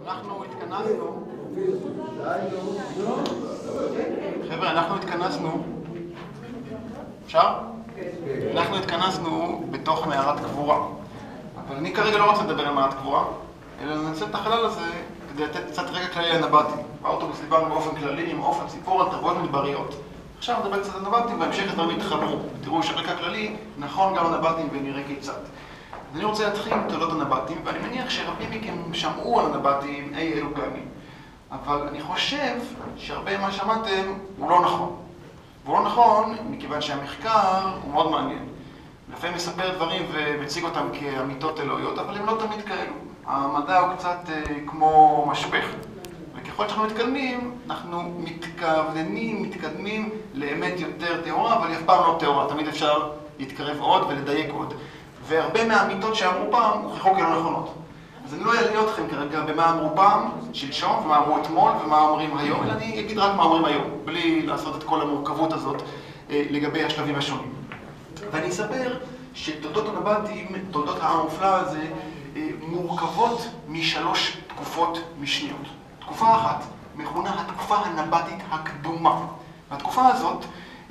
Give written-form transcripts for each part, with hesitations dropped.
אנחנו התכנסנו, חבר'ה, אנחנו התכנסנו, אפשר? אנחנו התכנסנו בתוך מערת קבורה, אבל אני כרגע לא רוצה לדבר על מערת קבורה, אלא לנצל את החלל הזה כדי לתת קצת רקע כללי לנבטים. באוטובוס דיברנו באופן כללי, עם אופן סיפור על תרבויות מדבריות. עכשיו נדבר קצת על נבטים, בהמשך הדברים יתחברו. תראו שהרקע כללי נכון גם לנבטים ונראה כיצד. אני רוצה להתחיל עם תולדות הנבטים, ואני מניח שרבים מכם שמעו על הנבטים אי אלו פעמים. אבל אני חושב שהרבה מה שמעתם הוא לא נכון. והוא לא נכון מכיוון שהמחקר הוא מאוד מעניין. לפעמים מספר דברים ומציג אותם כאמיתות אלוהיות, אבל הם לא תמיד כאלו. המדע הוא קצת כמו משפך. וככל שאנחנו מתקדמים, אנחנו מתקדמים לאמת יותר טהורה, אבל היא אף פעם לא טהורה. תמיד אפשר להתקרב עוד ולדייק עוד. והרבה מהאמיתות שאמרו פעם הוכחו כלא נכונות. אז אני לא אעלה אתכם כרגע במה אמרו פעם, שלשום, ומה אמרו אתמול, ומה אומרים היום, אלא אני אגיד רק מה אומרים היום, בלי לעשות את כל המורכבות הזאת לגבי השלבים השונים. ואני אספר שתולדות הנבטים, תולדות העם המופלא הזה, מורכבות משלוש תקופות משניות. תקופה אחת מכונה התקופה הנבטית הקדומה. בתקופה הזאת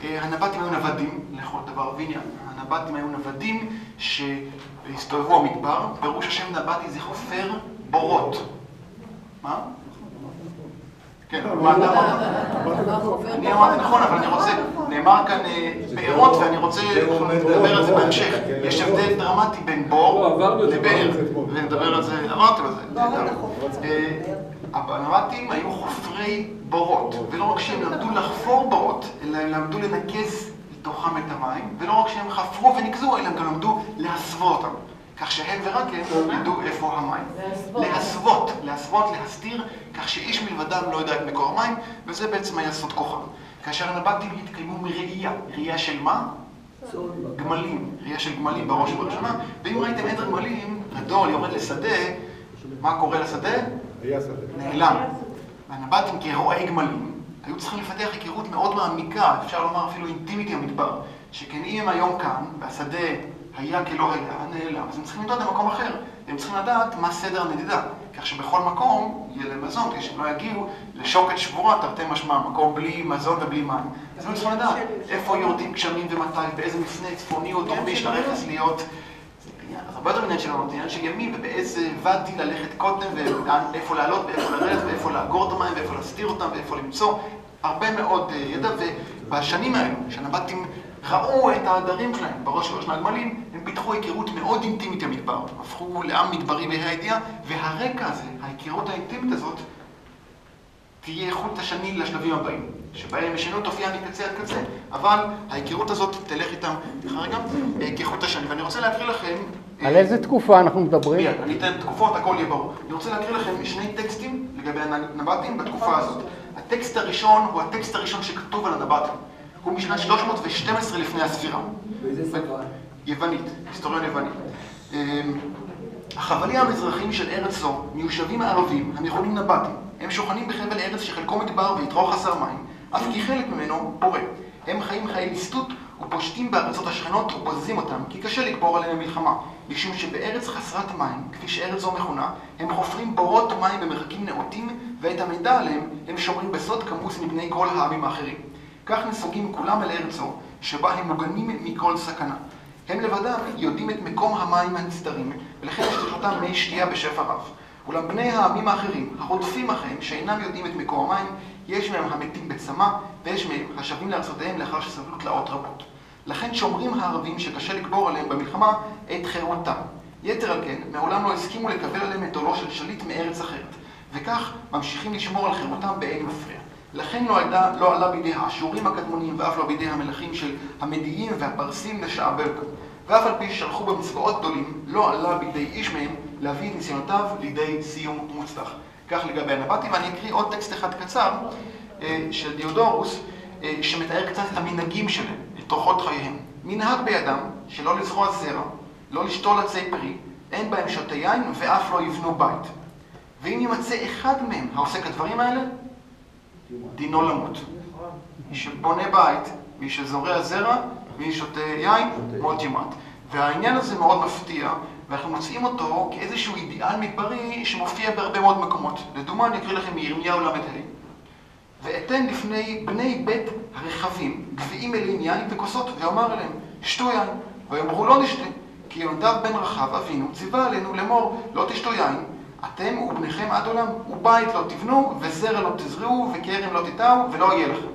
הנבטים היו נוודים לכל דבר ועניין. הנבטים היו נוודים שהסתובבו המדבר. פירוש השם נבטי זה חופר בורות. מה? כן, מה אתה אמרת? אני אמרתי נכון, אבל אני רוצה, נאמר כאן בארות ואני רוצה לדבר על זה בהמשך. יש הבדל דרמטי בין בור לבאר, ונדבר על זה, אמרתם על זה. הנבטים היו חופרי בורות, ולא רק שהם למדו לחפור בורות, אלא הם למדו לנקז לתוכם את המים, ולא רק שהם חפרו ונקזו, אלא הם גם למדו להסוות אותם. כך שהם ורק הם ידעו איפה המים. להסוות, להסתיר, כך שאיש מלבדם לא יודע את מקור המים, וזה בעצם היה סוד כוחם. כאשר הנבטים התקיימו מראייה. ראייה של מה? גמלים. ראייה של גמלים בראש ובראשונה. ואם ראיתם עדר גמלים, גדול יורד לשדה, מה קורה לשדה? נעלם. והנבטים כרועי גמלים היו צריכים לפתח היכרות מאוד מעמיקה, אפשר לומר אפילו אינטימית המדבר, שכן אם הם היום כאן, והשדה היה כלא היה, נעלם, אז הם צריכים לדעת במקום אחר, והם צריכים לדעת מה סדר הנדידה, כך שבכל מקום יהיה להם מזון, כדי שהם לא יגיעו לשוקת שבורה, תרתי משמע, מקום בלי מזון ובלי מים. אז הם צריכים לדעת איפה יורדים גשמים ומתי, באיזה מפנה צפוני או דרומי של הרכס להיות. אז הרבה יותר עניין שלנו, זה עניין של ימים, ובאיזה ואדי ללכת קודם, ואיפה לעלות, ואיפה לרדת, ואיפה לאגור את המים, ואיפה להסתיר אותם, ואיפה למצוא. הרבה מאוד ידע, ובשנים האלו, שהנבטים ראו את העדרים שלהם בראש ובראשונה הגמלים, הם פיתחו היכרות מאוד אינטימית המדבר, הפכו לעם מדברי בה"א הידיעה, והרקע הזה, ההיכרות האינטימית הזאת, תהיה חוט השני לשלבים הבאים, שבהם ישנו תופיע מקצה עד קצה, אבל ההיכרות הזאת תלך איתם כרגע כחוט השני. ואני רוצה להקריא לכם... על איזה תקופה אנחנו מדברים? מיד, אני אתן תקופות, הכל יהיה ברור. אני רוצה להקריא לכם שני טקסטים לגבי הנבטים בתקופה הזאת. הטקסט הראשון הוא הטקסט הראשון שכתוב על הנבטים. הוא משנת 312 לפני הספירה. באיזה שפה? יוונית, היסטוריון יווני. החבלים המזרחיים של ארץ זו מיושבים הערבים המכונים נבטים. הם שוכנים בחבל ארץ שחלקו מדבר ויתרו חסר מים, אף כי חלק ממנו פורה. הם חיים חיי ליסטות ופושטים בארצות השכנות ובוזזים אותם, כי קשה לקבור עליהם המלחמה, משום שבארץ חסרת מים, כפי שארץ זו מכונה, הם חופרים בורות מים במרחקים נאותים, ואת המידע עליהם הם שומרים בסוד כמוס מבני כל העמים האחרים. כך נסוגים כולם אל ארץ זו, שבה הם מוגנים מכל סכנה. הם לבדם יודעים את מקום המים הנסתרים, ולכן יש לכם מי שתייה בשפע רב. אולם בני העמים האחרים, הרודפים אחריהם, שאינם יודעים את מקור המים, יש מהם המתים בצמא, ויש מהם השבים לארצותיהם לאחר שסבלו תלאות רבות. לכן שומרים הערבים שקשה לקבור עליהם במלחמה את חירותם. יתר על כן, מעולם לא הסכימו לקבל עליהם את עולו של שליט מארץ אחרת, וכך ממשיכים לשמור על חירותם באין מפריע. לכן לא עלה בידי האשורים הקדמונים ואף לא בידי המלכים של המדיים והפרסים לשעבד אותם. ואף על פי ששלחו במצבאות גדולים, לא עלה בידי איש מהם להביא את ניסיונותיו לידי סיום מוצלח. כך לגבי הנבטים, ואני אקריא עוד טקסט אחד קצר של דיודורוס, שמתאר קצת את המנהגים שלהם, את אורחות חייהם. מנהג בידם שלא לזרוע זרע, לא לשתול עצי פרי, אין בהם שותה יין ואף לא יבנו בית. ואם יימצא אחד מהם העושה כדברים האלה, דינו למות. מי שבונה בית, מי שזורע זרע, מי שותה יין, מות ימת. והעניין הזה מאוד מפתיע, ואנחנו מוצאים אותו כאיזשהו אידיאל מדברי שמופיע בהרבה מאוד מקומות. לדוגמה, אני אקריא לכם מירמיהו ל"ה. ואתן לפני בני בית הרחבים גביעים מלאים יין וכוסות, ואומר אליהם, שתו יין. ויאמרו לא נשתה, כי יונדב בן רחב אבינו ציווה עלינו לאמור, לא תשתו יין, אתם ובניכם עד עולם, ובית לא תבנו, וזרע לא תזרעו, וכרם לא תטעו, ולא יהיה לכם.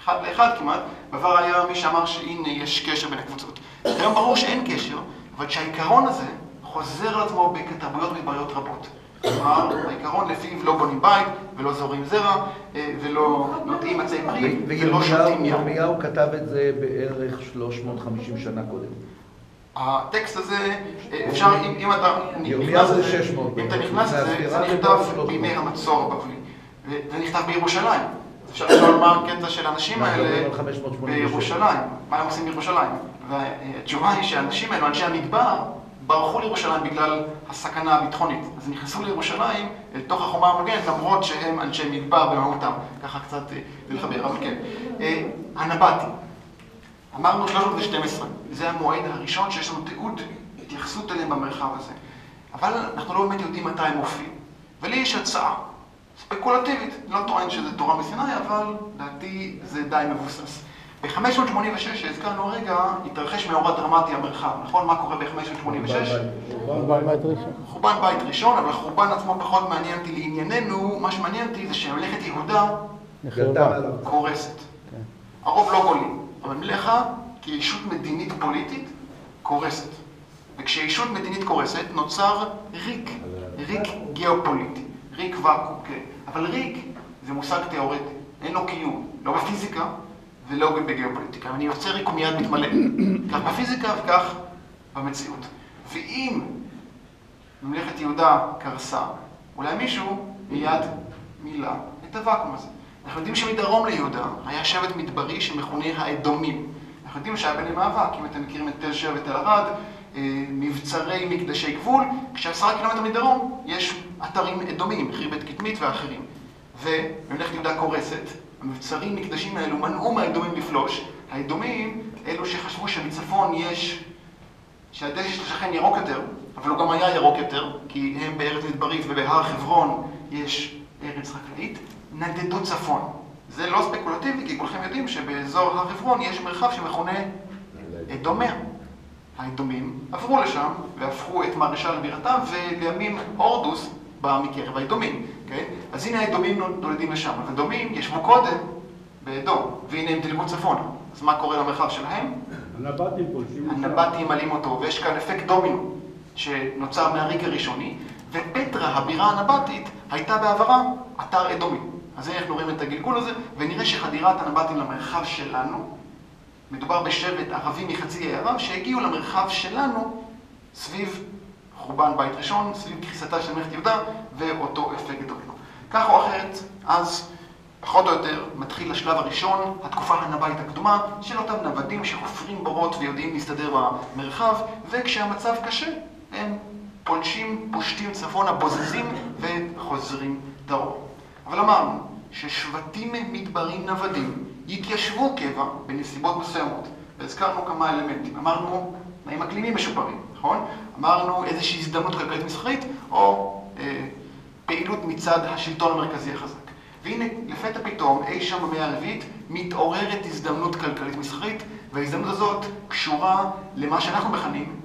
אחד לאחד כמעט, בעבר היה מי שאמר שהנה יש קשר בין הקבוצות. היום ברור שאין קשר, אבל שהעיקרון הזה חוזר על עצמו בתרבויות מדבריות רבות. כלומר, העיקרון לפיו לא בונים בית, ולא זורעים זרע, ולא נוטעים עצי פרי, ולא שותים ים. ירמיהו כתב את זה בערך 350 שנה קודם. הטקסט הזה, אפשר, אם אתה נכנס לזה, זה נכתב בימי המצור הבבלי. זה נכתב בירושלים. אפשר לשאול מה הקטע של האנשים האלה בירושלים. מה הם עושים בירושלים? והתשובה היא שהאנשים האלו, אנשי המדבר, ברחו לירושלים בגלל הסכנה הביטחונית. אז הם נכנסו לירושלים אל תוך החומה המוגנת, למרות שהם אנשי מדבר במהותם. ככה קצת לחבר, אבל כן. הנבטים. אמרנו 312. זה המועד הראשון שיש לנו תיעוד, התייחסות אליהם במרחב הזה. אבל אנחנו לא באמת יודעים מתי הם מופיעים. ולי יש הצעה. ספקולטיבית, לא טוען שזה תורה מסיני, אבל לדעתי זה די מבוסס. ב-586, שהזכרנו הרגע, התרחש מאורע דרמטי המרחב. נכון? מה קורה ב-586? חורבן בית ראשון. חורבן בית ראשון, אבל החורבן עצמו פחות מעניין אותי לענייננו. מה שמעניין אותי זה שממלכת יהודה קורסת. הרוב לא גולים, אבל ממלכה כישות מדינית פוליטית קורסת. וכשישות מדינית קורסת נוצר ריק גיאופוליטי. ריק ואקום, כן. אבל ריק זה מושג תיאורטי, אין לו קיום, לא בפיזיקה ולא בגיאופוליטיקה. אני יוצר ריק ומיד מתמלא, כך בפיזיקה וכך במציאות. ואם ממלכת יהודה קרסה, אולי מישהו מיד מילא את הוואקום הזה. אנחנו יודעים שמדרום ליהודה היה שבט מדברי שמכונה האדומים. אנחנו יודעים שהיה ביניהם מאבק, אם אתם מכירים את תל שבע ותל ערד, מבצרי מקדשי גבול, כש10 קילומטר מדרום יש אתרים אדומים, חירבת קטמית ואחרים. וממלכת יהודה קורסת, המבצרים מקדשים האלו מנעו מהאדומים לפלוש. האדומים, אלו שחשבו שמצפון יש, שהדשא של השכן ירוק יותר, אבל הוא גם היה ירוק יותר, כי הם בארץ מדברית ובהר חברון יש ארץ חקלאית, נדדו צפון. זה לא ספקולטיבי, כי כולכם יודעים שבאזור הר חברון יש מרחב שמכונה אדומיה. האדומים עברו לשם והפכו את מרשה לבירתם, ולימים הורדוס בא מקרב האדומים, כן? אז הנה האדומים נולדים לשם. האדומים ישבו קודם באדום, והנה הם דילגו צפונה. אז מה קורה למרחב שלהם? הנבטים פולשים. הנבטים מעלים אותו, ויש כאן אפקט דומינו שנוצר מהריק הראשוני, ופטרה, הבירה הנבטית, הייתה בעברה אתר אדומי. אז אנחנו רואים את הגלגול הזה, ונראה שחדירת הנבטים למרחב שלנו, מדובר בשבט ערבי מחצי האי ערב, שהגיעו למרחב שלנו סביב חורבן בית ראשון, סביב קריסתה של ממלכת יהודה, ואותו אפקט דומינו. כך או אחרת, אז פחות או יותר מתחיל השלב הראשון, התקופה הנבאית הקדומה, של אותם נוודים שחופרים בורות ויודעים להסתדר במרחב, וכשהמצב קשה, הם פושטים צפונה, בוזזים וחוזרים דרום. אבל אמרנו ששבטים מדברים נוודים יתיישבו קבע בנסיבות מסוימות, והזכרנו כמה אלמנטים. אמרנו תנאים אקלימיים משופרים, נכון? אמרנו איזושהי הזדמנות כלכלית מסחרית, או פעילות מצד השלטון המרכזי החזק. והנה, לפתע פתאום, אי שם במאה הרביעית, מתעוררת הזדמנות כלכלית מסחרית, וההזדמנות הזאת קשורה למה שאנחנו מכנים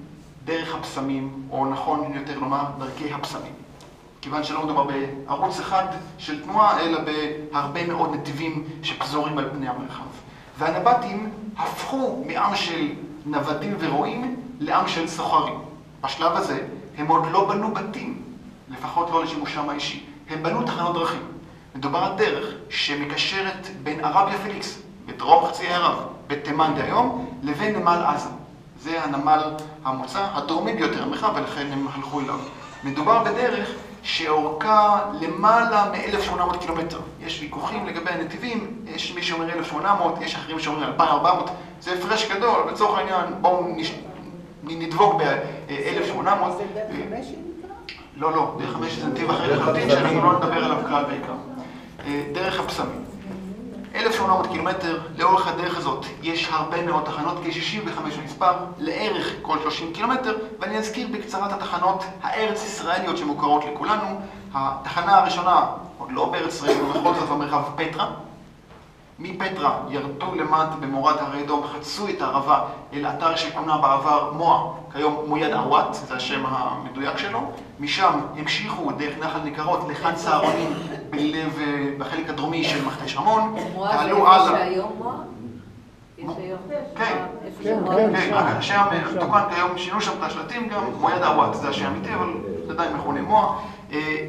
דרך הפסמים, או נכון יותר לומר, דרכי הפסמים. כיוון שלא מדובר בערוץ אחד של תנועה, אלא בהרבה מאוד נתיבים שפזורים על פני המרחב. והנבטים הפכו מעם של נוודים ורועים לעם של סוחרים. בשלב הזה הם עוד לא בנו בתים, לפחות לא לשימושם האישי. הם בנו תחנות דרכים. מדובר על דרך שמקשרת בין ערביה פליקס, בדרום חצי האי ערב, בתימן דהיום, לבין נמל עזה. זה הנמל המוצא הדרומי ביותר המרחב, ולכן הם הלכו אליו. מדובר בדרך שאורכה למעלה מ-1,800 קילומטר. יש ויכוחים לגבי הנתיבים, יש מי שאומר 1,800, יש אחרים שאומרים 2,400. זה הפרש גדול, בצורך העניין בואו נדבוק ב-1,800. זה דרך 5 שנקרא? לא, דרך 5 זה נתיב אחר לחלוטין, שאנחנו לא נדבר עליו כלל בעיקר. דרך הפסמים. 1,800 קילומטר, לאורך הדרך הזאת יש הרבה מאוד תחנות, כ-65 במספר, לערך כל 30 קילומטר, ואני אזכיר בקצרה את התחנות הארץ ישראליות שמוכרות לכולנו. התחנה הראשונה, עוד לא בארץ ישראל, ובכל זאת במרחב פטרה. מפטרה ירדו למטה במורד הרי אדום, חצו את הערבה אל אתר שכונה בעבר מועה, כיום מויד עוואט, זה השם המדויק שלו. משם המשיכו דרך נחל ניכרות לחד סהרונים בחלק הדרומי של מכתש רמון. תעלו הלאה. מועה זה שהיום מועה? יש היום? כן, כן. השם תוקן כיום, שינו שם את השלטים גם, מויד עוואט, זה השם אמיתי, אבל זה עדיין מכונה מועה.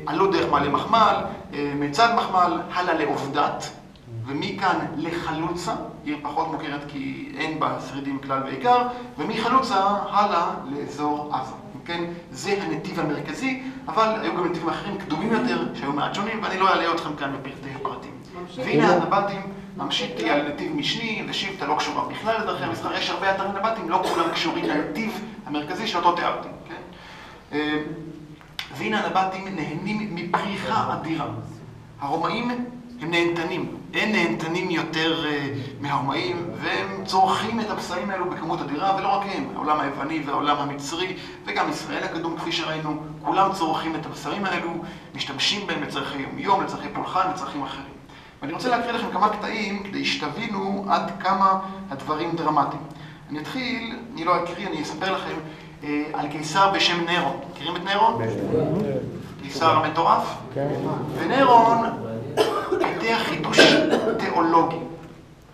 עלו דרך מעלה מחמל, מצד מחמל, הלאה לעובדת. ומכאן לחלוצה, עיר פחות מוכרת כי אין בה שרידים כלל ועיקר, ומחלוצה הלאה לאזור עזה. כן, זה הנתיב המרכזי, אבל היו גם נתיבים אחרים קדומים יותר, שהיו מעט שונים, ואני לא אעלה אתכם כאן בפרטי הפרטים. והנה הנבטים, ממשיכי על נתיב משני, ושבטה לא קשורה בכלל לדרכי המסחר. יש הרבה אתרי נבטים, לא כולם קשורים לנתיב המרכזי שאותו תיארתי. כן? והנה הנבטים נהנים מפריחה אדירה. הרומאים הם נהנתנים, אין נהנתנים יותר מהרומאים, והם צורכים את הבשרים האלו בכמות אדירה, ולא רק הם, העולם היווני והעולם המצרי, וגם ישראל הקדום, כפי שראינו, כולם צורכים את הבשרים האלו, משתמשים בהם לצרכי יום, לצרכי פולחן, לצרכים אחרים. ואני רוצה להקריא לכם כמה קטעים, כדי שתבינו עד כמה הדברים דרמטיים. אני אתחיל, אני לא אקריא, אני אספר לכם על קיסר בשם נירון. מכירים את נירון? קיסר המטורף? ונירון פיתח חידוש תיאולוגי.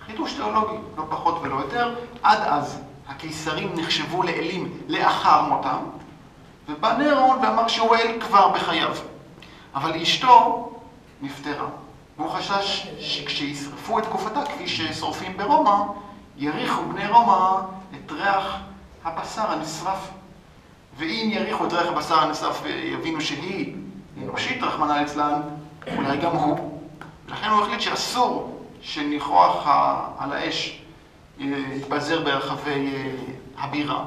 חידוש תיאולוגי, לא פחות ולא יותר. עד אז הקיסרים נחשבו לאלים לאחר מותם, ובא נירון ואמר שהוא אל כבר בחייו. אבל אשתו נפטרה, והוא חשש שכשישרפו את גופתה, כפי ששורפים ברומא, יריחו בני רומא את ריח הבשר הנשרף. ואם יריחו את ריח הבשר הנשרף ויבינו שהיא אנושית, רחמנא ליצלן, אולי גם הוא. ולכן הוא החליט שאסור שניחוח על האש יתפזר ברחבי הבירה.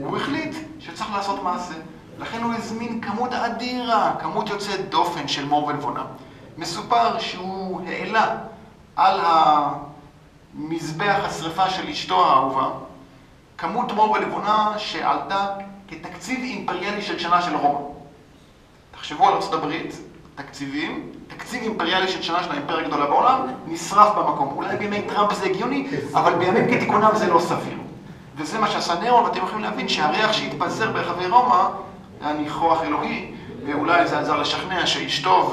הוא החליט שצריך לעשות מעשה. לכן הוא הזמין כמות אדירה, כמות יוצאת דופן של מור ולבונה. מסופר שהוא העלה על המזבח השריפה של אשתו האהובה כמות מור ולבונה שעלתה כתקציב אימפריאלי של שנה של רומא. תחשבו על ארצות הברית, תקציב אימפריאלי של שנה של האימפריה הגדולה בעולם, נשרף במקום. אולי בימי טראמפ זה הגיוני, אבל בימים כתיקונם זה לא סביר. וזה מה שעשה נירון, ואתם יכולים להבין שהריח שהתפזר ברחבי רומא היה ניחוח אלוהי, ואולי זה עזר לשכנע שאשתו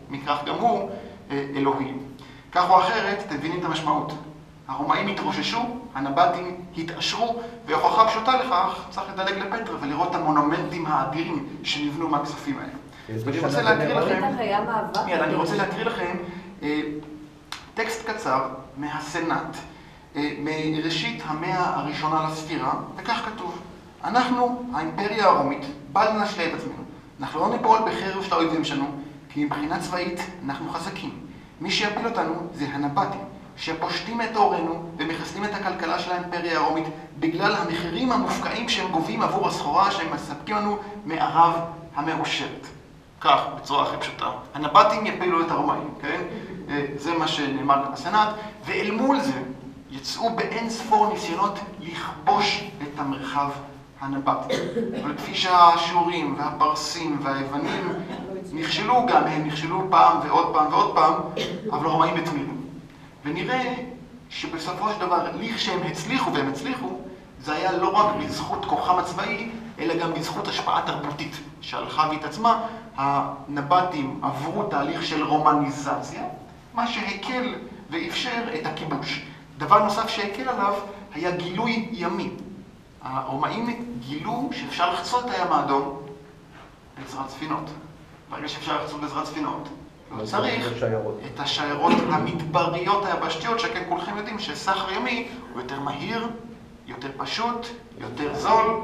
ומכך גם הוא אלוהים. כך או אחרת, אתם מבינים את המשמעות. הרומאים התרוששו, הנבטים התעשרו, והוכחה פשוטה לכך צריך לדלג לפטרה ולראות את המונומנטים האדירים שנבנו מהכספים האלה. ואני רוצה להקריא לכם, אני רוצה להקריא לכם טקסט קצר מהסנאט, מראשית המאה הראשונה לספירה, וכך כתוב: אנחנו, האימפריה הרומית, בל נשלה את עצמנו. אנחנו לא ניפול בחרב של האויבים שלנו, כי מבחינה צבאית אנחנו חזקים. מי שיפיל אותנו זה הנבטים, שפושטים את אורנו ומחסלים את הכלכלה של האימפריה הרומית בגלל המחירים המופקעים שהם גובים עבור הסחורה שהם מספקים לנו מערב המאושרת. כך, בצורה הכי פשוטה. הנבטים יפילו את הרומאים, כן? זה מה שנאמר בסנאט, ואל מול זה יצאו באין ספור ניסיונות לכבוש את המרחב הנבטי. אבל כפי שהאשורים והפרסים והיוונים נכשלו גם, הם נכשלו פעם ועוד פעם ועוד פעם, אבל הרומאים התמידו. ונראה שבסופו של דבר, לכשהם הצליחו, והם הצליחו, זה היה לא רק בזכות כוחם הצבאי, אלא גם בזכות השפעה תרבותית שהלכה והתעצמה. הנבטים עברו תהליך של רומניזציה, מה שהקל ואפשר את הכיבוש. דבר נוסף שהקל עליו היה גילוי ימי. הרומאים גילו שאפשר לחצות את הים האדום בעזרת ספינות. ברגע שאפשר לחצות בעזרת ספינות, לא צריך את השיירות המדבריות היבשתיות, שכן כולכם יודעים שסחר ימי הוא יותר מהיר, יותר פשוט, יותר זול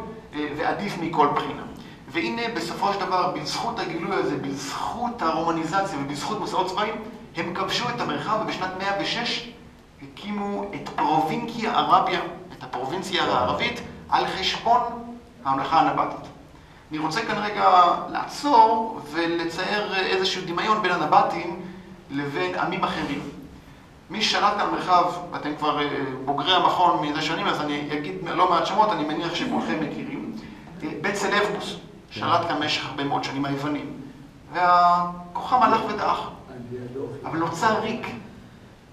ועדיף מכל בחינה. והנה בסופו של דבר, בזכות הגילוי הזה, בזכות הרומניזציה ובזכות מסעות צבאיים, הם כבשו את המרחב, ובשנת 106 הקימו את פרובינקיה ערביה, את הפרובינציה הערבית, על חשבון הממלכה הנבטית. אני רוצה כאן רגע לעצור ולצייר איזשהו דמיון בין הנבטים לבין עמים אחרים. מי ששלט כאן מרחב, ואתם כבר בוגרי המכון מזה שנים, אז אני אגיד לא מעט שמות, אני מניח שכולכם מכירים. בית סלבקוס שלט כאן במשך הרבה מאוד שנים, היוונים. והכוחם הלך ודעך. אבל נוצר ריק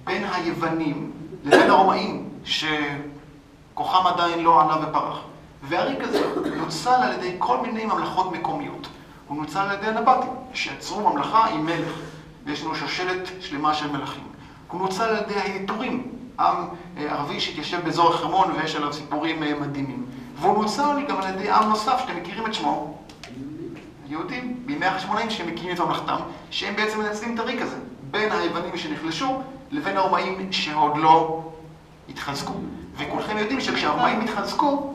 בין היוונים לבין הרומאים, שכוחם עדיין לא עלה ופרח. והריק הזה נוצל על ידי כל מיני ממלכות מקומיות. הוא נוצל על ידי הנבטים, שיצרו ממלכה עם מלך, ויש לנו שושלת שלמה של מלכים. הוא נוצל על ידי היתורים, עם ערבי שהתיישב באזור החרמון ויש עליו סיפורים מדהימים. והוא נוצל גם על ידי עם נוסף שאתם מכירים את שמו, היהודים, בימי החשמונאים שהם מקימים את ממלכתם, שהם בעצם מנצלים את הריק הזה, בין היוונים שנחלשו לבין הרומאים שעוד לא התחזקו. וכולכם יודעים שכשהרומאים התחזקו,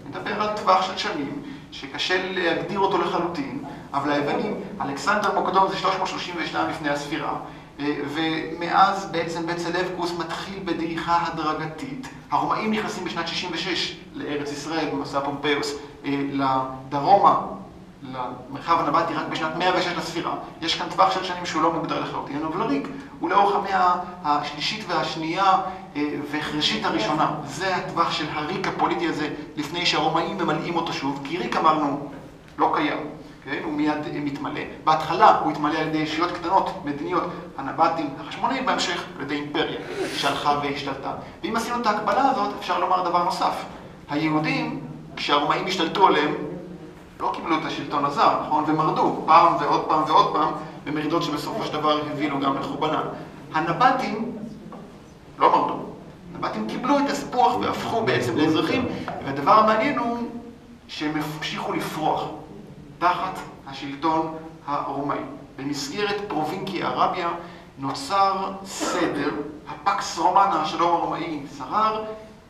מדבר על טווח של שנים, שקשה להגדיר אותו לחלוטין, אבל היוונים, אלכסנדר מוקדון זה 332 לפני הספירה, ומאז בעצם בית סלבקוס מתחיל בדעיכה הדרגתית. הרומאים נכנסים בשנת 66 לארץ ישראל במסע פומפיוס, לדרומה, למרחב הנבטי רק בשנת 106 לספירה. יש כאן טווח של שנים שהוא לא מוגדר לחלוטין, אבל הריק הוא לאורך המאה השלישית והשנייה וחרישית הראשונה. זה הטווח של הריק הפוליטי הזה לפני שהרומאים ממלאים אותו שוב, כי ריק אמרנו לא קיים. כן? הוא מיד מתמלא. בהתחלה הוא התמלא על ידי ישויות קטנות, מדיניות, הנבטים, החשמונאים, בהמשך על ידי אימפריה שהלכה והשתלטה. ואם עשינו את ההקבלה הזאת, אפשר לומר דבר נוסף. היהודים, כשהרומאים השתלטו עליהם, לא קיבלו את השלטון הזר, נכון? ומרדו פעם ועוד פעם ועוד פעם, במרידות שבסופו של דבר הבילו גם לחורבנן. הנבטים לא מרדו. הנבטים קיבלו את הסיפוח והפכו בעצם לאזרחים, והדבר המעניין הוא שהם המשיכו לפרוח תחת השלטון הרומאי. במסגרת פרובינקיה ערביה נוצר סדר, הפקס רומנה, השלום הרומאי שרר,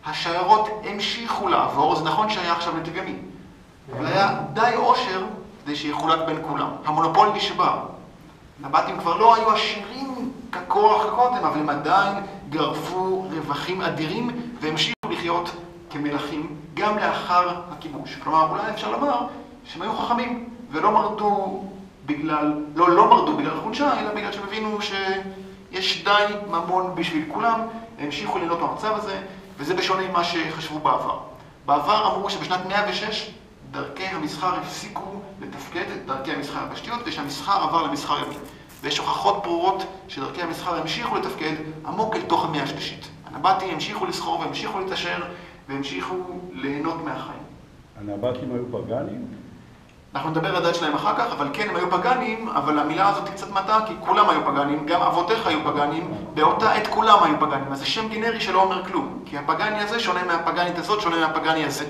השיירות המשיכו לעבור, זה נכון שהיה עכשיו נתיב ימי, אבל היה די עושר כדי שיחולק בין כולם. המונופול נשבר. הנבטים כבר לא היו עשירים ככוח קודם, אבל הם עדיין גרפו רווחים אדירים והמשיכו לחיות כמלכים גם לאחר הכיבוש. כלומר, אולי אפשר לומר שהם היו חכמים ולא מרדו בגלל, לא מרדו בגלל חולשה, אלא בגלל שהם הבינו שיש די ממון בשביל כולם, הם המשיכו ליהנות מהמצב הזה, וזה בשונה ממה שחשבו בעבר. בעבר אמרו שבשנת 106 דרכי המסחר הפסיקו לתפקד את דרכי המסחר הבשתיות, ושהמסחר עבר למסחר ימי. ויש הוכחות ברורות שדרכי המסחר המשיכו לתפקד עמוק אל תוך המאה השלישית. הנבטים המשיכו לסחור והמשיכו להתעשר והמשיכו ליהנות מהחיים. הנבטים היו פגאנים? אנחנו נדבר על הדת שלהם אחר כך, אבל כן, הם היו פגאנים, אבל המילה הזאת קצת מטעה, כי כולם היו פגאנים, גם אבותיך היו פגאנים, באותה עת כולם היו פגאנים. אז זה שם גנרי שלא אומר כלום, כי הפגאני הזה שונה מהפגאנית הזאת, שונה מהפגאני הזה.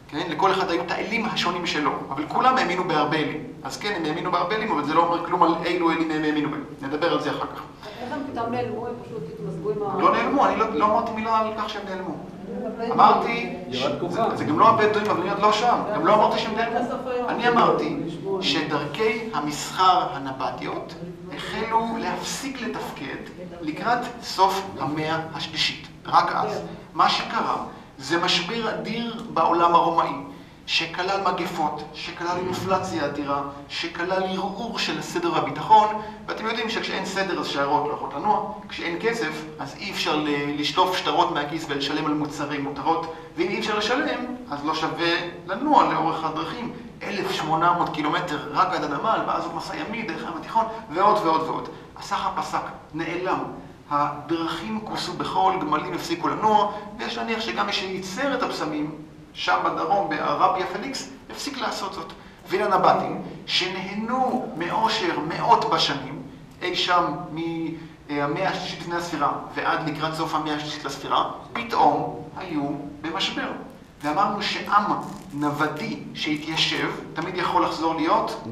כן? לכל אחד היו את האלים השונים שלו, אבל כולם האמינו בהרבה אלים. אז כן, הם האמינו בהרבה אלים, אבל זה לא אומר כלום על אילו אלים הם האמינו בהם. נדבר על זה אחר כך. איך הם פתאום נעלמו? הם פשוט התמזגו עם ה... לא נעלמו, אני לא אמרתי מילה על כך שהם נעלמו. אמרתי, זה גם לא הבדואים, אבל אני לא שם, גם לא אמרתי שהם נעלמו. אני אמרתי שדרכי המסחר הנבטיות החלו להפסיק לתפקד לקראת סוף המאה השלישית. רק אז. מה שקרה זה משבר אדיר בעולם הרומאי, שכלל מגפות, שכלל אינפלציה אדירה, שכלל ערעור של הסדר והביטחון, ואתם יודעים שכשאין סדר אז שיירות לא יכולות לנוע, כשאין כסף אז אי אפשר לשלוף שטרות מהכיס ולשלם על מוצרי מותרות, ואם אי אפשר לשלם אז לא שווה לנוע לאורך הדרכים, 1,800 קילומטר רק עד הנמל, ואז עוד מסע ימי דרך הים התיכון, ועוד ועוד ועוד. הסחר פסק, נעלם. הדרכים כוסו בחול, גמלים הפסיקו לנוע, ויש להניח שגם מי שייצר את הבשמים, שם בדרום, בערביה פליקס, הפסיק לעשות זאת. והנה הנבטים, שנהנו מאושר מאות בשנים, אי שם מהמאה השלישית לפני הספירה, ועד לקראת סוף המאה השלישית לספירה, פתאום היו במשבר. ואמרנו שעם נוודי שהתיישב, תמיד יכול לחזור להיות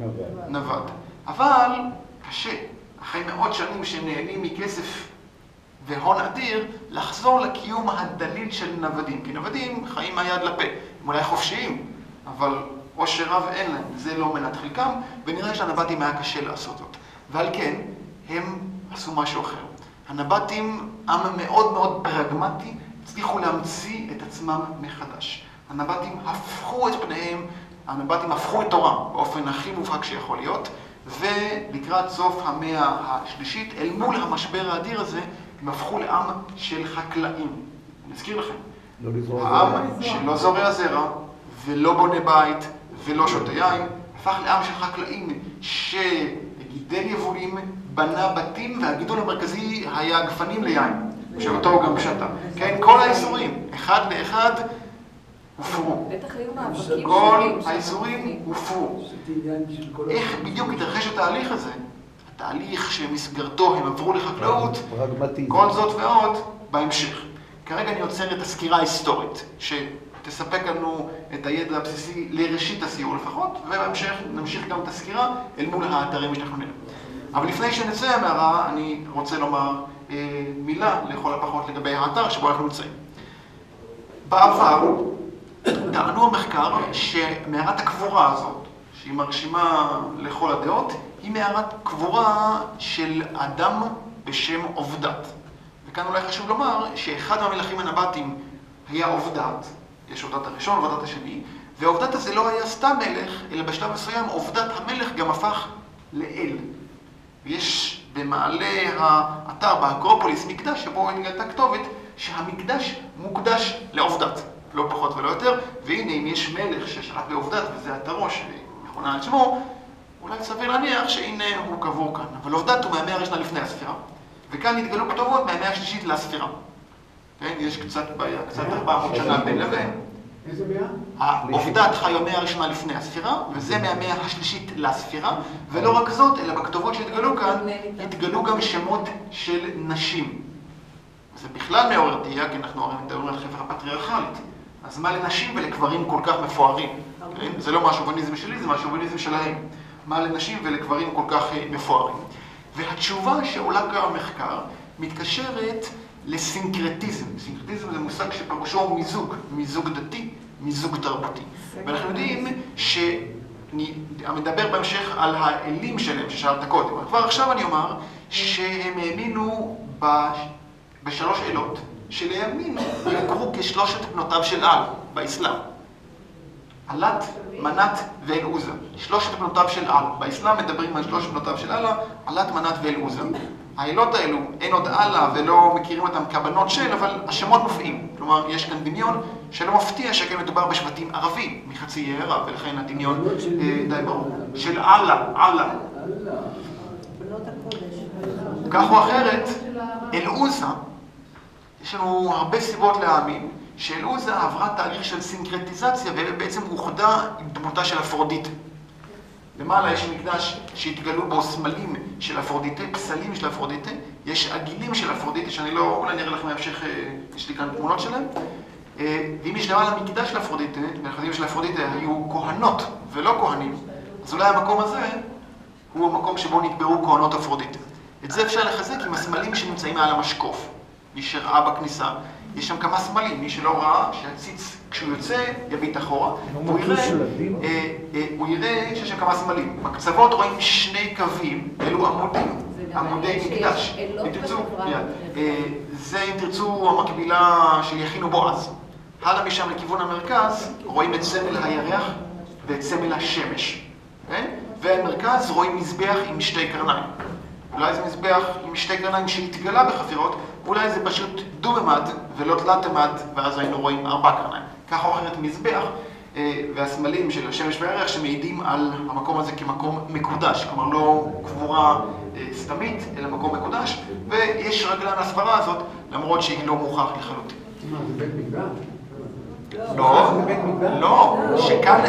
נווד. אבל קשה, אחרי מאות שנים שנהנים מכסף והון אדיר, לחזור לקיום הדליל של נוודים. כי נוודים חיים מהיד לפה. הם אולי חופשיים, אבל עושר רב אין להם. זה לא מנת חלקם, ונראה שהנבטים היה קשה לעשות זאת. ועל כן, הם עשו משהו אחר. הנבטים, עם מאוד מאוד פרגמטי, הצליחו להמציא את עצמם מחדש. הנבטים הפכו את פניהם, הנבטים הפכו את תורה באופן הכי מובהק שיכול להיות, ולקראת סוף המאה השלישית, אל מול המשבר האדיר הזה, הם הפכו לעם של חקלאים. אני אזכיר לכם, העם שלא זורע זרע, ולא בונה בית, ולא שותה יין, הפך לעם של חקלאים שגידל יבולים, בנה בתים, והגידול המרכזי היה גפנים ליין, שאותו גם שתה. כן, כל האיסורים, אחד לאחד, הופרו. בטח היו מאבקים כל האיסורים הופרו. איך בדיוק התרחש התהליך הזה? התהליך שמסגרתו הם עברו לחקלאות, כל זאת ועוד בהמשך. כרגע אני עוצר את הסקירה ההיסטורית, שתספק לנו את הידע הבסיסי לראשית הסיור לפחות, ובהמשך נמשיך גם את הסקירה אל מול האתרים שאנחנו נראה. אבל לפני שנצא מהמערה, אני רוצה לומר מילה לכל הפחות לגבי האתר שבו אנחנו נמצאים. בעבר, טענו המחקר שמערת הקבורה הזאת, שהיא מרשימה לכל הדעות, היא מערת קבורה של אדם בשם עובדת. וכאן אולי חשוב לומר שאחד מהמלכים הנבטים היה עובדת, יש עובדת הראשון, עובדת השני, ועובדת הזה לא היה סתם מלך, אלא בשלב מסוים עובדת המלך גם הפך לאל. ויש במעלה האתר באקרופוליס מקדש שבו נגלתה כתובת שהמקדש מוקדש לעובדת, לא פחות ולא יותר, והנה אם יש מלך ששלט בעובדת וזה אתרו שמכונה על שמו, אולי סביר להניח שהנה הוא קבור כאן. אבל עובדת הוא מהמאה הראשונה לפני הספירה, וכאן נתגלו כתובות מהמאה השלישית לספירה. כן, יש קצת בעיה, קצת 400 שנה בין לבין. איזה מאה? העובדת חי המאה הראשונה לפני הספירה, וזה מהמאה השלישית לספירה, ולא רק זאת, אלא בכתובות שהתגלו כאן, התגלו גם שמות של נשים. זה בכלל מעורר תהייה, כי אנחנו הרי מדברים על חברה פטריארכלית. אז מה לנשים ולקברים כל כך מפוארים? כן? זה לא מהשוביניזם שלי, זה מהשוביניזם שלהם. מה לנשים ולקברים כל כך מפוארים? והתשובה שעולה כאן במחקר מתקשרת לסינקרטיזם. סינקרטיזם זה מושג שפירושו מיזוג דתי, מיזוג תרבותי. ואנחנו יודעים שמדבר בהמשך על האלים שלהם ששאלת קודם. כבר עכשיו אני אומר שהם האמינו בשלוש אלות, שלימין יקרו כשלושת בנותיו של אל באסלאם. אלת, מנת ואל-עוזה. שלושת בנותיו של אל. באסלאם מדברים על שלושת בנותיו של אללה, אלת, מנת ואל-עוזה. האלות האלו, אין עוד אללה ולא מכירים אותם כבנות של, אבל השמות מופיעים. כלומר, יש כאן דמיון שלא מפתיע שכן מדובר בשבטים ערבים מחצי איי ערב, ולכן הדמיון די ברור. של אללה, אללה. בנות הקודש. כך או אחרת, אל-עוזה, יש לנו הרבה סיבות להאמין שאל-עוזה עברה תהליך של סינקרטיזציה ובעצם אוחדה עם דמותה של אפרודיטה. למעלה יש מקדש שהתגלו בו סמלים של אפרודיטה, פסלים של אפרודיטה, יש עגילים של אפרודיטה שאני לא, אולי נראה לכם בהמשך, יש לי כאן תמונות שלהם. ואם יש למעלה מקדש של אפרודיטה, והחדים של אפרודיטה היו כהנות ולא כהנים, אז אולי המקום הזה הוא המקום שבו נקברו כהנות אפרודיטה. את זה אפשר לחזק עם הסמלים שנמצאים מעל המשקוף. מי שראה בכניסה, יש שם כמה סמלים, מי שלא ראה, שהציץ כשהוא יוצא יביט אחורה, הוא יראה שיש שם כמה סמלים. בקצוות רואים שני קווים, אלו עמודים, עמודי מקדש. זה אם תרצו המקבילה של יכינו בועז. הלאה משם לכיוון המרכז רואים את סמל הירח ואת סמל השמש. והמרכז רואים מזבח עם שתי קרניים. אולי זה מזבח עם שתי קרניים שהתגלה בחפירות, ואולי זה פשוט דו-ממד ולא תלת-ממד, ואז היינו רואים 4 קרניים. כך או אחרת מזבח, והסמלים של השמש והירח שמעידים על המקום הזה כמקום מקודש, כלומר לא קבורה סתמית, אלא מקום מקודש, ויש רגלן הסברה הזאת, למרות שהיא לא מוכח לחלוטין. מה, זה בית מקדש? לא, שכאן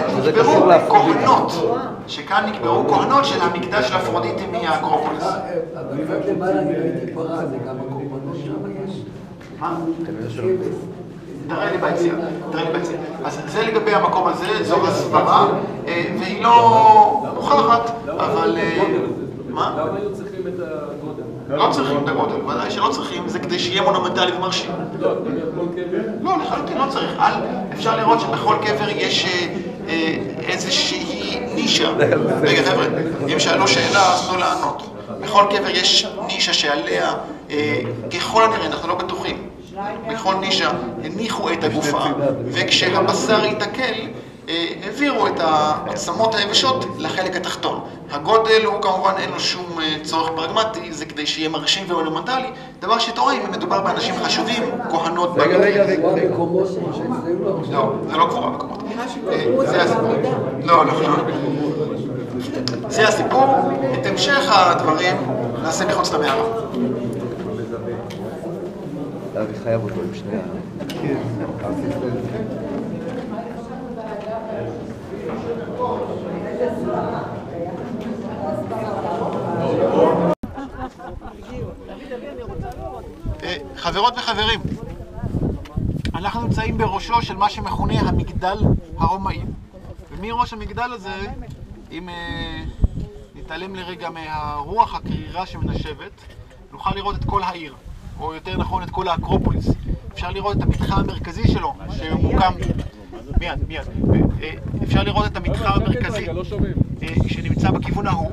נקברו כהנות, כהנות של המקדש של אפרודיטה מהאקרופוליס. אבל לפעמים למעלה אני ראיתי פרה, זה גם הקורבנות שם יש? מה? תראה לי ביציאה. אז זה לגבי המקום הזה, זו הסברה, והיא לא מוכחת, אבל... מה? למה היו צריכים את הגודל? לא צריכים את הגודל, ודאי שלא צריכים, זה כדי שיהיה מונומנטלי ומרשים. לא, לחלוטין לא צריך. אפשר לראות שבכל קבר יש איזושהי נישה. רגע חבר'ה, אם שאלו שאלה, אז לא לענות. בכל קבר יש נישה שעליה, ככל הנראה, אנחנו לא בטוחים. בכל נישה הניחו את הגופה, וכשהבשר יתקל, העבירו את העצמות היבשות לחלק התחתון. הגודל הוא כמובן אין לו שום צורך פרגמטי, זה כדי שיהיה מרשים ומונומנטלי. דבר שתוראים, אם מדובר באנשים חשובים, כהנות... רגע. מקומות שאצלנו לא. לא, זה לא קבורה מקומות. זה הסיפור. לא. זה הסיפור. את המשך הדברים נעשה מחוץ למערה. אני חייב אותו עם שנייה. חברות וחברים, אנחנו נמצאים בראשו של מה שמכונה המגדל הרומאי. ומראש המגדל הזה, אם נתעלם לרגע מהרוח הקרירה שמנשבת, נוכל לראות את כל העיר, או יותר נכון את כל האקרופוליס. אפשר לראות את המתחם המרכזי שלו, שמוקם... מיד. אפשר לראות את המתחם המרכזי שנמצא בכיוון ההוא.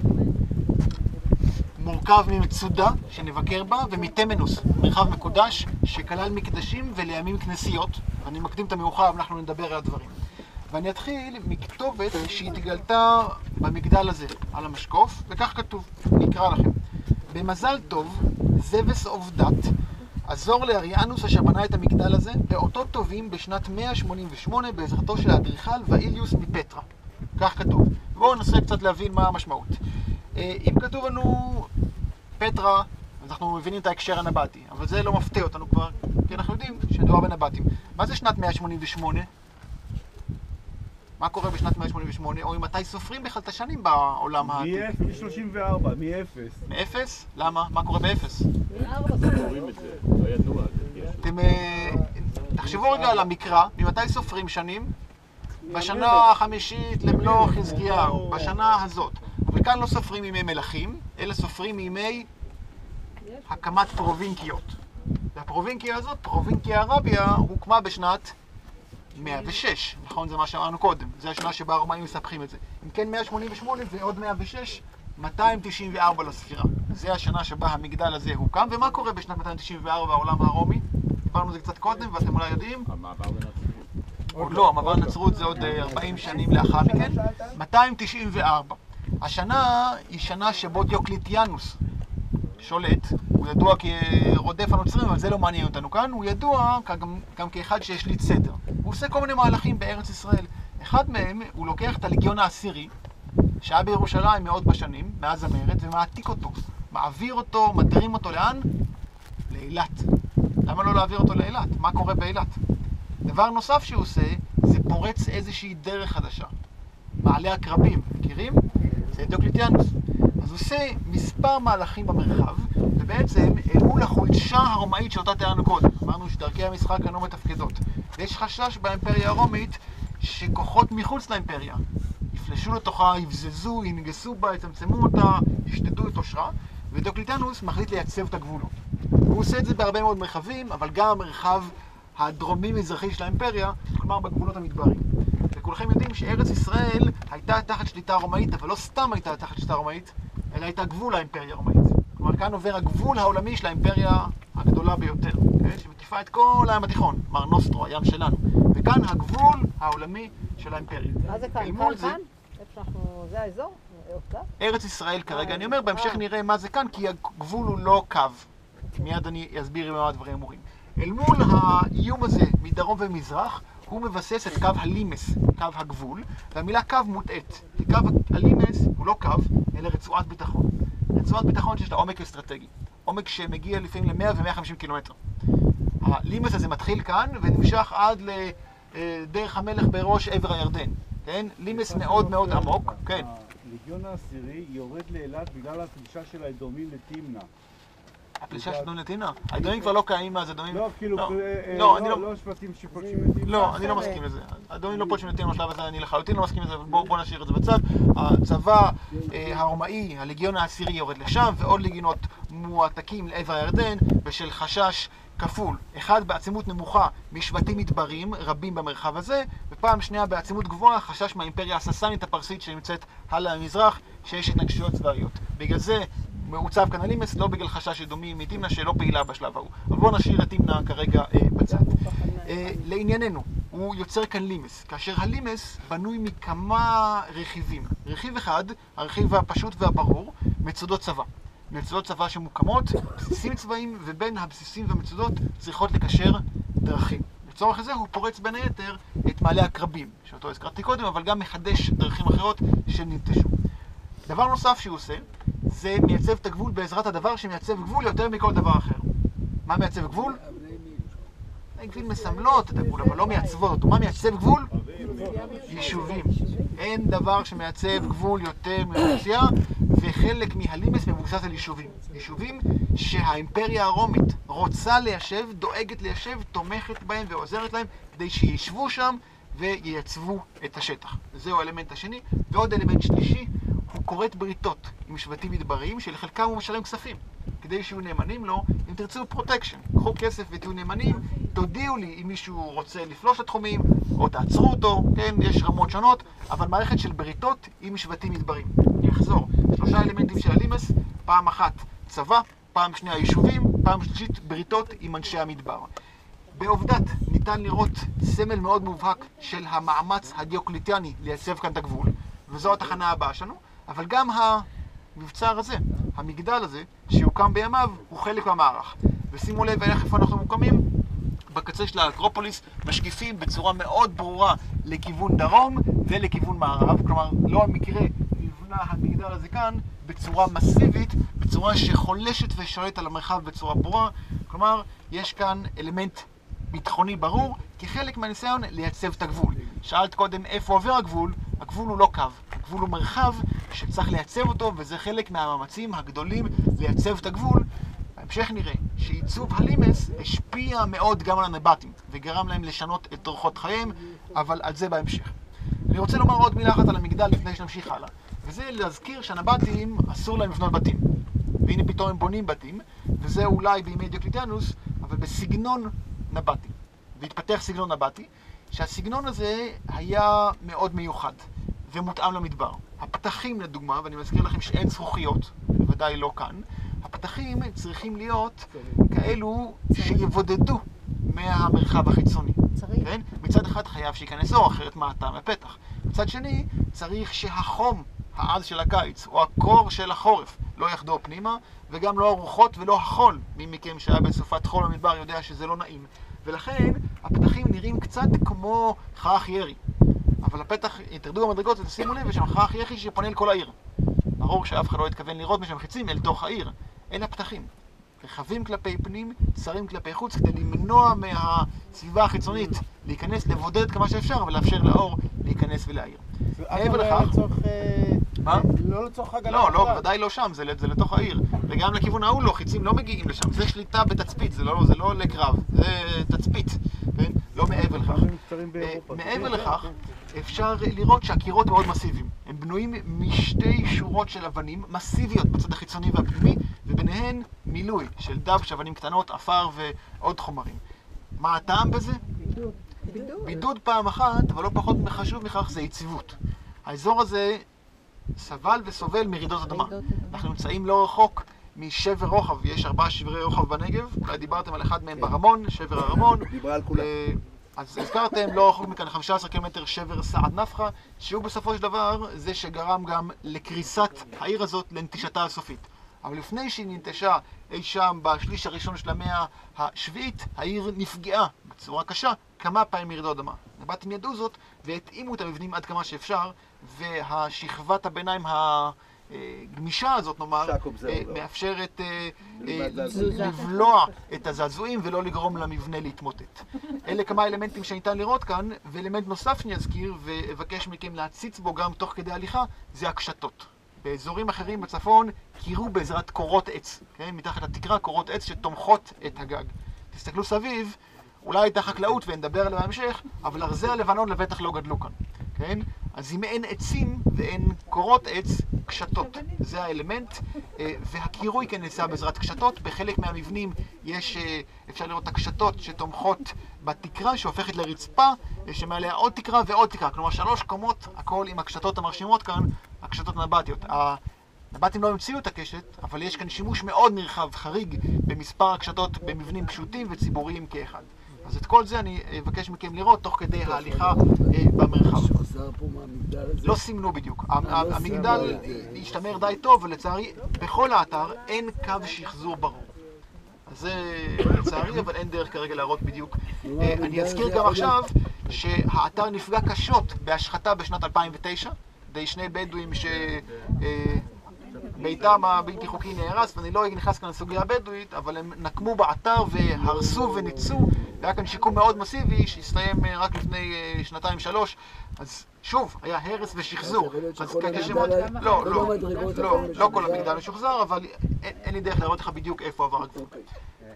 מורכב ממצודה שנבקר בה ומתמנוס, מרחב מקודש שכלל מקדשים ולימים כנסיות. אני מקדים את המאוחר, אנחנו נדבר על הדברים. ואני אתחיל מכתובת שהתגלתה במגדל הזה על המשקוף, וכך כתוב, נקרא לכם. במזל טוב, זבס עובדת, עזור לאריאנוס אשר בנה את המגדל הזה, באותות טובים בשנת 188 בעזרתו של האדריכל ואיליוס מפטרה. כך כתוב. בואו ננסה קצת להבין מה המשמעות. אם כתוב לנו פטרה, אנחנו מבינים את ההקשר הנבטי, אבל זה לא מפתיע אותנו כבר, כי אנחנו יודעים שדובר בנבטים. מה זה שנת 188? מה קורה בשנת 188? או ממתי סופרים בכלל את השנים בעולם העתיק? מ-34, מ-0. מ-0? למה? מה קורה ב-0? אתם תחשבו רגע על המקרא, ממתי סופרים שנים? בשנה החמישית למלוך חזקיהו, בשנה הזאת. אבל כאן לא סופרים ימי מלכים, אלא סופרים ימי הקמת פרובינקיות. והפרובינקיה הזאת, פרובינקיה ערביה, הוקמה בשנת 106. נכון, זה מה שאמרנו קודם. זה השנה שבה הרומאים מספחים את זה. אם כן, 188 ועוד 106, 294 לספירה. זה השנה שבה המגדל הזה הוקם. ומה קורה בשנת 294 בעולם הרומי? דיברנו זה קצת קודם, ואתם אולי יודעים. המעבר לנצרות. עוד לא, המעבר לנצרות זה עוד 40 שנים לאחר מכן. 294. השנה היא שנה שבו דיוקלטיאנוס שולט. הוא ידוע כרודף הנוצרים, אבל זה לא מעניין אותנו כאן. הוא ידוע גם כאחד שהשליט סדר. הוא עושה כל מיני מהלכים בארץ ישראל. אחד מהם, הוא לוקח את הלגיון העשירי, שהיה בירושלים מאות בשנים, מאז המרד, ומעתיק אותו. מעביר אותו, מדרים אותו לאן? לאילת. למה לא להעביר אותו לאילת? מה קורה באילת? דבר נוסף שהוא עושה, זה פורץ איזושהי דרך חדשה. מעלה הקרבים, מכירים? זה דיוקלטיאנוס. אז הוא עושה מספר מהלכים במרחב, ובעצם אל מול החולשה הרומאית שאותה תיארנו קודם. אמרנו שדרכי המשחק אינו מתפקדות. ויש חשש באימפריה הרומית שכוחות מחוץ לאימפריה יפלשו לתוכה, יבזזו, ינגסו בה, יצמצמו אותה, ישדדו את אושרה, ודיוקלטיאנוס מחליט לייצב את הגבולות. הוא עושה את זה בהרבה מאוד מרחבים, אבל גם המרחב הדרומי-מזרחי של האימפריה, כלומר בגבולות המדבריים. וכולכם יודעים שארץ ישראל הייתה תחת שליטה רומאית, אבל לא סתם הייתה תחת שליטה רומאית, אלא הייתה גבול האימפריה הרומאית. כלומר, כאן עובר הגבול העולמי של האימפריה הגדולה ביותר, שמקיפה את כל הים התיכון, מר נוסטרו, הים שלנו. וכאן הגבול העולמי של האימפריה. מה זה כאן? כאן? זה האזור? ארץ ישראל כרגע. אני אומר, בהמשך נראה מה זה כאן, כי הגבול הוא לא קו. מיד אני אסביר מה הדברים אמורים. אל מול האיום הזה מדרום ומזרח, הוא מבסס את קו הלימס, קו הגבול, והמילה קו מוטעת. כי קו הלימס הוא לא קו, אלא רצועת ביטחון. רצועת ביטחון שיש לה עומק אסטרטגי. עומק שמגיע לפעמים ל-100 ו-150 קילומטר. הלימס הזה מתחיל כאן ונמשך עד לדרך המלך בראש עבר הירדן. כן? לימס מאוד מאוד עמוק. כן. הלגיון העשירי יורד לאילת בגלל הפלישה של האדומים לתמנע. הפלישה של אדומים לתמנע? האדומים כבר לא קיימים אז אדומים... לא, כאילו, לא שבטים שפולשים לתמנע. לא, אני לא מסכים לזה. האדומים לא פולשים לתמנע בשלב הזה, אני לחלוטין לא מסכים לזה, אבל בואו נשאיר את זה בצד. הצבא הרומאי, הלגיון העשירי יורד לשם, ועוד לגיונות מועתקים לעבר הירדן, בשל חשש כפול. אחד בעצימות נמוכה משבטים מדבריים רבים במרחב הזה, ופעם שנייה בעצימות גבוהה חשש מהאימפריה הססנית הפרסית שנמצאת הלאה למזרח, שיש התנגשויות צבאיות. בגלל זה מעוצב כאן הלימס, לא בגלל חשש שדומים מתמנע שלא פעילה בשלב ההוא. אבל בואו נשאיר את תמנע כרגע בצד. לענייננו, הוא יוצר כאן לימס, כאשר הלימס בנוי מכמה רכיבים. רכיב אחד, הרכיב הפשוט והברור, מצודות צבא. מצודות צבא שמוקמות, בסיסים צבאיים, ובין הבסיסים והמצודות צריכות לקשר דרכים. לצורך הזה הוא פורץ בין היתר את מעלה הקרבים, שאותו הזכרתי קודם, אבל גם מחדש דרכים אחרות שננטשו. דבר נוסף שהוא עושה, זה מייצב את הגבול בעזרת הדבר שמייצב גבול יותר מכל דבר אחר. מה מייצב גבול? גבול מסמלות את הגבול, אבל לא מייצבות אותו. מה מייצב גבול? יישובים. אין דבר שמייצב גבול יותר מאוכלוסייה, וחלק מהלימס מבוסס על יישובים. יישובים שהאימפריה הרומית רוצה ליישב, דואגת ליישב, תומכת בהם ועוזרת להם כדי שישבו שם וייצבו את השטח. זהו האלמנט השני. ועוד אלמנט שלישי, הוא כורת בריתות עם שבטים מדבריים שלחלקם הוא משלם כספים. כדי שיהיו נאמנים לו, אם תרצו פרוטקשן, קחו כסף ותהיו נאמנים, תודיעו לי אם מישהו רוצה לפלוש לתחומים, או תעצרו אותו, כן, יש רמות שונות, אבל מערכת של בריתות עם שבטים מדבריים. אני אחזור, 3 אלמנטים של הלימס, פעם אחת צבא, פעם שנייה יישובים, פעם שלישית בריתות עם אנשי המדבר. בעובדת ניתן לראות סמל מאוד מובהק של המאמץ הדיוקליטיאני לייצב כאן את הגבול, וזו התחנה הבאה שלנו, אבל גם המבצר הזה, המגדל הזה, שיוקם בימיו, הוא חלק מהמערך. ושימו לב איפה אנחנו מוקמים, בקצה של האקרופוליס משקיפים בצורה מאוד ברורה לכיוון דרום ולכיוון מערב, כלומר לא המקרה נבנה המגדל הזה כאן בצורה מסיבית, בצורה שחולשת ושולטת על המרחב בצורה ברורה, כלומר יש כאן אלמנט ביטחוני ברור כחלק מהניסיון לייצב את הגבול. שאלת קודם איפה עובר הגבול, הגבול הוא לא קו, הגבול הוא מרחב שצריך לייצב אותו, וזה חלק מהמאמצים הגדולים לייצב את הגבול. בהמשך נראה שעיצוב הלימס השפיע מאוד גם על הנבטים וגרם להם לשנות את אורחות חייהם, אבל על זה בהמשך. אני רוצה לומר עוד מילה אחת על המגדל לפני שנמשיך הלאה, וזה להזכיר שהנבטים אסור להם לבנות בתים, והנה פתאום הם בונים בתים, וזה אולי בימי דיוקליטיאנוס, אבל בסגנון נבטי, והתפתח סגנון נבטי, שהסגנון הזה היה מאוד מיוחד ומותאם למדבר. הפתחים לדוגמה, ואני מזכיר לכם שאין זכוכיות, בוודאי לא כאן, הפתחים צריכים להיות כאלו שיבודדו מהמרחב החיצוני. כן? מצד אחד חייב שייכנס אור, אחרת מה הטעם הפתח. מצד שני, צריך שהחום העז של הקיץ או הקור של החורף לא יחדור פנימה, וגם לא הרוחות ולא החול. מי מכם שהיה בסופת חול במדבר יודע שזה לא נעים. ולכן הפתחים נראים קצת כמו חרך ירי. אבל הפתח, תרדו במדרגות ותשימו לב, יש שם חרך ירי שפונה אל כל העיר. ברור שאף אחד לא התכוון לראות משם חיצים אל תוך העיר. אין הפתחים. רחבים כלפי פנים, צרים כלפי חוץ, כדי למנוע מהסביבה החיצונית להיכנס, לבודד כמה שאפשר, ולאפשר לאור להיכנס ולהעיר. מעבר לכך... מה? לא לצורך הגנה. לא, בוודאי לא שם, זה לתוך העיר. וגם לכיוון ההוא לא, חיצים לא מגיעים לשם. זה שליטה בתצפית, זה לא לקרב, זה תצפית. לא מעבר לכך. מעבר לכך, אפשר לראות שהקירות מאוד מסיביים. הם בנויים משתי שורות של אבנים מסיביות בצד החיצוני והפנימי, וביניהן מילוי של דבש, אבנים קטנות, אפר ועוד חומרים. מה הטעם בזה? בידוד פעם אחת, אבל לא פחות חשוב מכך, זה יציבות. האזור הזה סבל וסובל מרעידות אדמה. אנחנו נמצאים לא רחוק משבר רוחב, יש 4 שברי רוחב בנגב, אולי דיברתם על אחד מהם ברמון, שבר הרמון. דיברה על כולם. אז הזכרתם לא רחוק מכאן 15 קילומטר שבר סעד נפחה, שהוא בסופו של דבר זה שגרם גם לקריסת העיר הזאת, לנטישתה הסופית. אבל לפני שהיא ננטשה אי שם בשליש הראשון של המאה השביעית, העיר נפגעה בצורה קשה כמה פעמים מרעידות אדמה. נבטים ידעו זאת והתאימו את המבנים עד כמה שאפשר, והשכבת הביניים הגמישה הזאת, נאמר, מאפשרת לבלוע את הזעזועים ולא לגרום למבנה להתמוטט. אלה כמה אלמנטים שניתן לראות כאן, ואלמנט נוסף שאני אזכיר ואבקש מכם להציץ בו גם תוך כדי הליכה, זה הקשתות. באזורים אחרים בצפון קירו בעזרת קורות עץ, כן? מתחת לתקרה קורות עץ שתומכות את הגג. תסתכלו סביב, אולי הייתה חקלאות ונדבר עליה בהמשך, אבל ארזי הלבנון לבטח לא גדלו כאן, כן? אז אם אין עצים ואין קורות עץ, קשתות. זה האלמנט, והקירוי כן נעשה בעזרת קשתות. בחלק מהמבנים יש, אפשר לראות הקשתות שתומכות בתקרה שהופכת לרצפה, שמעליה עוד תקרה ועוד תקרה. כלומר 3 קומות, הכל עם הקשתות המרשימות כאן, הקשתות נבטיות. הנבטים לא המציאו את הקשת, אבל יש כאן שימוש מאוד נרחב, חריג, במספר הקשתות במבנים פשוטים וציבוריים כאחד. אז את כל זה אני אבקש מכם לראות תוך כדי ההליכה במרחב. שחזר פה מהמגדל הזה. לא סימנו בדיוק. המגדל השתמר די טוב, ולצערי בכל האתר אין קו שחזור ברור. אז זה לצערי, אבל אין דרך כרגע להראות בדיוק. אני אזכיר גם עכשיו שהאתר נפגע קשות בהשחתה בשנת 2009, די שני בדואים שביתם הבלתי חוקי נהרס, ואני לא נכנס כאן לסוגיה הבדואית, אבל הם נקמו באתר והרסו וניצו, והיה כאן שיקום מאוד מסיבי שהסתיים רק לפני 2-3, אז שוב, היה הרס ושחזור. אז כשמות, לא כל המגדל משוחזר, אבל אין לי דרך להראות לך בדיוק איפה עבר הגבול.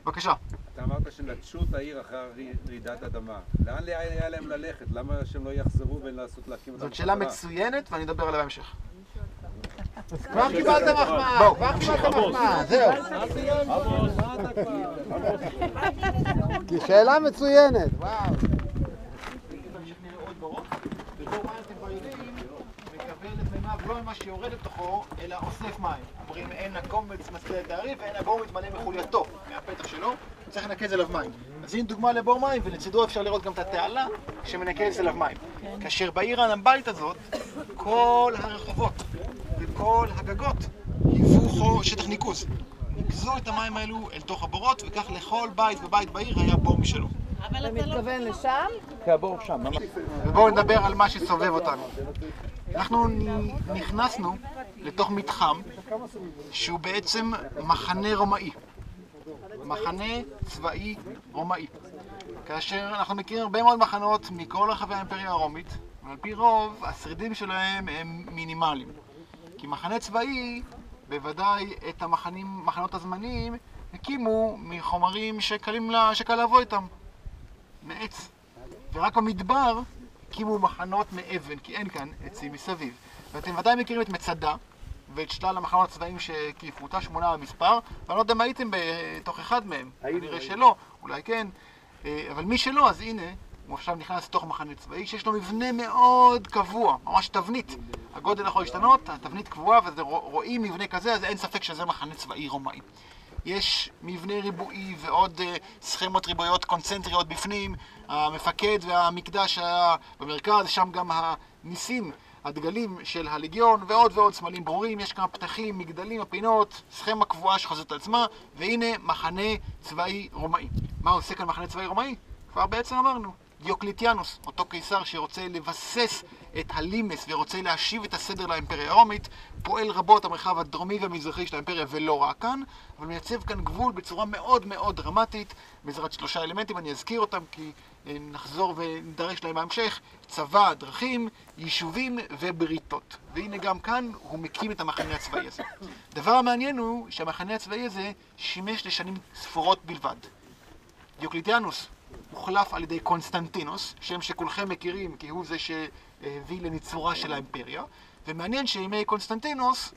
בבקשה. אתה אמרת שנטשו את העיר אחרי רעידת אדמה. לאן היה להם ללכת? למה שהם לא יחזרו להקים אותם? זאת שאלה מצוינת ואני אדבר עליה בהמשך. כבר קיבלת מחמאה, כבר קיבלת מחמאה, זהו. כי שאלה מצוינת, וואו. ובור מים אתם כבר יודעים, מקבל את מימיו לא ממה שיורד לתוכו, אלא אוסף מים. אומרים אין הקומץ מספיק תעריף ואין הבור מתמלא מחולייתו מהפתח שלו, צריך לנקז אליו מים. אז הנה דוגמה לבור מים, ולצידו אפשר לראות גם את התעלה שמנקז אליו מים. כאשר בעיר הנבלית הזאת, כל הרחובות וכל הגגות היוו שטח ניקוז. ניקזו את המים האלו אל תוך הבורות, וכך לכל בית ובית בעיר היה בור משלו. אתה מתכוון לשם? כן, הבור שם. ובואו נדבר על מה שסובב אותנו. אנחנו נכנסנו לתוך מתחם שהוא בעצם מחנה רומאי. מחנה צבאי רומאי. כאשר אנחנו מכירים הרבה מאוד מחנות מכל רחבי האימפריה הרומית, ועל פי רוב השרידים שלהם הם מינימליים. כי מחנה צבאי, בוודאי את מחנות הזמניים, הקימו מחומרים שקל לעבוד איתם. מעץ. ורק במדבר הקימו מחנות מאבן, כי אין כאן עצים מסביב. ואתם ודאי מכירים את מצדה, ואת שלל המחנות הצבאיים שהקיפו אותה, 8 במספר, ואני לא יודע מה הייתם בתוך אחד מהם. כנראה שלא, אולי כן. אבל מי שלא, אז הנה, הוא עכשיו נכנס לתוך מחנה צבאי, שיש לו מבנה מאוד קבוע, ממש תבנית. הגודל יכול להשתנות, התבנית קבועה, ורואים מבנה כזה, אז אין ספק שזה מחנה צבאי רומאי. יש מבנה ריבועי ועוד סכמות ריבועיות קונצנטריות בפנים, המפקד והמקדש היה במרכז, שם גם הניסים, הדגלים של הלגיון ועוד ועוד סמלים ברורים, יש כמה פתחים, מגדלים, הפינות, סכמה קבועה שחוזרת על עצמה, והנה מחנה צבאי רומאי. מה עושה כאן מחנה צבאי רומאי? כבר בעצם אמרנו, דיוקליטיאנוס, אותו קיסר שרוצה לבסס את הלימס ורוצה להשיב את הסדר לאימפריה הרומית, פועל רבות המרחב הדרומי והמזרחי של האימפריה ולא רק כאן, אבל מייצב כאן גבול בצורה מאוד מאוד דרמטית, בעזרת 3 אלמנטים, אני אזכיר אותם כי נחזור ונדרש להם בהמשך: צבא, דרכים, יישובים ובריתות. והנה גם כאן הוא מקים את המחנה הצבאי הזה. דבר המעניין הוא שהמחנה הצבאי הזה שימש לשנים ספורות בלבד. דיוקליטיאנוס הוחלף על ידי קונסטנטינוס, שם שכולכם מכירים כי הוא זה שהביא לניצורה של האימפריה, ומעניין שימי קונסטנטינוס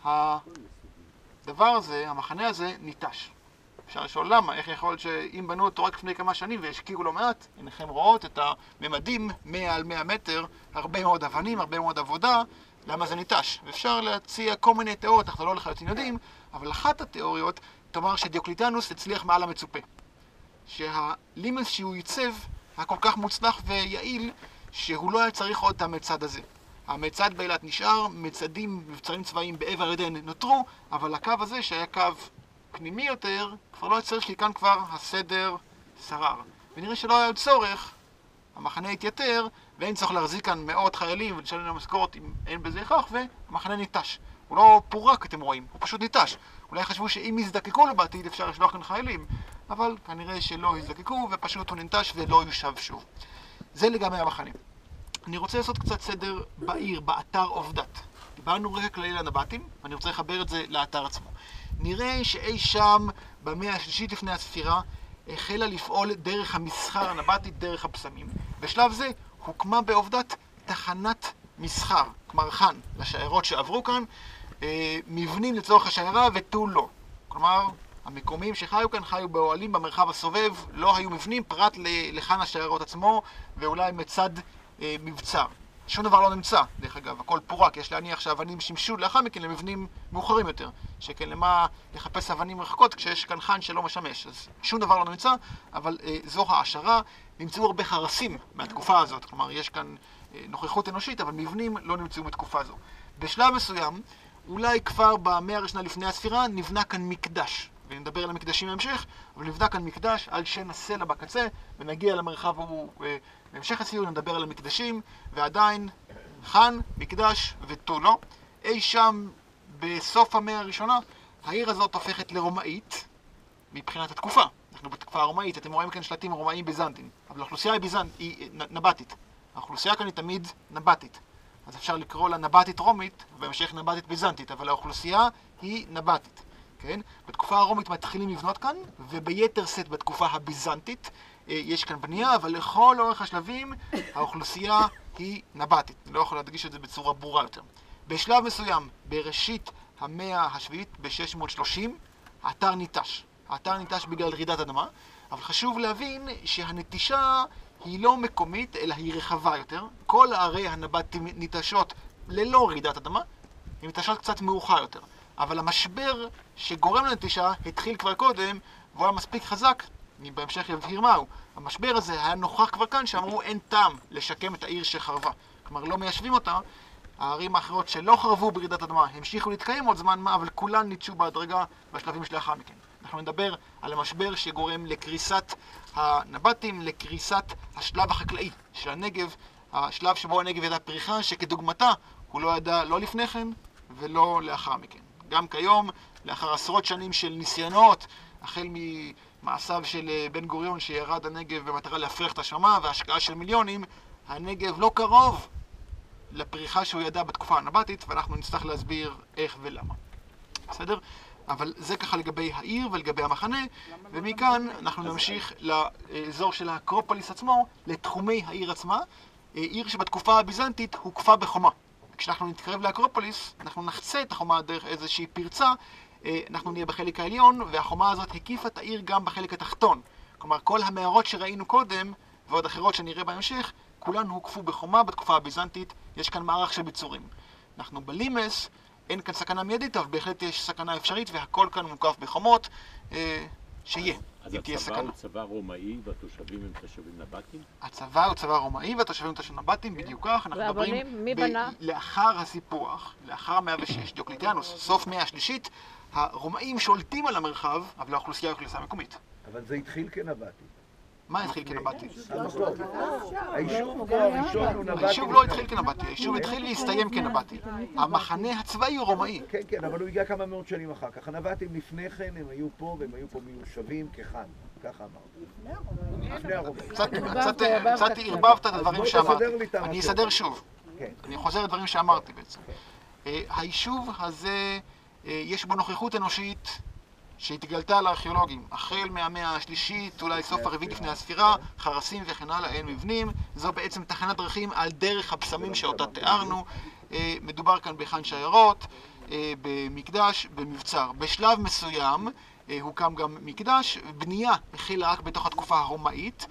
הדבר הזה, המחנה הזה, ניטש. אפשר לשאול למה, איך יכול להיות שאם בנו אותו רק לפני כמה שנים והשקיעו לא מעט, אינכם רואות את הממדים 100 על 100 מטר, הרבה מאוד אבנים, הרבה מאוד עבודה, למה זה ניטש? ואפשר להציע כל מיני תיאוריות, אנחנו לא לחלוטין יודעים, אבל אחת התיאוריות תאמר שדיוקליטיאנוס הצליח מעל המצופה. שהלימס שהוא ייצב היה כל כך מוצלח ויעיל שהוא לא היה צריך עוד את המצד הזה. המצד באילת נשאר, מצדים, מבצרים צבאיים בעבר הירדן נותרו, אבל הקו הזה שהיה קו פנימי יותר, כבר לא היה צריך, כי כאן כבר הסדר שרר. ונראה שלא היה עוד צורך, המחנה התייתר, ואין צורך להחזיק כאן מאות חיילים ולשלם להם משכורת אם אין בזה הכרח, והמחנה ניטש. הוא לא פורק, אתם רואים, הוא פשוט ניטש. אולי חשבו שאם יזדקקו לו בעתיד אפשר לשלוח כאן חיילים, אבל כנראה שלא יזדקקו ופשוט הוא ננטש ולא יושב שוב. זה לגבי המחנה. אני רוצה לעשות קצת סדר בעיר, באתר עובדת. דיברנו רקע כללי לנבטים, ואני רוצה לחבר את זה לאתר עצמו. נראה שאי שם במאה השלישית לפני הספירה החלה לפעול דרך המסחר הנבטית, דרך הפסמים. בשלב זה הוקמה בעובדת תחנת מסחר, כלומר חן, לשיירות שעברו כאן, מבנים לצורך השיירה ותו לא. כלומר, המקומיים שחיו כאן חיו באוהלים במרחב הסובב, לא היו מבנים פרט לחן השיירות עצמו ואולי מצד מבצר. שום דבר לא נמצא, דרך אגב, הכל פורק, יש להניח שהאבנים שימשו לאחר מכן למבנים מאוחרים יותר, שכן למה לחפש אבנים רחוקות כשיש כאן חאן שלא משמש, אז שום דבר לא נמצא, אבל זו העשרה. נמצאו הרבה חרסים מהתקופה הזאת, כלומר יש כאן נוכחות אנושית, אבל מבנים לא נמצאו בתקופה הזו. בשלב מסוים, אולי כבר במאה הראשונה לפני הספירה, נבנה כאן מקדש, ונדבר על המקדשים בהמשך, אבל נבנה כאן מקדש על שם הסלע בקצה, ונגיע למרחב ההוא בהמשך הסיור, נדבר על המקדשים, ועדיין חאן, מקדש ותו לא. אי שם בסוף המאה הראשונה, העיר הזאת הופכת לרומאית מבחינת התקופה. אנחנו בתקופה הרומאית, אתם רואים כאן שלטים רומאיים ביזנטיים, אבל האוכלוסייה היא נבטית. האוכלוסייה כאן היא תמיד נבטית. אז אפשר לקרוא לה נבטית רומית, ובהמשך נבטית ביזנטית, אבל האוכלוסייה היא נבטית. כן? בתקופה הרומית מתחילים לבנות כאן, וביתר סט בתקופה הביזנטית יש כאן בנייה, אבל לכל אורך השלבים האוכלוסייה היא נבטית. אני לא יכול להדגיש את זה בצורה ברורה יותר. בשלב מסוים, בראשית המאה השביעית, ב-630, האתר ניטש. האתר ניטש בגלל רעידת אדמה, אבל חשוב להבין שהנטישה היא לא מקומית, אלא היא רחבה יותר. כל הערי הנבטים ניטשות ללא רעידת אדמה, הן ניטשות קצת מאוחר יותר. אבל המשבר שגורם לנטישה התחיל כבר קודם, והוא היה מספיק חזק, אני בהמשך יבהיר מהו. המשבר הזה היה נוכח כבר כאן, שאמרו אין טעם לשקם את העיר שחרבה. כלומר, לא מיישבים אותה. הערים האחרות שלא חרבו ברעידת אדמה המשיכו להתקיים עוד זמן מה, אבל כולן ניטשו בהדרגה בשלבים שלאחר מכן. אנחנו נדבר על המשבר שגורם לקריסת הנבטים, לקריסת השלב החקלאי של הנגב, השלב שבו הנגב ידע פריחה שכדוגמתה הוא לא ידע לא לפני כן ולא לאחר מכן. גם כיום, לאחר עשרות שנים של ניסיונות, החל ממעשיו של בן גוריון שירד הנגב במטרה להפריח את השמה והשקעה של מיליונים, הנגב לא קרוב לפריחה שהוא ידע בתקופה הנבטית, ואנחנו נצטרך להסביר איך ולמה. בסדר? אבל זה ככה לגבי העיר ולגבי המחנה, ומכאן אנחנו נמשיך לאזור של האקרופוליס עצמו, לתחומי העיר עצמה. עיר שבתקופה הביזנטית הוקפה בחומה. כשאנחנו נתקרב לאקרופוליס, אנחנו נחצה את החומה דרך איזושהי פרצה, אנחנו נהיה בחלק העליון, והחומה הזאת הקיפה את העיר גם בחלק התחתון. כלומר, כל המערות שראינו קודם, ועוד אחרות שנראה בהמשך, כולן הוקפו בחומה בתקופה הביזנטית. יש כאן מערך של ביצורים. אנחנו בלימס, אין כאן סכנה מיידית, אבל בהחלט יש סכנה אפשרית, והכל כאן מוקף בחומות, שיהיה, אם תהיה סכנה. אז הצבא הוא צבא רומאי והתושבים הם תושבים נבטים? הצבא הוא צבא רומאי והתושבים הם תושבים נבטים, בדיוק כך. אנחנו מדברים מי בנה? לאחר הסיפוח, לאחר 106, דיוקלטיאנוס, סוף מאה השלישית, הרומאים שולטים על המרחב, אבל האוכלוסייה היא אוכלוסייה מקומית. אבל זה התחיל כנבטי. מה התחיל כנבטי? היישוב הראשון הוא נבטי. היישוב לא התחיל כנבטי, היישוב התחיל והסתיים כנבטי. המחנה הצבאי הוא רומאי. כן, כן, אבל הוא הגיע כמה מאות שנים אחר כך. הנבטים לפני כן הם היו פה, והם היו פה מיושבים כחאן. ככה אמרתי. לפני הרומאים. קצת ערבבת את הדברים שאמרתי. אני אסדר שוב. אני חוזר לדברים שאמרתי בעצם. היישוב הזה, יש בו נוכחות אנושית שהתגלתה לארכיאולוגים, החל מהמאה השלישית, אולי סוף הרביעית לפני הספירה, חרסים וכן הלאה, אין מבנים. זו בעצם תחנת דרכים על דרך הבשמים שאותה תיארנו. מדובר כאן בחאן שיירות, במקדש, במבצר. בשלב מסוים הוקם גם מקדש, בנייה החלה רק בתוך התקופה הרומאית,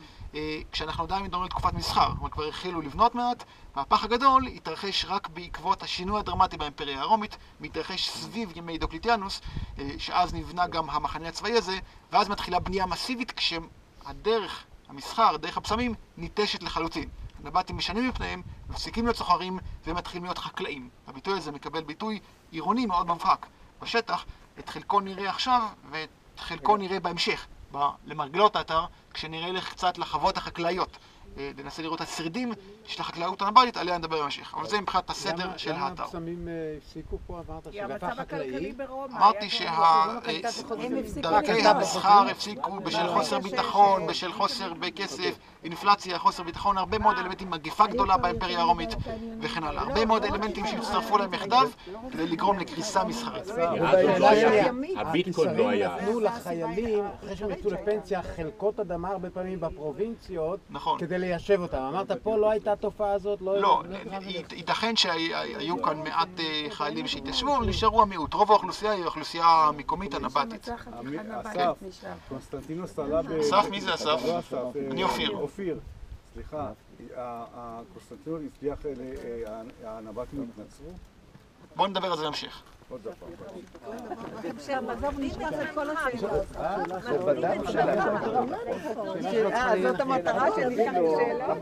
כשאנחנו עדיין מדברים על תקופת מסחר, אבל כבר החלו לבנות מעט. המהפך הגדול התרחש רק בעקבות השינוי הדרמטי באימפריה הרומית, מתרחש סביב ימי דיוקלטיאנוס, שאז נבנה גם המחנה הצבאי הזה, ואז מתחילה בנייה מסיבית כשהדרך, המסחר, דרך הבשמים, ניטשת לחלוטין. הנבטים משנים מפניהם, מפסיקים להיות סוחרים ומתחילים להיות חקלאים. הביטוי הזה מקבל ביטוי עירוני מאוד מובהק. בשטח, את חלקו נראה עכשיו ואת חלקו נראה בהמשך, למרגלות האתר, כשנראה לך קצת לחוות החקלאיות. ננסה לראות את השרידים של החקלאות הנבטית, עליה נדבר במשך. אבל זה מבחינת הסדר של האתר. למה הבשמים הפסיקו פה? אמרת שבפח חקלאי? אמרתי שדרכי המסחר הפסיקו בשל חוסר ביטחון, בשל חוסר בכסף, אינפלציה, חוסר ביטחון, הרבה מאוד אלמנטים, מגיפה גדולה באימפריה הרומית וכן הלאה. הרבה מאוד אלמנטים שהצטרפו להם יחדיו כדי לגרום לקריסה מסחרית. הביטקוין לא היה. נתנו לחיילים, אחרי שהם יצאו לפנסיה, חלקות אדמה הרבה פעמים בפרובינציות, כדי ליישב אותם. אמרת, פה לא הייתה התופעה הזאת? לא, ייתכן שהיו כאן מעט חיילים שהתיישבו, אבל נשארו המיעוט. רוב האוכלוסייה היא האוכלוסייה המקומית הנבטית. אסף, קונסטנטינוס עלה אסף, מי זה אסף? אני אופיר. אופיר, סליחה. הקונסטנטינוס הצליח, הנבטים התנצרו? בואו נדבר על זה להמשך. עוד דבר. זה בדם שלהם. זאת המטרה שלי כאן שאלה?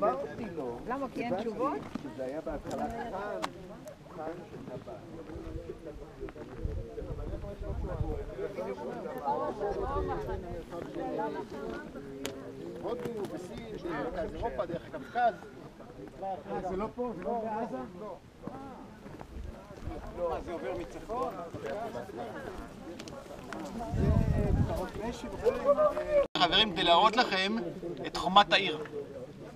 למה? כי אין תשובות? שזה היה בהתחלה כאן של נבט. הודו, בסין, במרכז אירופה, דרך הקווקז. זה לא פה? זה לא בעזה? לא. זה עובר מצפון? חברים, כדי להראות לכם את חומת העיר.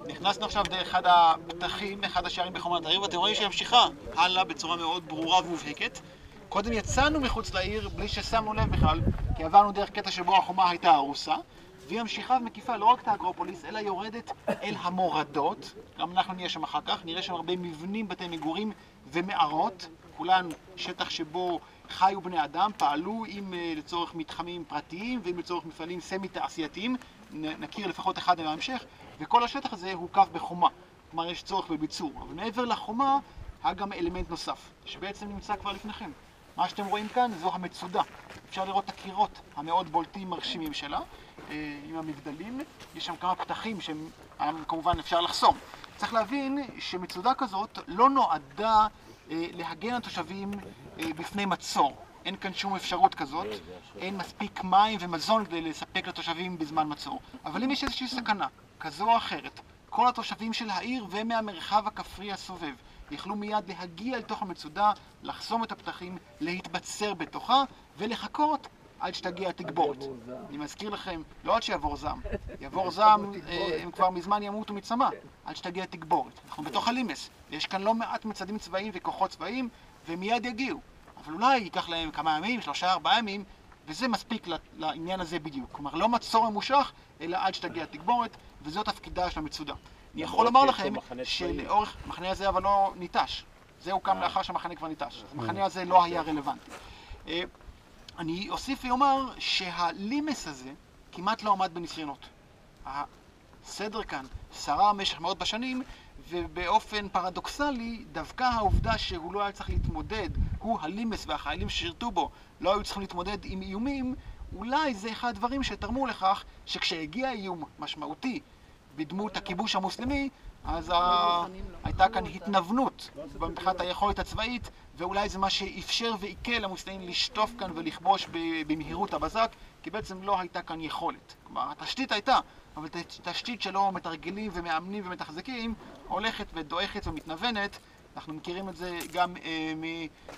נכנסנו עכשיו דרך אחד הפתחים, אחד השערים בחומת העיר, ואתם רואים שהיא ממשיכה הלאה בצורה מאוד ברורה ומובהקת. קודם יצאנו מחוץ לעיר בלי ששמנו לב בכלל, כי עברנו דרך קטע שבו החומה הייתה הרוסה, והיא ממשיכה ומקיפה לא רק את האגרופוליס, אלא יורדת אל המורדות. גם אנחנו נהיה שם אחר כך, נראה שם הרבה מבנים, בתי מגורים ומערות, כולן שטח שבו חיו בני אדם, פעלו אם לצורך מתחמים פרטיים ואם לצורך מפעלים סמי-תעשייתיים, נכיר לפחות אחד בהמשך, וכל השטח הזה הוקף בחומה, כלומר יש צורך בביצור. אבל מעבר לחומה היה גם אלמנט נוסף, שבעצם נמצא כבר לפניכם. מה שאתם רואים כאן זו המצודה. אפשר לראות את הקירות המאוד בולטים מרשימים שלה, עם המגדלים. יש שם כמה פתחים שכמובן אפשר לחסום. צריך להבין שמצודה כזאת לא נועדה להגן התושבים בפני מצור. אין כאן שום אפשרות כזאת, אין מספיק מים ומזון כדי לספק לתושבים בזמן מצור. אבל אם יש איזושהי סכנה, כזו או אחרת, כל התושבים של העיר ומהמרחב הכפרי הסובב יכלו מיד להגיע אל תוך המצודה, לחסום את הפתחים, להתבצר בתוכה ולחכות עד שתגיע התגבורת. אני מזכיר לכם, לא עד שיעבור זעם. יעבור זעם, הם כבר מזמן ימותו מצמא, עד שתגיע התגבורת. אנחנו בתוך הלימס. יש כאן לא מעט מצדים צבאיים וכוחות צבאיים, והם מיד יגיעו. אבל אולי ייקח להם כמה ימים, 3-4 ימים, וזה מספיק לעניין הזה בדיוק. כלומר, לא מצור ממושך, אלא עד שתגיע התגבורת, וזאת תפקידה של המצודה. אני יכול לומר לכם שלאורך, המחנה הזה אבל לא ניטש. זה הוקם לאחר שהמחנה כבר ניטש. המחנה הזה לא היה רלוונטי. אני אוסיף ואומר שהלימס הזה כמעט לא עמד בניסיונות. הסדר כאן שרה במשך מאות בשנים, ובאופן פרדוקסלי, דווקא העובדה שהוא לא היה צריך להתמודד, הוא הלימס והחיילים ששירתו בו, לא היו צריכים להתמודד עם איומים, אולי זה אחד הדברים שתרמו לכך שכשהגיע איום משמעותי בדמות הכיבוש המוסלמי, אז הייתה כאן התנוונות במתחת היכולת הצבאית, ואולי זה מה שאפשר ועיקל למוסלמים לשטוף כאן ולכבוש במהירות הבזק, כי בעצם לא הייתה כאן יכולת. כלומר, התשתית הייתה, אבל תשתית שלא מתרגלים ומאמנים ומתחזקים, הולכת ודועכת ומתנוונת. אנחנו מכירים את זה גם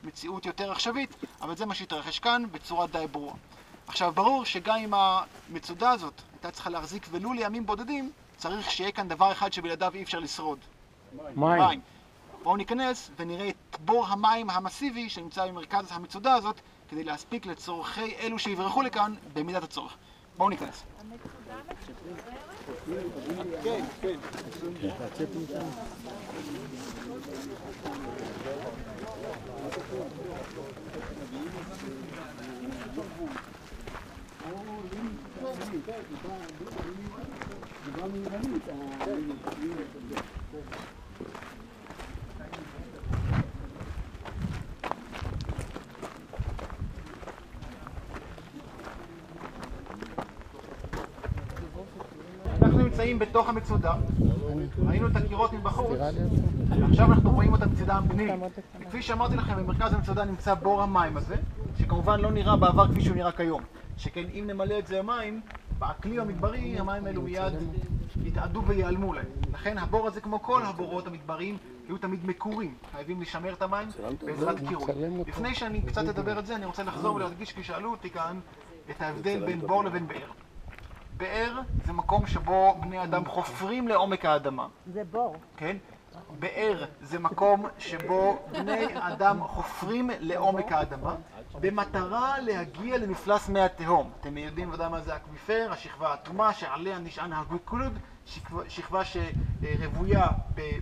ממציאות יותר עכשווית, אבל זה מה שהתרחש כאן בצורה די ברורה. עכשיו, ברור שגם אם המצודה הזאת הייתה צריכה להחזיק ולו לימים בודדים, צריך שיהיה כאן דבר אחד שבלעדיו אי אפשר לשרוד. מים. בואו ניכנס ונראה את בור המים המסיבי שנמצא במרכז המצודה הזאת, כדי להספיק לצורכי אלו שיברחו לכאן במידת הצורך. בואו ניכנס. כן, כן. אנחנו נמצאים בתוך המצודה, ראינו את הקירות מבחוץ, עכשיו אנחנו רואים את המצודה הפנימית. כפי שאמרתי לכם, במרכז המצודה נמצא בור המים הזה, שכמובן לא נראה בעבר כפי שהוא נראה כיום. שכן אם נמלא את זה המים, באקלים המדברי המים האלו מיד יתעדו ויעלמו להם. לכן הבור הזה, כמו כל הבורות המדבריים, היו תמיד מקורים, חייבים לשמר את המים בעזרת קירוי. לפני שאני קצת אדבר על זה, אני רוצה לחזור ולהדגיש, כי שאלו אותי כאן, את ההבדל בין בור לבין באר. באר זה מקום שבו בני אדם חופרים לעומק האדמה. זה בור. כן? באר זה מקום שבו בני אדם חופרים לעומק האדמה במטרה להגיע למפלס מי התהום. אתם יודעים ודאי מה זה אקוויפר, השכבה האטומה שעליה נשען הגלוקלוד, שכבה שרבויה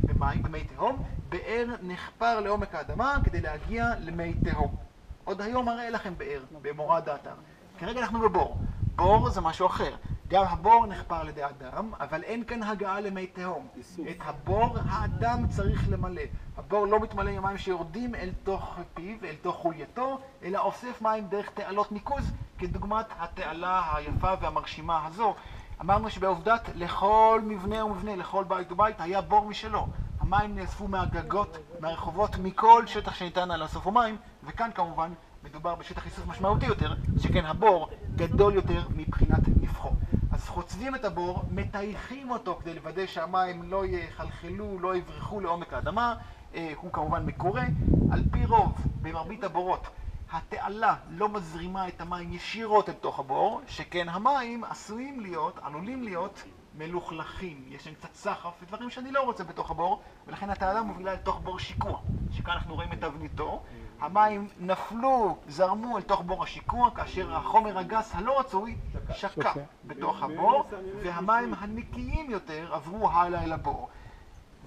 במים, במי תהום. באר נחפר לעומק האדמה כדי להגיע למי תהום. עוד היום אראה לכם באר במורד האתר. כרגע אנחנו בבור. בור זה משהו אחר. גם הבור נחפר על ידי אדם, אבל אין כאן הגעה למי תהום. את הבור האדם צריך למלא. הבור לא מתמלא עם מים שיורדים אל תוך פיו, אל תוך חולייתו, אלא אוסף מים דרך תעלות ניקוז, כדוגמת התעלה היפה והמרשימה הזו. אמרנו שבעובדת לכל מבנה ומבנה, לכל בית ובית, היה בור משלו. המים נאספו מהגגות, מהרחובות, מכל שטח שניתן לאסוף מים, וכאן כמובן מדובר בשטח איסוף משמעותי יותר, שכן הבור גדול יותר מבחינת נפחו. אז חוצבים את הבור, מטייחים אותו כדי לוודא שהמים לא יחלחלו, לא יברחו לעומק האדמה, הוא כמובן מקורה. על פי רוב, במרבית הבורות, התעלה לא מזרימה את המים ישירות אל תוך הבור, שכן המים עלולים להיות מלוכלכים. יש להם קצת סחף ודברים שאני לא רוצה בתוך הבור, ולכן התעלה מובילה אל תוך בור שיקוע, שכאן אנחנו רואים את תבניתו. המים נפלו, זרמו אל תוך בור השיקוע, כאשר החומר הגס הלא רצוי שקע בתוך הבור, והמים הנקיים יותר עברו הלאה אל הבור.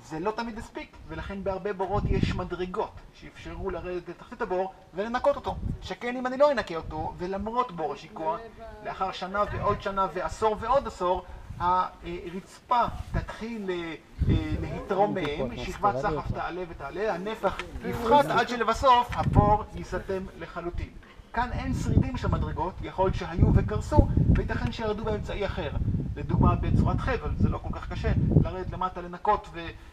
זה לא תמיד הספיק, ולכן בהרבה בורות יש מדרגות שאפשרו לרדת לתחתית הבור ולנקות אותו. שכן אם אני לא אנקה אותו, ולמרות בור השיקוע, לאחר שנה ועוד שנה ועשור ועוד עשור, הרצפה תתחיל להתרומם, שכבת סחף תעלה ותעלה, הנפח יפחת עד שלבסוף הבור ייסתם לחלוטין. כאן אין שרידים של מדרגות, יכול להיות שהיו וקרסו, וייתכן שירדו באמצעי אחר. לדוגמה בצורת חבל, זה לא כל כך קשה, לרדת למטה לנקות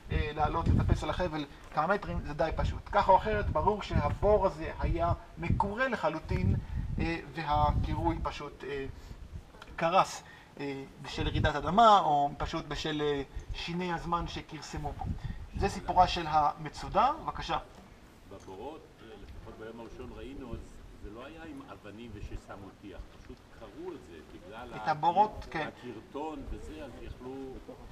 ולעלות לטפס על החבל כמה מטרים, זה די פשוט. כך או אחרת, ברור שהבור הזה היה מקורה לחלוטין, והקירוי פשוט קרס בשל רעידת אדמה, או פשוט בשל שיני הזמן שכרסמו פה. זה סיפורה של המצודה. בבקשה. בבורות, לפחות ביום הראשון ראינו, זה לא היה עם אבנים וששמו טיח, פשוט קראו את זה בגלל את הבורות, כן. הקרטון וזה, אז יכלו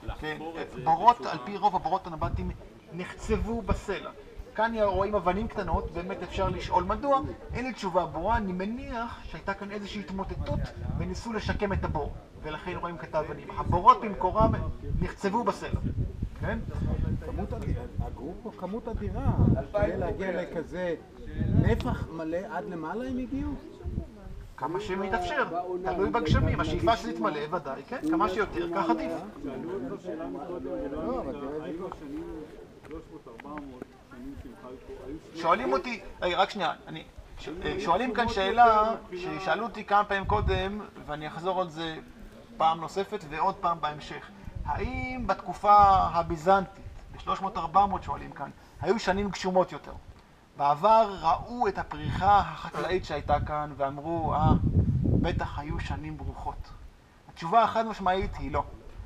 לחפור את זה. בורות, על פי רוב הבורות הנבטים נחצבו בסלע. כאן רואים אבנים קטנות, באמת אפשר לשאול מדוע. אין לי תשובה ברורה, אני מניח שהייתה כאן איזושהי התמוטטות וניסו לשקם את הבור, ולכן רואים כת אבנים. הבורות במקורם נחצבו בסלע. כן? אגרו פה כמות אדירה, כדי להגיע לכזה נפח מלא עד למעלה הם הגיעו? כמה שמתאפשר, תלוי בגשמים, השאיפה שזה יתמלא ודאי, כן? כמה שיותר, כך עדיף. שואלים אותי, רק שנייה, שואלים כאן שאלה ששאלו אותי כמה פעמים קודם, ואני אחזור על זה פעם נוספת ועוד פעם בהמשך. האם בתקופה הביזנטית, ב-300-400 שואלים כאן, היו שנים גשומות יותר? בעבר ראו את הפריחה החקלאית שהייתה כאן ואמרו, בטח היו שנים ברוכות. התשובה החד משמעית היא לא.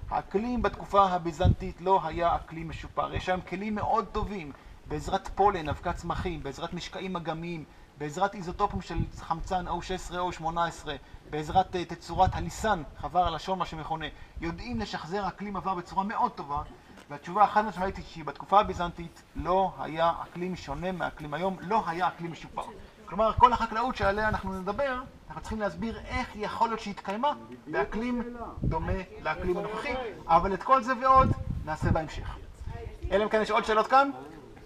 האקלים בתקופה הביזנטית לא היה אקלים משופר. יש שם כלים מאוד טובים, בעזרת פולן, אבקת צמחים, בעזרת משקעים אגמיים, בעזרת איזוטופים של חמצן O16 או 18, בעזרת תצורת הליסן, חבר הלשון מה שמכונה, יודעים לשחזר אקלים עבר בצורה מאוד טובה, והתשובה החד משמעית היא שבתקופה הביזנטית לא היה אקלים שונה מהאקלים היום, לא היה אקלים משופר. כלומר, כל החקלאות שעליה אנחנו נדבר, אנחנו צריכים להסביר איך יכול להיות שהתקיימה באקלים דומה לאקלים הנוכחי, אבל את כל זה ועוד נעשה בהמשך. אלא אם כן יש עוד שאלות כאן?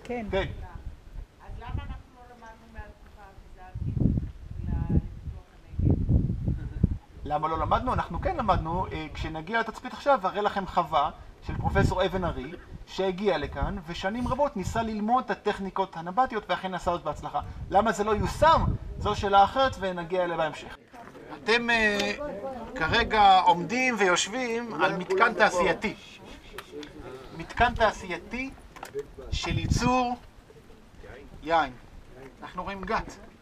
כן. כן. אז למה אנחנו לא למדנו מהתקופה הביזנטית לפיתוח הנגב? למה לא למדנו? אנחנו כן למדנו. כשנגיע לתצפית עכשיו, הרי לכם חווה של פרופסור אבן ארי, שהגיע לכאן, ושנים רבות ניסה ללמוד את הטכניקות הנבטיות, ואכן נעשה זאת בהצלחה. למה זה לא יושם? זו שאלה אחרת, ונגיע אליה בהמשך. אתם כרגע עומדים ויושבים על מתקן תעשייתי. מתקן תעשייתי של ייצור יין. אנחנו רואים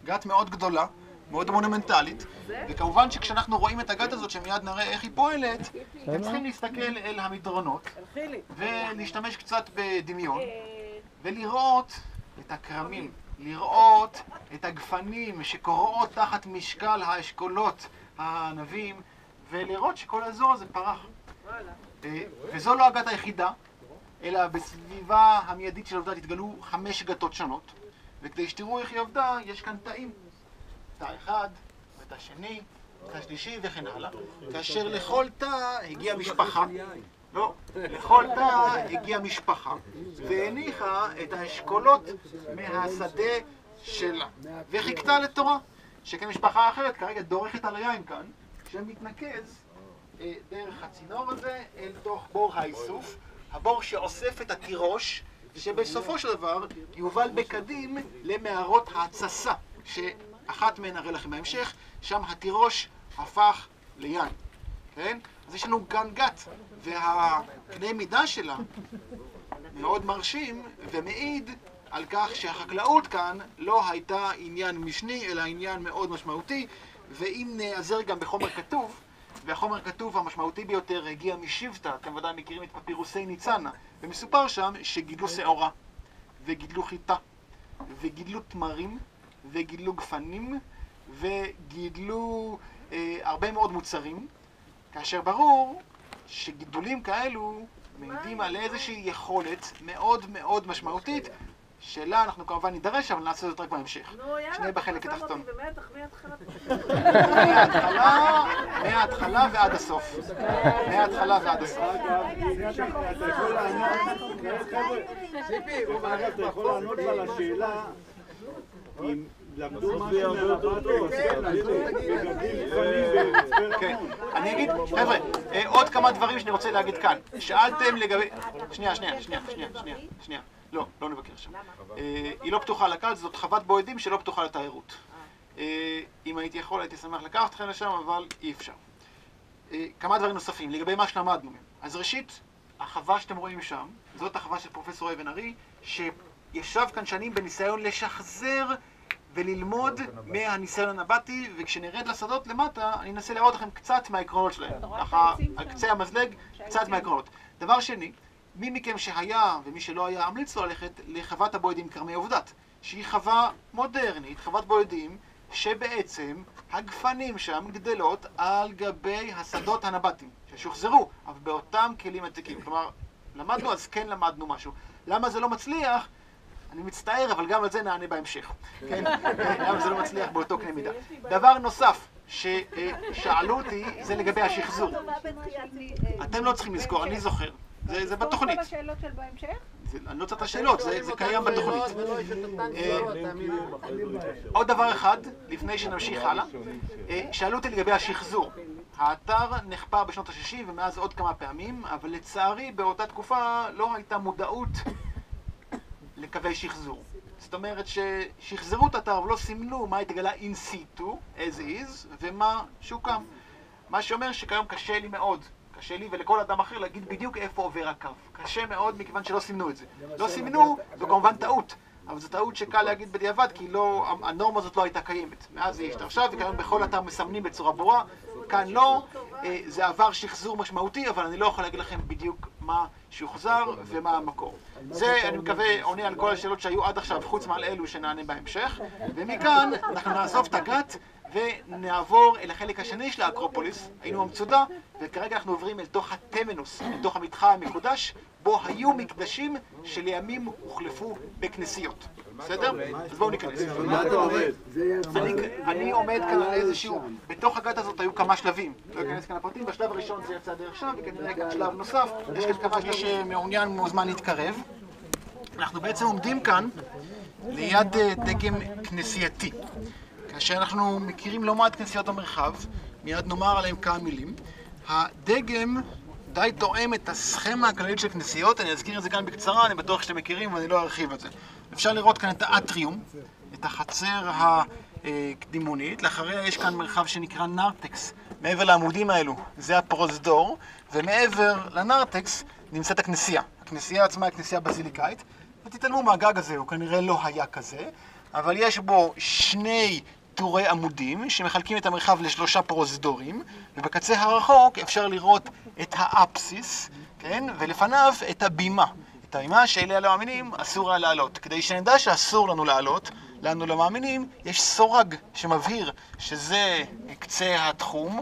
גת מאוד גדולה, מאוד מונומנטלית, וכמובן שכשאנחנו רואים את הגת הזאת שמיד נראה איך היא פועלת, אתם צריכים להסתכל אל המדרונות ולהשתמש קצת בדמיון ולראות את הקרמים, לראות את הגפנים שקוראות תחת משקל האשכולות הענבים, ולראות שכל האזור הזה פרח. וזו לא הגת היחידה, אלא בסביבה המיידית של עובדה התגלו 5 גתות שונות, וכדי שתראו איך היא עובדה, יש כאן תאים. תא אחד, ותא שני, תא שלישי וכן הלאה. כאשר לכל תא הגיעה משפחה, לא, לכל תא הגיעה משפחה, והניחה את האשכולות מהשדה שלה, וחיכתה לתורה, שכן משפחה אחרת כרגע דורכת על היין כאן, שמתנקז דרך הצינור הזה אל תוך בור האיסוף, הבור שאוסף את התירוש, שבסופו של דבר יובל בקדים למערות ההתססה, שאחת מהן נראה לכם בהמשך, שם התירוש הפך ליין. כן? אז יש לנו כאן גת, והקנה מידה שלה מאוד מרשים ומעיד על כך שהחקלאות כאן לא הייתה עניין משני, אלא עניין מאוד משמעותי, ואם נעזר גם בחומר כתוב, והחומר כתוב המשמעותי ביותר הגיע משבטה, אתם ודאי מכירים את פפירוסי ניצנה, ומסופר שם שגידלו שעורה, וגידלו חיטה, וגידלו תמרים, וגידלו גפנים, וגידלו הרבה מאוד מוצרים, כאשר ברור שגידולים כאלו מעידים על איזושהי יכולת מאוד מאוד משמעותית, שאלה אנחנו כמובן נידרש, אבל נעשה זאת רק בהמשך. שנהיה בחלק התחתון. מההתחלה ועד הסוף. מההתחלה ועד הסוף. ציפי, אתה יכול לענות על השאלה אם למדו משהו מהרבה כן, אני אגיד, חבר'ה, עוד כמה דברים שאני רוצה להגיד כאן. שאלתם לגבי... שנייה. לא נבקר שם. היא לא פתוחה לקהל, זאת חוות בודדים שלא פתוחה לתיירות. אם הייתי יכול, הייתי שמח לקחת אתכם לשם, אבל אי אפשר. כמה דברים נוספים, לגבי מה שלמדנו מהם. אז ראשית, החווה שאתם רואים שם, זאת החווה של פרופסור אבן ארי, שישב כאן שנים בניסיון לשחזר וללמוד מהניסיון הנבטי, וכשנרד לשדות למטה, אני אנסה להראות לכם קצת מהעקרונות שלהם. ככה, על קצה המזלג, קצת מהעקרונות. דבר שני, מי מכם שהיה ומי שלא היה, אמליץ לו ללכת לחוות הבודדים כרמי עובדת, שהיא חווה מודרנית, חוות בודדים, שבעצם הגפנים שם גדלות על גבי השדות הנבטים, ששוחזרו, אבל באותם כלים עתיקים. כלומר, למדנו, אז כן למדנו משהו. למה זה לא מצליח? אני מצטער, אבל גם על זה נענה בהמשך. כן? למה זה לא מצליח באותו קנה מידה. דבר נוסף ששאלו אותי, זה לגבי השחזור. אתם לא צריכים לזכור, אני זוכר. זה בתוכנית. השאלות של בהמשך? אני לא צריך את השאלות, זה קיים בתוכנית. עוד דבר אחד, לפני שנמשיך הלאה, שאלו אותי לגבי השחזור. האתר נחפר בשנות ה-60 ומאז עוד כמה פעמים, אבל לצערי באותה תקופה לא הייתה מודעות לקווי שחזור. זאת אומרת ששחזרו את האתר ולא סימנו מה התגלה in situ, as is, ומה שוקם. מה שאומר שכיום קשה לי מאוד, קשה לי ולכל אדם אחר להגיד בדיוק איפה עובר הקו. קשה מאוד מכיוון שלא סימנו את זה. לא סימנו, זו כמובן טעות, אבל זו טעות שקל להגיד בדיעבד, כי הנורמה הזאת לא הייתה קיימת. מאז זה השתרשה, וכיום בכל אתר מסמנים בצורה ברורה. כאן לא, זה עבר שחזור משמעותי, אבל אני לא יכול להגיד לכם בדיוק מה שוחזר ומה המקור. זה, אני מקווה, עונה על כל השאלות שהיו עד עכשיו, חוץ מעל אלו שנענה בהמשך. ומכאן אנחנו נאסוף את הגת ונעבור אל החלק השני של האקרופוליס. היינו המצודה, וכרגע אנחנו עוברים אל תוך הטמנוס, אל תוך המתחם המקודש, בו היו מקדשים שלימים הוחלפו בכנסיות. בסדר? אז בואו ניכנס. אני עומד כאן על איזשהו... בתוך הגת הזאת היו כמה שלבים. לא אכנס כאן לפרטים. בשלב הראשון זה יצא דרך שם, וכנראה כאן שלב נוסף. יש כאן כמה שלב שמעוניין מוזמן להתקרב. אנחנו בעצם עומדים כאן ליד דגם כנסייתי. כאשר אנחנו מכירים לא מעט כנסיות במרחב, מיד נאמר עליהם כמה מילים. הדגם די תואם את הסכמה הכללית של כנסיות, אני אזכיר את זה כאן בקצרה, אני בטוח שאתם מכירים ואני לא ארחיב את זה. אפשר לראות כאן את האטריום, את החצר הקדימונית, לאחריה יש כאן מרחב שנקרא נרטקס, מעבר לעמודים האלו, זה הפרוזדור, ומעבר לנרטקס נמצאת הכנסייה. הכנסייה עצמה היא כנסייה בזיליקאית, ותתעלמו מהגג הזה, הוא כנראה לא היה כזה, אבל יש בו שני טורי עמודים שמחלקים את המרחב לשלושה פרוזדורים, ובקצה הרחוק אפשר לראות את האפסיס, כן? ולפניו את הבימה. את הבימה שאלה למאמינים אסור היה לעלות. כדי שנדע שאסור לנו לעלות, לנו למאמינים יש סורג שמבהיר שזה קצה התחום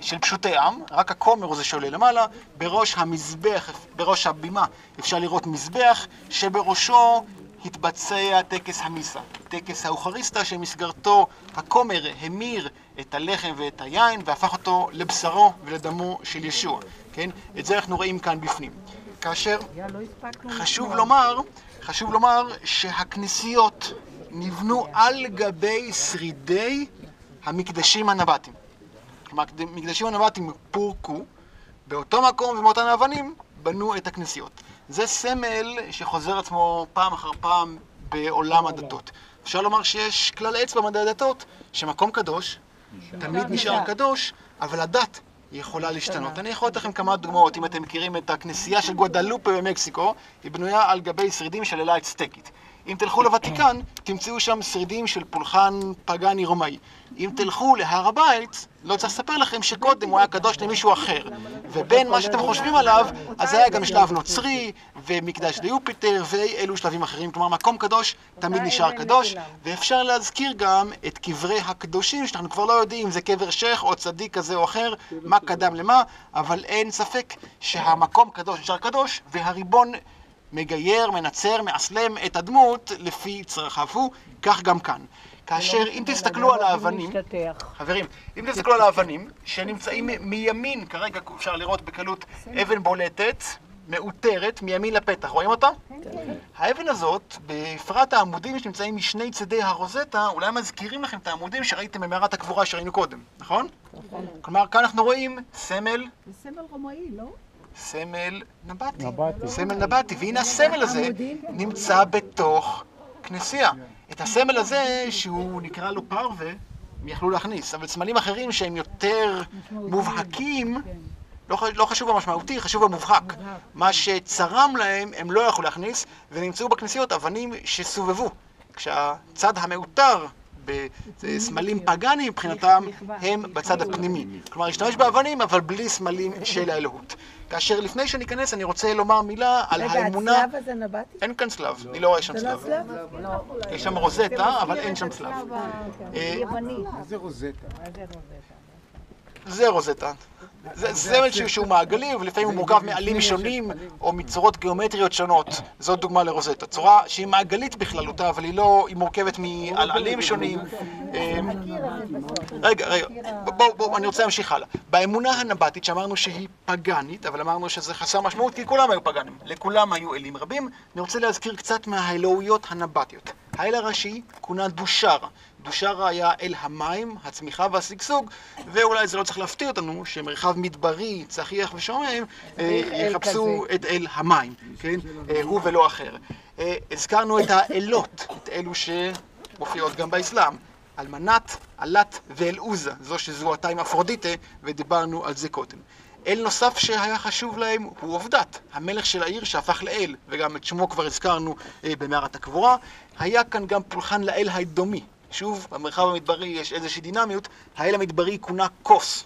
של פשוטי עם, רק הכומר הוא זה שעולה למעלה. בראש המזבח, בראש הבימה אפשר לראות מזבח שבראשו התבצע טקס המיסה, טקס האוכריסטה שמסגרתו הכומר המיר את הלחם ואת היין והפך אותו לבשרו ולדמו של ישוע, כן? את זה אנחנו רואים כאן בפנים. כאשר חשוב לומר שהכנסיות נבנו על גבי שרידי המקדשים הנבטים. כלומר, מקדשים הנבטים פורקו, באותו מקום ובאותן האבנים בנו את הכנסיות. זה סמל שחוזר עצמו פעם אחר פעם בעולם הדתות. אפשר לומר שיש כלל אצבע במדעי הדתות, שמקום קדוש תמיד נשאר קדוש, אבל הדת יכולה להשתנות. אני יכול לתת לכם כמה דוגמאות. אם אתם מכירים את הכנסייה של גואדלופה במקסיקו, היא בנויה על גבי שרידים של אלה אצטקית. אם תלכו לוותיקן, תמצאו שם שרידים של פולחן פגני רומאי. אם תלכו להר הבית, לא צריך לספר לכם שקודם הוא היה קדוש למישהו אחר. ובין מה שאתם חושבים עליו, אז היה גם שלב נוצרי, ומקדש ליופיטר, ואלו שלבים אחרים. כלומר, מקום קדוש תמיד נשאר קדוש, ואפשר להזכיר גם את קברי הקדושים, שאנחנו כבר לא יודעים אם זה קבר שייח או צדיק כזה או אחר, מה קדם למה, אבל אין ספק שהמקום קדוש נשאר קדוש, והריבון מגייר, מנצר, מאסלם את הדמות לפי צרכיו הוא, כך גם כאן. כאשר אם תסתכלו על האבנים, חברים, אם תסתכלו על האבנים שנמצאים מימין, כרגע אפשר לראות בקלות אבן בולטת, מאותרת, מימין לפתח, רואים אותה? האבן הזאת, בפרט העמודים שנמצאים משני צדי הרוזטה, אולי מזכירים לכם את העמודים שראיתם במערת הקבורה שראינו קודם, נכון? כלומר, כאן אנחנו רואים סמל... זה סמל רומאי, לא? סמל נבטי. סמל נבטי, והנה הסמל הזה נמצא בתוך כנסייה. את הסמל הזה, שהוא נקרא לו פרווה, הם יכלו להכניס, אבל סמלים אחרים שהם יותר מובהקים, לא חשוב המשמעותי, חשוב המובהק. מה שצרם להם הם לא יכלו להכניס, ונמצאו בכנסיות אבנים שסובבו. כשהצד המאותר בסמלים פגניים מבחינתם הם בצד הפנימי. כלומר, להשתמש באבנים, אבל בלי סמלים של האלוהות. כאשר לפני שניכנס אני רוצה לומר מילה על האמונה... רגע, הצלב הזה נבטי? אין כאן צלב, אני לא רואה שם צלב. זה לא צלב? יש שם רוזטה, אבל אין שם צלב. יווני. זה רוזטה. זה רוזטה. זה זמל שהוא מעגלי, ולפעמים הוא מורכב מעלים שונים או מצורות גיאומטריות שונות. זאת דוגמה לרוזטה. צורה שהיא מעגלית בכללותה, אבל היא מורכבת מעלים שונים. רגע, בואו, אני רוצה להמשיך הלאה. באמונה הנבטית שאמרנו שהיא פגנית, אבל אמרנו שזה חסר משמעות כי כולם היו פגנים. לכולם היו אלים רבים. אני רוצה להזכיר קצת מהאלוהויות הנבטיות. האל הראשי כונה דושרה. דושרה היה אל המים, הצמיחה והשגשוג, ואולי זה לא צריך להפתיע אותנו שמרחב מדברי, צחיח ושומם יחפשו את אל המים, כן? הוא ולא אחר. הזכרנו את האלות, את אלו שמופיעות גם באסלאם, אלמנת, אלת ואל-עוזה, זו שזוהתה עם אפרודיטה, ודיברנו על זה קודם. אל נוסף שהיה חשוב להם הוא עובדת, המלך של העיר שהפך לאל, וגם את שמו כבר הזכרנו במערת הקבורה. היה כאן גם פולחן לאל האדומי. שוב, במרחב המדברי יש איזושהי דינמיות, האל המדברי כונה קוס.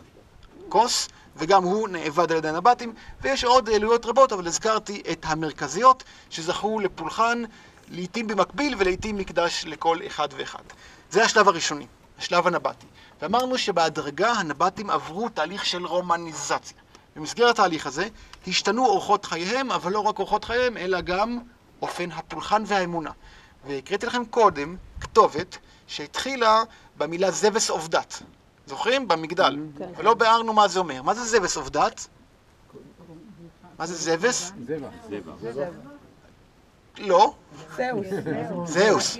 קוס, וגם הוא נאבד על ידי הנבטים, ויש עוד אלוהיות רבות, אבל הזכרתי את המרכזיות שזכו לפולחן לעתים במקביל ולעתים מקדש לכל אחד ואחד. זה השלב הראשוני, השלב הנבטי. ואמרנו שבהדרגה הנבטים עברו תהליך של רומניזציה. במסגרת התהליך הזה השתנו אורחות חייהם, אבל לא רק אורחות חייהם, אלא גם אופן הפולחן והאמונה. והקראתי לכם קודם כתובת שהתחילה במילה זבס עובדת. זוכרים? במגדל. ולא ביארנו מה זה אומר. מה זה זבס עובדת? מה זה זבס? זבח. לא. זהוס. זהוס.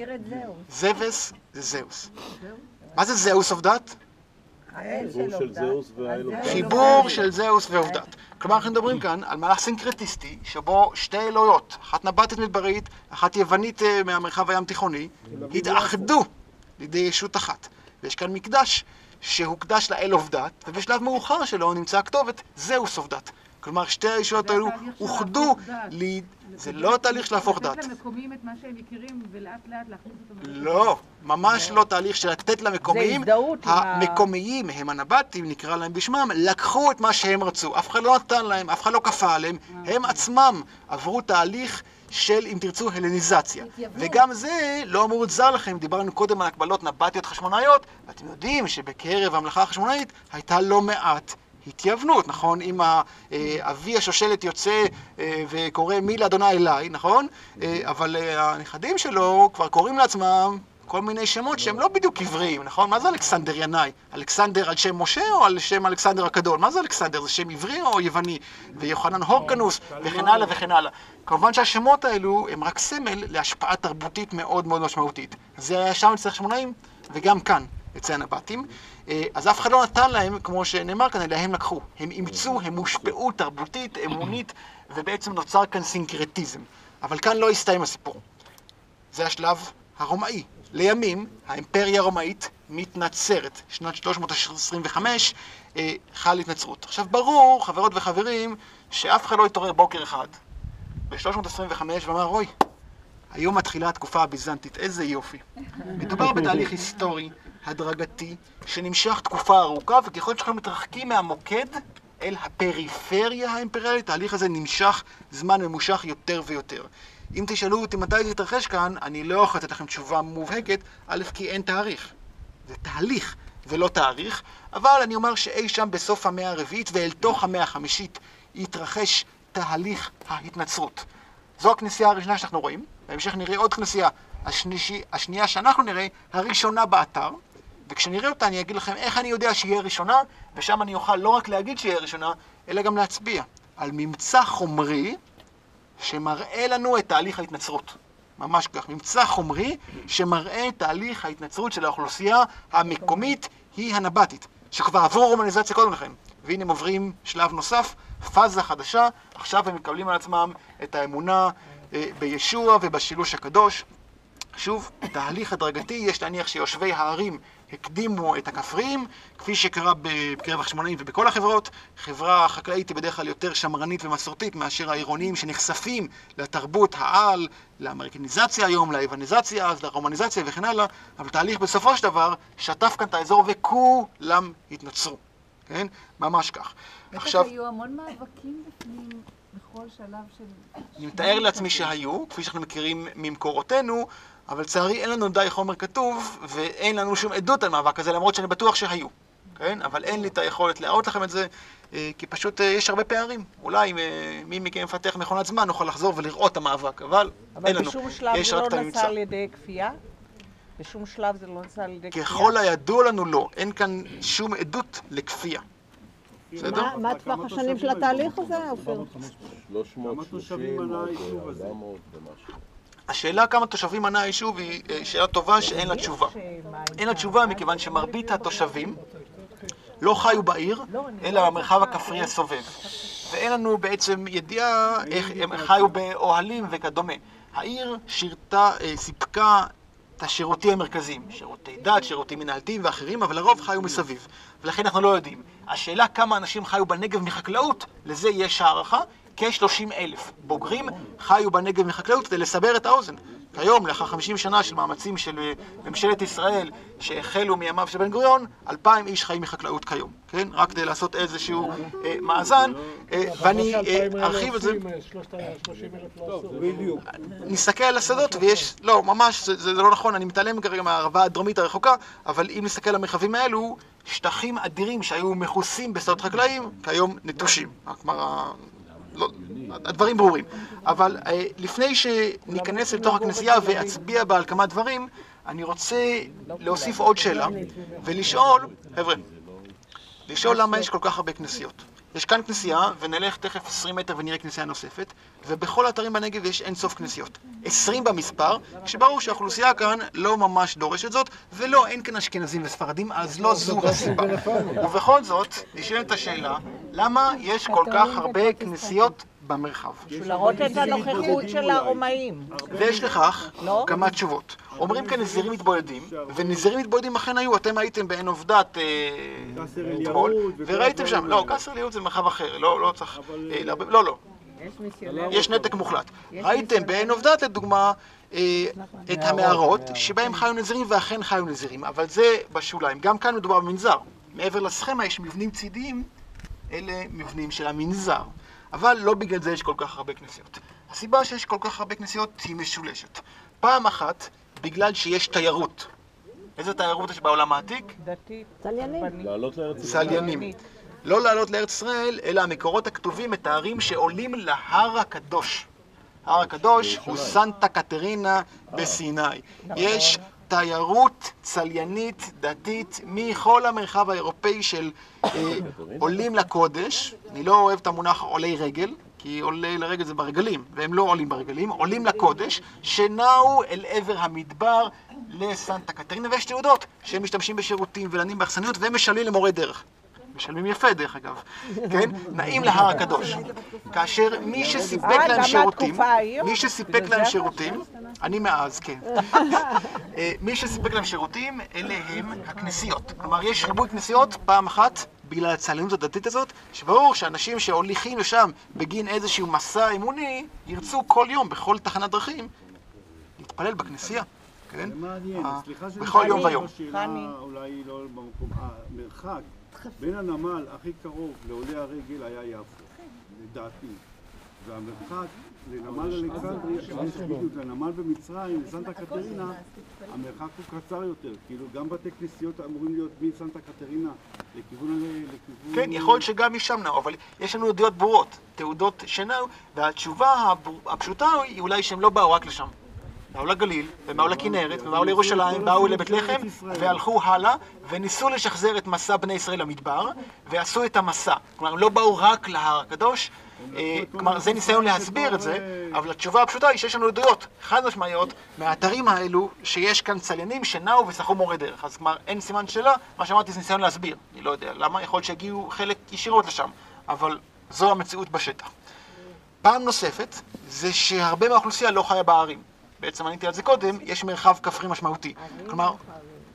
זבס זה זהוס. מה זה זהוס עובדת? חיבור של זהוס ועובדת. כלומר, אנחנו מדברים כאן על מהלך סינקרטיסטי, שבו שתי אלוהיות, אחת נבטית מדברית, אחת יוונית מהמרחב הים תיכוני, התאחדו לידי ישות אחת. ויש כאן מקדש שהוקדש לאל עובדת, ובשלב מאוחר שלו נמצא הכתובת זהוס עובדת. כלומר, שתי הישויות האלו אוחדו, זה לא תהליך של להפוך דת. לתת למקומיים את מה שהם מכירים ולאט לאט להכניס אותם... לא, ממש לא תהליך של לתת למקומיים. המקומיים, הם הנבטים, נקרא להם בשמם, לקחו את מה שהם רצו. אף אחד לא נתן להם, אף אחד לא כפה עליהם. הם עצמם עברו תהליך של, אם תרצו, הלניזציה. וגם זה לא אמור לזר לכם. דיברנו קודם על הקבלות נבטיות חשמונאיות, ואתם יודעים שבקרב הממלכה החשמונאית הייתה לא מעט התייוונות, נכון? אם אבי השושלת יוצא וקורא מי לאדוני אליי, נכון? אבל הנכדים שלו כבר קוראים לעצמם כל מיני שמות שהם לא בדיוק עבריים, נכון? מה זה אלכסנדר ינאי? אלכסנדר על שם משה או על שם אלכסנדר הגדול? מה זה אלכסנדר? זה שם עברי או יווני? ויוחנן הורקנוס וכן הלאה וכן הלאה. כמובן שהשמות האלו הם רק סמל להשפעה תרבותית מאוד מאוד משמעותית. זה היה שם אצל החשמונאים וגם כאן. אצל הנבטים. אז אף אחד לא נתן להם, כמו שנאמר כאן, אלא הם לקחו. הם אימצו, הם הושפעו תרבותית, אמונית, ובעצם נוצר כאן סינקרטיזם. אבל כאן לא הסתיים הסיפור. זה השלב הרומאי. לימים, האימפריה הרומאית מתנצרת. שנת 325 חל התנצרות. עכשיו ברור, חברות וחברים, שאף אחד לא יתעורר בוקר אחד ב-325 ואמר, אוי, היום מתחילה התקופה הביזנטית, איזה יופי. מדובר בתהליך היסטורי, הדרגתי, שנמשך תקופה ארוכה, וככל שאנחנו מתרחקים מהמוקד אל הפריפריה האימפריאלית, התהליך הזה נמשך זמן ממושך יותר ויותר. אם תשאלו אותי מתי זה יתרחש כאן, אני לא יכול לתת לכם תשובה מובהקת, א', כי אין תאריך. זה תהליך ולא תאריך, אבל אני אומר שאי שם בסוף המאה הרביעית ואל תוך המאה החמישית יתרחש תהליך ההתנצרות. זו הכנסייה הראשונה שאנחנו רואים, בהמשך נראה עוד כנסייה, השנייה שאנחנו נראה, הראשונה באתר, וכשנראה אותה אני אגיד לכם איך אני יודע שיהיה ראשונה, ושם אני אוכל לא רק להגיד שיהיה ראשונה, אלא גם להצביע על ממצא חומרי שמראה לנו את תהליך ההתנצרות. ממש כך, ממצא חומרי שמראה את תהליך ההתנצרות של האוכלוסייה המקומית היא הנבטית, שכבר עברו רומניזציה קודם לכן. והנה הם עוברים שלב נוסף, פאזה חדשה, עכשיו הם מקבלים על עצמם את האמונה בישוע ובשילוש הקדוש. שוב, תהליך הדרגתי, יש להניח שיושבי הערים הקדימו את הכפריים, כפי שקרה בקרב החשמונאים ובכל החברות. חברה חקלאית היא בדרך כלל יותר שמרנית ומסורתית מאשר העירוניים שנחשפים לתרבות העל, לאמריקניזציה היום, לאיוניזציה, אז לרומניזציה וכן הלאה, אבל תהליך בסופו של דבר שטף כאן את האזור וכולם התנצרו. כן? ממש כך. עכשיו, היו המון מאבקים בפנים בכל שלב של... אני מתאר לעצמי שהיו, כפי שאנחנו מכירים ממקורותינו, אבל לצערי אין לנו די חומר כתוב, ואין לנו שום עדות על מאבק הזה, למרות שאני בטוח שהיו. כן? אבל אין לי את היכולת להראות לכם את זה, כי פשוט יש הרבה פערים. אולי מי מכם מפתח מכונת זמן נוכל לחזור ולראות את המאבק, אבל אין לנו. אבל בשום שלב זה לא נעשה על ידי כפייה? בשום שלב זה לא נעשה על ידי כפייה? ככל הידוע לנו לא. אין כאן שום עדות לכפייה. בסדר? מה טווח השנים של התהליך הזה, אופיר? 330 עד 400 ומשהו. השאלה כמה תושבים מנה היישוב היא שאלה טובה שאין לה תשובה. אין לה תשובה מכיוון שמרבית התושבים לא חיו בעיר, אלא במרחב הכפרי הסובב. ואין לנו בעצם ידיעה איך הם חיו באוהלים וכדומה. העיר סיפקה את השירותים המרכזיים, שירותי דת, שירותים מנהלתיים ואחרים, אבל לרוב חיו מסביב. ולכן אנחנו לא יודעים. השאלה כמה אנשים חיו בנגב מחקלאות, לזה יש הערכה. כ-30,000 בוגרים חיו בנגב מחקלאות כדי לסבר את האוזן. כיום, לאחר 50 שנה של מאמצים של ממשלת ישראל שהחלו מימיו של בן גוריון, 2,000 איש חיים מחקלאות כיום. כן? רק כדי לעשות איזשהו מאזן, ואני ארחיב את זה. נסתכל על השדות ויש, לא, ממש, זה לא נכון, אני מתעלם כרגע מהערבה הדרומית הרחוקה, אבל אם נסתכל על המרחבים האלו, שטחים אדירים שהיו מכוסים בשדות חקלאיים, כיום נטושים. כלומר, לא, הדברים ברורים. אבל לפני שניכנס לתוך הכנסייה ואצביע בה על כמה דברים, אני רוצה להוסיף עוד שאלה ולשאול, חבר'ה, לשאול למה יש כל כך הרבה כנסיות. יש כאן כנסייה, ונלך תכף 20 מטר ונראה כנסייה נוספת, ובכל האתרים בנגב יש אין סוף כנסיות. 20 במספר, כשברור שהאוכלוסייה כאן לא ממש דורשת זאת, ולא, אין כאן אשכנזים וספרדים, אז לא זו הסיבה. ובכל זאת, נשאלת השאלה, למה יש כל כך הרבה כנסיות במרחב? להראות את הנוכחות של הרומאים. ויש לכך כמה תשובות. אומרים כאן נזירים מתבודדים, ונזירים מתבודדים אכן היו, אתם הייתם בעין עובדת אתמול, וראיתם שם, לא, קסר אליהו זה מרחב אחר, לא צריך, לא. יש נתק מוחלט. ראיתם בעין עובדת לדוגמה את המערות שבהם חיו נזירים ואכן חיו נזירים, אבל זה בשוליים. גם כאן מדובר במנזר. מעבר לסכמה יש מבנים צידיים, אלה מבנים של המנזר. אבל לא בגלל זה יש כל כך הרבה כנסיות. הסיבה שיש כל כך הרבה כנסיות היא משולשת. פעם אחת, בגלל שיש תיירות. איזה תיירות יש בעולם העתיק? דתית. צליינים. לא לעלות לארץ ישראל, אלא המקורות הכתובים מתארים שעולים להר הקדוש. הר הקדוש הוא סנטה קטרינה בסיני. יש תיירות צליינית דתית מכל המרחב האירופאי של עולים לקודש. אני לא אוהב את המונח עולי רגל, כי עולי לרגל זה ברגלים, והם לא עולים ברגלים, עולים לקודש, שנעו אל עבר המדבר לסנטה קטרינה, ויש תעודות שהם משתמשים בשירותים ולנים באכסניות והם משלמים למורי דרך. משלמים יפה דרך אגב, כן? נעים להר הקדוש. כאשר מי שסיפק להם שירותים, אני מאז, כן. מי שסיפק להם שירותים, אלה הם הכנסיות. כלומר, יש ריבוי כנסיות פעם אחת, בגלל הצליינות הדתית הזאת, שברור שאנשים שהוליכים לשם בגין איזשהו מסע אמוני, ירצו כל יום, בכל תחנת דרכים, להתפלל בכנסייה. כן? בכל יום ויום. אולי לא במקום, המרחק בין הנמל הכי קרוב לעולי הרגל היה יפו, לדעתי. והמרחק לנמל אלכסנדריה, לנמל במצרים, לסנטה קטרינה, המרחק הוא קצר יותר. כאילו גם בתי כנסיות אמורים להיות מסנטה קטרינה לכיוון... כן, יכול להיות שגם משם נעו, אבל יש לנו עדויות ברורות, תעודות שנעו, והתשובה הפשוטה היא אולי שהם לא באו רק לשם. באו לגליל, ובאו לכנרת, ובאו לירושלים, באו לבית לחם, והלכו הלאה, וניסו לשחזר את מסע בני ישראל למדבר, ועשו את המסע. כלומר, הם לא באו רק להר הקדוש, כלומר, זה ניסיון להסביר את זה, אבל התשובה הפשוטה היא שיש לנו עדויות חד משמעיות מהאתרים האלו, שיש כאן צליינים שנעו ושחו מורי דרך. אז כלומר, אין סימן שאלה, מה שאמרתי זה ניסיון להסביר. אני לא יודע למה, יכול להיות שהגיעו חלק ישירות לשם, אבל זו המציאות בשטח. פעם נוספת, זה שהרבה מהאוכלוסייה לא חיה בערים. בעצם עניתי על זה קודם, יש מרחב כפרי משמעותי. כלומר,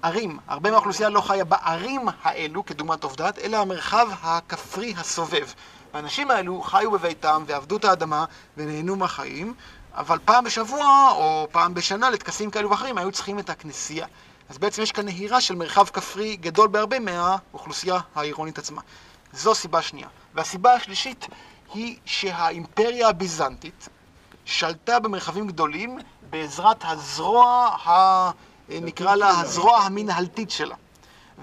ערים, הרבה מהאוכלוסייה לא חיה בערים האלו, כדוגמת עובדת, אלא המרחב הכפרי הסובב. האנשים האלו חיו בביתם ועבדו את האדמה ונהנו מהחיים, אבל פעם בשבוע או פעם בשנה לטקסים כאלו ואחרים היו צריכים את הכנסייה. אז בעצם יש כאן נהירה של מרחב כפרי גדול בהרבה מהאוכלוסייה העירונית עצמה. זו סיבה שנייה. והסיבה השלישית היא שהאימפריה הביזנטית שלטה במרחבים גדולים בעזרת הזרוע, נקרא לה הזרוע המנהלתית שלה.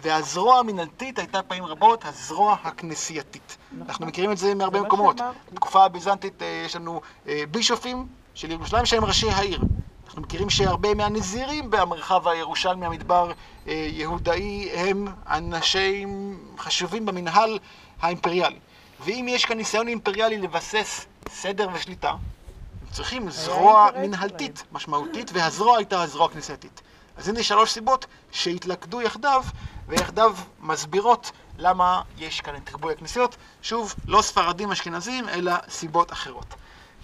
והזרוע המנהלתית הייתה פעמים רבות הזרוע הכנסייתית. אנחנו מכירים את זה מהרבה מקומות. בתקופה הביזנטית יש לנו בישופים של ירושלים שהם ראשי העיר. אנחנו מכירים שהרבה מהנזירים במרחב הירושלמי המדבר יהודאי הם אנשים חשובים במנהל האימפריאלי. ואם יש כאן ניסיון אימפריאלי לבסס סדר ושליטה, צריכים זרוע מנהלתית משמעותית, והזרוע הייתה הזרוע הכנסייתית. אז הנה 3 סיבות שהתלכדו יחדיו, ויחדיו מסבירות למה יש כאן את ריבוי הכנסיות. שוב, לא ספרדים אשכנזים, אלא סיבות אחרות.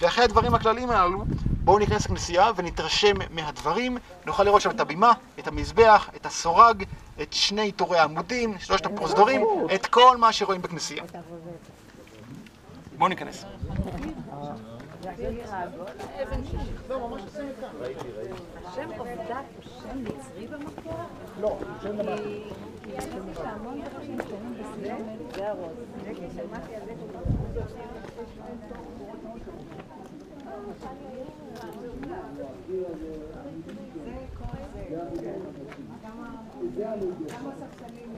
ואחרי הדברים הכלליים הללו, בואו ניכנס לכנסייה ונתרשם מהדברים. נוכל לראות שם את הבימה, את המזבח, את הסורג, את 2 תורי העמודים, 3 הפרוזדורים, את כל מה שרואים בכנסייה. בואו ניכנס. השם עובדת הוא שם מצרי במקור? לא, שם נמל. כי יש המון דברים קטנים בסיומת, זה הרוז. שמעתי על זה כמה ספסלים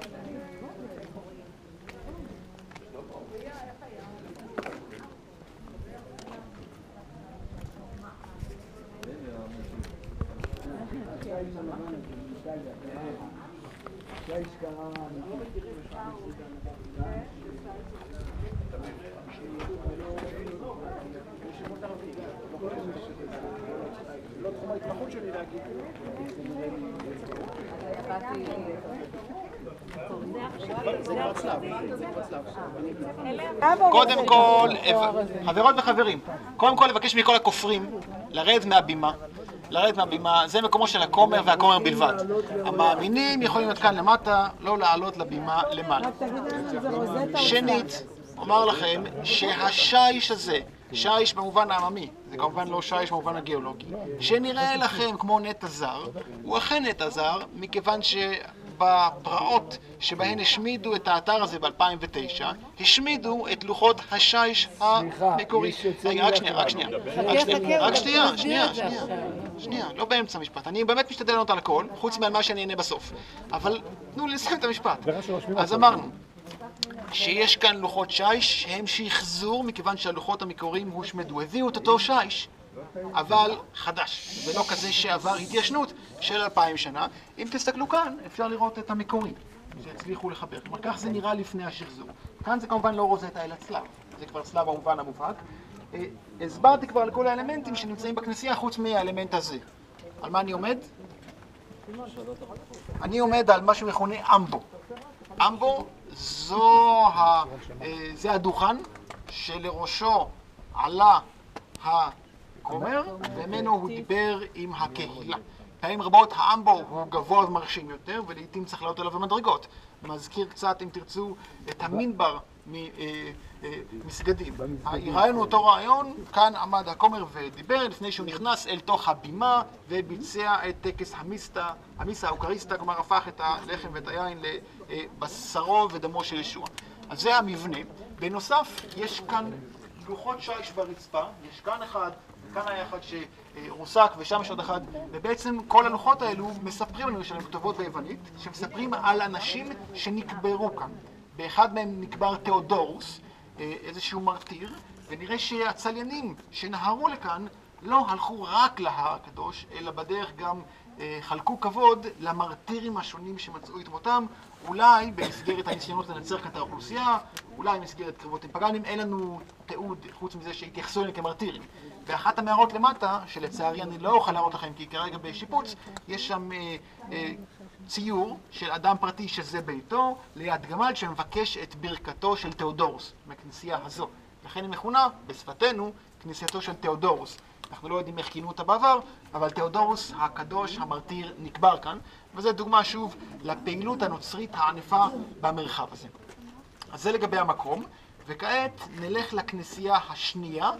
לא תחום ההתמחות שלי להגיד. קודם כל, חברות וחברים, קודם כל לבקש מכל הכופרים לרדת מהבימה. לרדת מהבימה, זה מקומו של הכומר והכומר בלבד. המאמינים יכולים להיות כאן למטה, לא לעלות לבימה למעלה. שנית, אומר לכם שהשיש הזה, שיש במובן העממי, זה כמובן לא שיש במובן הגיאולוגי, שנראה לכם כמו נטע זר, הוא אכן נטע זר, מכיוון שבפרעות שבהן השמידו את האתר הזה ב-2009, השמידו את לוחות השיש המקורי. רק שנייה, לא באמצע המשפט. אני באמת משתדל לענות על הכל, חוץ מה שאני אענה בסוף. אבל תנו לי לסיים את המשפט. אז אמרנו שיש כאן לוחות שיש שהם שחזור, מכיוון שהלוחות המקוריים הושמדו. הביאו את אותו שיש, אבל חדש, ולא כזה שעבר התיישנות של 2000 שנה. אם תסתכלו כאן, אפשר לראות את המקורי, שהצליחו לחבר. כלומר, כך זה נראה לפני השחזור. כאן זה כמובן לא רוזטה אלא צלב. זה כבר צלב במובן המובהק. הסברתי כבר לכל האלמנטים שנמצאים בכנסייה חוץ מהאלמנט הזה. על מה אני עומד? אני עומד על מה שמכונה אמבו. אמבו זה הדוכן שלראשו עלה הכומר, וממנו הוא דיבר עם הקהילה. פעמים רבות האמבו הוא גבוה ומרשים יותר, ולעיתים צריך לעלות עליו במדרגות. מזכיר קצת, אם תרצו, את המינבר מסגדים. ראינו אותו רעיון, כאן עמד הכומר ודיבר לפני שהוא נכנס אל תוך הבימה וביצע את טקס המיסה האוקריסטה, כלומר הפך את הלחם ואת היין לבשרו ודמו של ישוע. אז זה המבנה. בנוסף, יש כאן לוחות שיש ברצפה, יש כאן אחד, כאן היה אחד שרוסק ושם יש עוד אחד, ובעצם כל הלוחות האלו מספרים לנו, יש להם כתובות ביוונית, שמספרים על אנשים שנקברו כאן. באחד מהם נקבר תיאודורוס, איזשהו מרטיר, ונראה שהצליינים שנהרו לכאן לא הלכו רק להר הקדוש, אלא בדרך גם חלקו כבוד למרטירים השונים שמצאו את מותם, אולי במסגרת הניסיונות לנצח כאן את האוכלוסייה, אולי במסגרת קרבות עם פגנים, אין לנו תיעוד חוץ מזה שהתייחסו אליהם כמרטירים. ואחת המערות למטה, שלצערי אני לא אוכל להראות לכם כי כרגע בשיפוץ, יש שם ציור של אדם פרטי שזה ביתו, ליד גמל שמבקש את ברכתו של תיאודורוס, מהכנסייה הזו. לכן היא מכונה, בשפתנו, כנסייתו של תיאודורוס. אנחנו לא יודעים איך כינו אותה בעבר, אבל תיאודורוס הקדוש, המרטיר, נקבר כאן, וזו דוגמה שוב לפעילות הנוצרית הענפה במרחב הזה. אז זה לגבי המקום, וכעת נלך לכנסייה השנייה,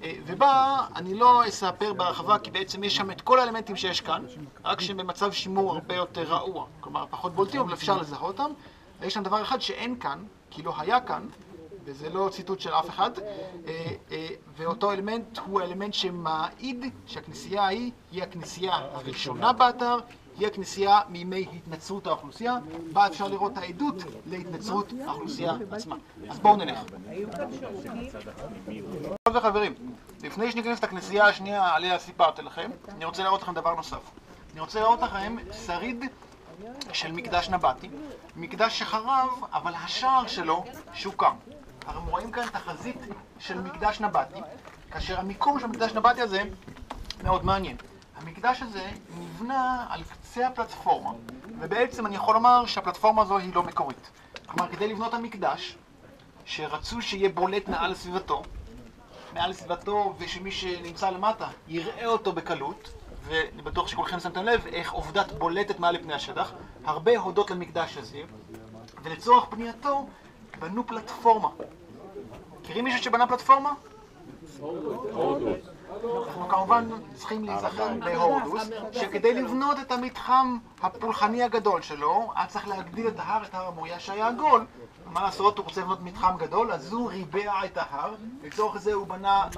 ובה אני לא אספר ברחבה כי בעצם יש שם את כל האלמנטים שיש כאן, רק שהם במצב שימור הרבה יותר רעוע, כלומר פחות בולטים, אבל אפשר לזהות אותם. ויש שם דבר אחד שאין כאן, כי לא היה כאן, וזה לא ציטוט של אף אחד, ואותו אלמנט הוא האלמנט שמעיד שהכנסייה היא הכנסייה הראשונה באתר, היא הכנסייה מימי התנצרות האוכלוסייה, בה אפשר לראות העדות להתנצרות האוכלוסייה עצמה. אז בואו נלך. טוב וחברים, לפני שניכנס את הכנסייה השנייה עליה סיפרתי לכם, אני רוצה להראות לכם דבר נוסף. אני רוצה להראות לכם שריד של מקדש נבטי, מקדש שחרב, אבל השער שלו שוקם. אנחנו רואים כאן תחזית של מקדש נבטי, כאשר המיקום של מקדש נבטי הזה מאוד מעניין. המקדש הזה נבנה על קצה הפלטפורמה, ובעצם אני יכול לומר שהפלטפורמה הזו היא לא מקורית. כלומר, כדי לבנות המקדש, שרצו שיהיה בולט מעל סביבתו, ושמי שנמצא למטה יראה אותו בקלות, ואני בטוח שכולכם שמתם לב איך עובדת בולטת מעל לפני השטח, הרבה הודות למקדש הזה, ולצורך בנייתו בנו פלטפורמה. מכירים מישהו שבנה פלטפורמה? אנחנו כמובן צריכים להיזכר בהורדוס, שכדי לבנות את המתחם הפולחני הגדול שלו, היה צריך להגדיל את ההר, את הר המוריה שהיה עגול. מה לעשות, הוא רוצה לבנות מתחם גדול, אז הוא ריבע את ההר, לצורך זה הוא בנה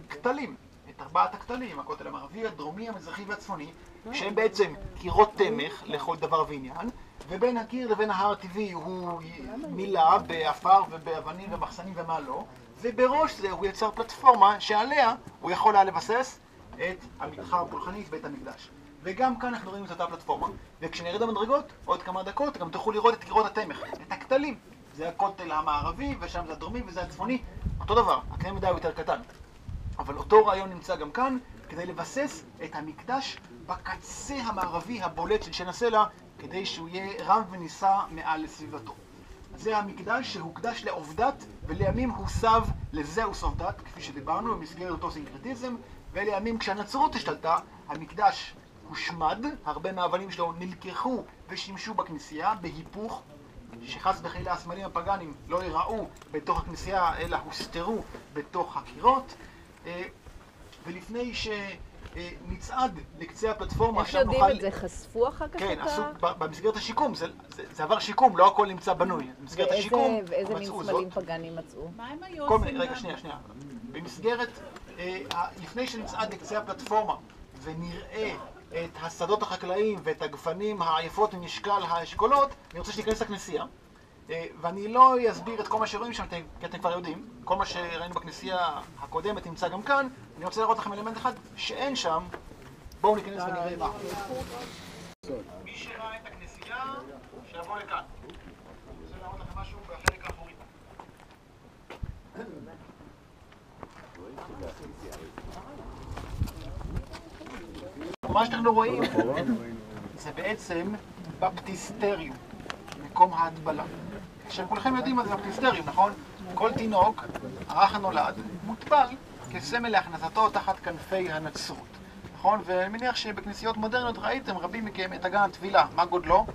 כתלים, את 4 הכתלים, הכותל המערבי, הדרומי, המזרחי והצפוני, שהם בעצם קירות תמך לכל דבר ועניין, ובין הקיר לבין ההר הטבעי הוא מילא באפר ובאבנים ומחסנים ומה לא, ובראש זה הוא יצר פלטפורמה שעליה הוא יכול היה לבסס את המתחם הפולחני, את בית המקדש. וגם כאן אנחנו רואים את אותה פלטפורמה, וכשנרד המדרגות, עוד כמה דקות, גם תוכלו לראות את קירות התמך, את הכתלים. זה הכותל המערבי, ושם זה הדרומי וזה הצפוני, אותו דבר, הקנה מידה הוא יותר קטן. אבל אותו רעיון נמצא גם כאן, כדי לבסס את המקדש בקצה המערבי הבולט של שן הסלע, כדי שהוא יהיה רם ונישא מעל לסביבתו. זה המקדש שהוקדש לעובדת, ולימים הוסב לזהוס עובדת, כפי שדיברנו במסגרת אותו סינקרטיזם, ולימים כשהנצרות השתלטה, המקדש הושמד, הרבה מהאבנים שלו נלקחו ושימשו בכנסייה בהיפוך, שחס וחלילה הסמלים הפגנים לא יראו בתוך הכנסייה, אלא הוסתרו בתוך הקירות. ולפני שנצעד לקצה הפלטפורמה, איך יודעים את זה? חשפו אחר כך? כן, עשו במסגרת השיקום, זה עבר שיקום, לא הכל נמצא בנוי. במסגרת השיקום ואיזה מין סמלים פגנים מצאו? מה הם היו עושים? רגע, שנייה. במסגרת, לפני שנצעד לקצה הפלטפורמה ונראה את השדות החקלאיים ואת הגפנים העייפות ממשקל האשכולות, אני רוצה שניכנס לכנסייה. ואני לא אסביר את כל מה שרואים שם, כי אתם כבר יודעים. כל מה שראינו בכנסייה הקודמת נמצא גם כאן. אני רוצה לראות לכם אלמנט אחד שאין שם. בואו ניכנס ונראה מה. מי שראה את הכנסייה, שיבוא לכאן. אני רוצה להראות לכם משהו בחלק האחורי. מה שאנחנו רואים זה בעצם בפטיסטריום, מקום ההטבלה. שכולכם יודעים מה זה בפטיסטריום, נכון? כל תינוק, הרך הנולד, מוטבל כסמל להכנסתו תחת כנפי הנצרות. נכון? ואני מניח שבכנסיות מודרניות ראיתם רבים מכם את אגן הטבילה. מה גודלו?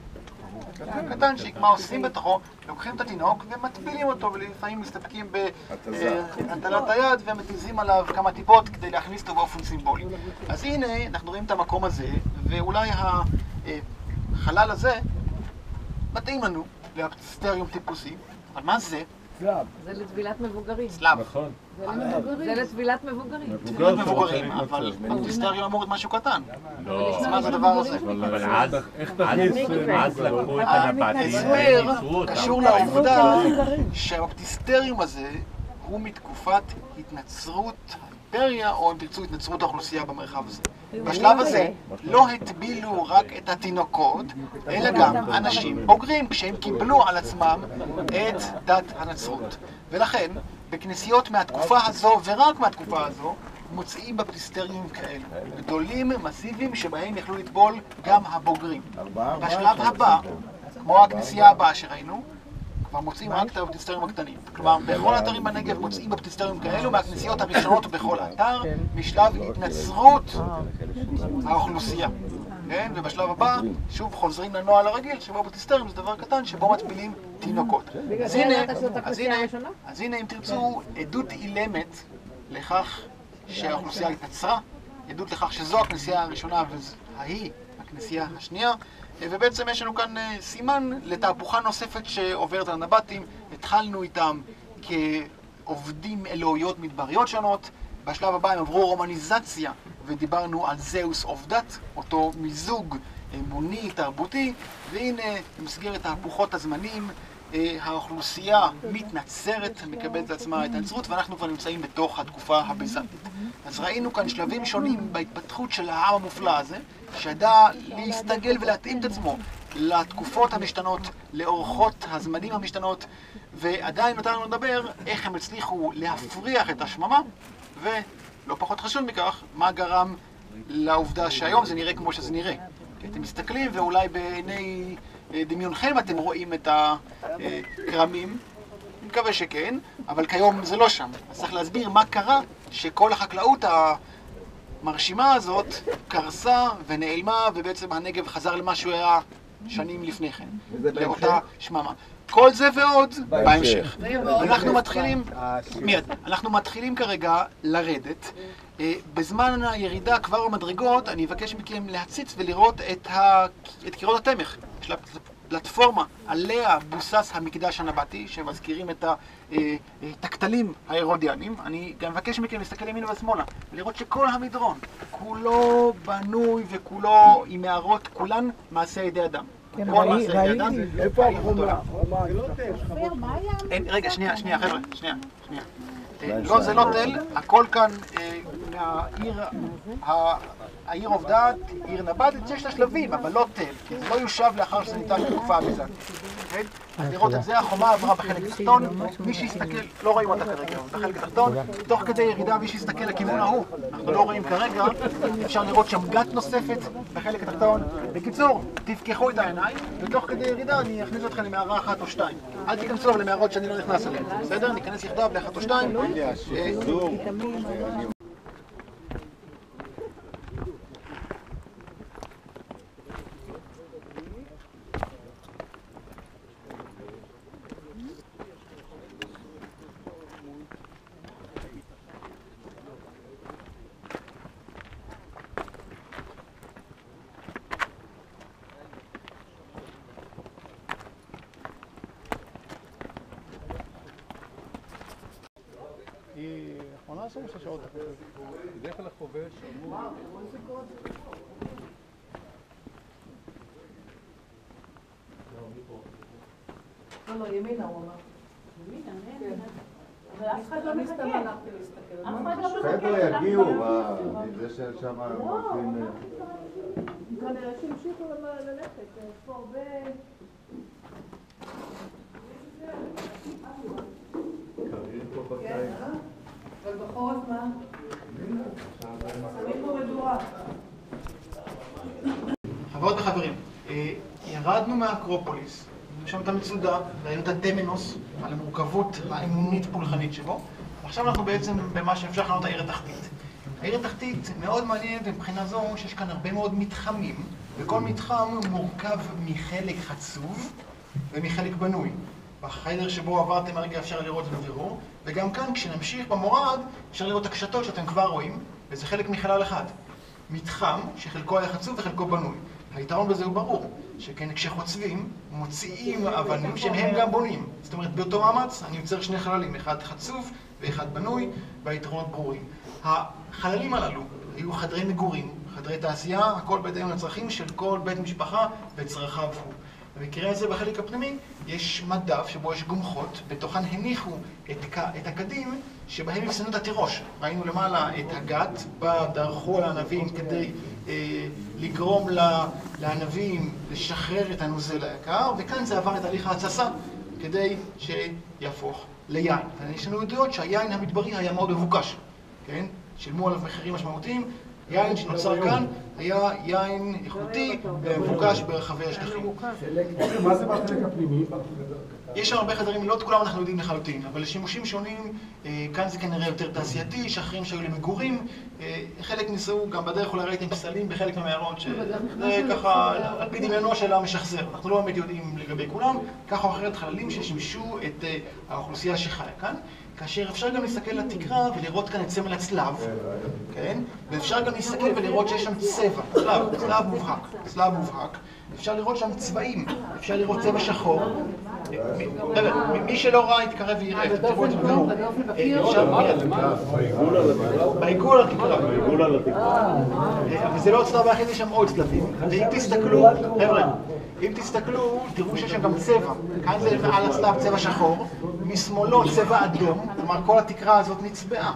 קטנצ'יק. מה עושים בתוכו? לוקחים את התינוק ומטבילים אותו, ולפעמים מסתפקים בהטלת היד ומתיזים עליו כמה טיפות כדי להכניס אותו באופן סימבולי. אז הנה, אנחנו רואים את המקום הזה, ואולי החלל הזה מתאים לנו לפטיסטריום טיפוסי. אבל מה זה? סלאב. זה לטבילת מבוגרים. סלאב. נכון. זה לטבילת מבוגרים. טבילת מבוגרים, אבל הפטיסטריום אמור את משהו קטן. לא. אז מה זה הדבר הזה? אבל אז לקחו את הנבטים. ההסבר קשור לעובדה שהפטיסטריום הזה הוא מתקופת התנצרות האימפריה, או אם תרצו התנצרות האוכלוסייה במרחב הזה. בשלב הזה לא הטבילו רק את התינוקות, אלא גם אנשים בוגרים, כשהם קיבלו על עצמם את דת הנצרות. ולכן, בכנסיות מהתקופה הזו, ורק מהתקופה הזו, מוצאים בפטיסטריום כאלה. גדולים, מסיביים, שבהם יכלו לטבול גם הבוגרים. בשלב הבא, כמו הכנסייה הבאה שראינו, כבר מוצאים רק את הפטיסטריום הקטנים. כלומר, בכל האתרים בנגב מוצאים בפטיסטריום כאלו, מהכנסיות הראשונות בכל אתר, משלב התנצרות האוכלוסייה. כן? ובשלב הבא, שוב חוזרים לנועל הרגיל, שבו בפטיסטריום זה דבר קטן, שבו מטבילים תינוקות. אז הנה, אם תרצו, עדות אילמת לכך שהאוכלוסייה התנצרה, עדות לכך שזו הכנסייה הראשונה והיא הכנסייה השנייה, ובעצם יש לנו כאן סימן לתהפוכה נוספת שעוברת על הנבטים. התחלנו איתם כעובדים אלוהיות מדבריות שונות. בשלב הבא הם עברו רומניזציה ודיברנו על זהוס אוף דת, אותו מיזוג אמוני, תרבותי, והנה במסגרת תהפוכות הזמנים האוכלוסייה מתנצרת, מקבלת לעצמה את הנצרות, ואנחנו כבר נמצאים בתוך התקופה הביזנטית. אז ראינו כאן שלבים שונים בהתפתחות של העם המופלא הזה, שידע להסתגל ולהתאים את עצמו לתקופות המשתנות, לאורחות הזמנים המשתנות, ועדיין נתנו לדבר איך הם הצליחו להפריח את השממה, ולא פחות חשוב מכך, מה גרם לעובדה שהיום זה נראה כמו שזה נראה. כי אתם מסתכלים ואולי בעיני דמיונכם אתם רואים את הקרמים, אני מקווה שכן, אבל כיום זה לא שם. אז צריך להסביר מה קרה שכל החקלאות המרשימה הזאת קרסה ונעלמה, ובעצם הנגב חזר למה שהוא היה שנים לפני כן, לאותה שממה. כל זה ועוד בהמשך. אנחנו מתחילים כרגע לרדת. בזמן הירידה כבר במדרגות אני אבקש מכם להציץ ולראות את קירות התמך. יש לה פלטפורמה עליה בוסס המקדש הנבטי, שמזכירים את הכתלים ההרודיאנים. אני גם מבקש מכם להסתכל ימינה ושמאלה ולראות שכל המדרון כולו בנוי וכולו עם מערות, כולן מעשה ידי אדם. איפה החומה? רגע, שנייה, חבר'ה, שנייה. לא, זה לא תל, הכל כאן העיר עובדת, עיר נבטית, יש לה שלבים, אבל לא תל, כי זה לא יושב לאחר שזה ניתן לתקופה הביזנטית. אז לראות את זה, החומה עברה בחלק התחתון, מי שיסתכל, לא רואים אותה כרגע, בחלק התחתון, תוך כדי ירידה מי שיסתכל לכיוון ההוא, אנחנו לא רואים כרגע, אפשר לראות שם גת נוספת בחלק התחתון. בקיצור, תפקחו את העיניים, ותוך כדי ירידה אני אכניס אתכם למערה אחת או שתיים. אל תיכנסו למערות שאני לא נכנס אליהן, בסדר? ניכנס יחדיו לאחת או שתיים. היא אחרונה 6 שעות. בדרך כלל החובש אמור... לא, ימינה הוא אמר. ימינה, כן. אבל אף אחד לא מחכה. חבר'ה יגיעו, זה ששם הולכים... כנראה שהמשיכו ללכת, יש פה הרבה... כן, אבל בחורף מה? שמים פה מדורה. חברות וחברים, יצאנו מהאקרופוליס, שם את המצודה, ראינו את הטמנוס, על המורכבות האמונית פולחנית שבו, ועכשיו אנחנו בעצם במה שאפשר לכנות העיר התחתית. העיר התחתית מאוד מעניינת מבחינה זו שיש כאן הרבה מאוד מתחמים, וכל מתחם מורכב מחלק חצוב ומחלק בנוי. בחדר שבו עברתם הרגע אפשר לראות בבירור, וגם כאן כשנמשיך במורד אפשר לראות את הקשתות שאתם כבר רואים, וזה חלק מחלל אחד. מתחם שחלקו היה חצוב וחלקו בנוי. היתרון בזה הוא ברור, שכן כשחוצבים מוציאים אבנים שהם גם בונים. זאת אומרת, באותו מאמץ אני יוצר שני חללים, אחד חצוב ואחד בנוי, והיתרונות ברורים. החללים הללו היו חדרי מגורים, חדרי תעשייה, הכל בהתאם לצרכים של כל בית משפחה וצרכיו הוא. במקרה הזה בחלק הפנימי יש מדף שבו יש גומחות, בתוכן הניחו את הקדים שבהם יפסנו את התירוש. ראינו למעלה את הגת, בה דרכו על הענבים כדי לגרום לענבים לשחרר את הנוזל היקר, וכאן זה עבר את הליך ההתססה כדי שיהפוך ליין. יש לנו עדויות שהיין המדברי היה מאוד מבוקש, כן? שילמו עליו מחירים משמעותיים. יין שנוצר כאן היה יין איכותי ומבוקש ברחבי השטחים. מה זה בחלק הפנימי? יש שם הרבה חדרים, לא את כולם אנחנו יודעים לחלוטין, אבל לשימושים שונים, כאן זה כנראה יותר תעשייתי, שאחרים שהיו למגורים, חלק ניסו, גם בדרך אולי ראיתם פסלים בחלק מהמערות, שזה ככה, על פי דמיינו של המשחזר, אנחנו לא באמת יודעים לגבי כולם, ככה או אחרת חללים ששימשו את האוכלוסייה שחיה כאן, כאשר אפשר גם להסתכל לתקרה ולראות כאן את סמל הצלב, כן? ואפשר גם להסתכל ולראות שיש שם צבע, צלב מובהק, אפשר לראות שם צבעים, אפשר לראות צבע שחור. מי שלא ראה יתקרב ויראה, תראו את זה בבירור. בעיגול על התקרה. אבל זה לא הצלב היחיד, יש שם עוד צלבים. ואם תסתכלו, חבר'ה, אם תסתכלו, תראו שיש שם גם צבע. כאן זה על הצלב צבע שחור, משמאלו צבע אדום, כלומר כל התקרה הזאת נצבעה.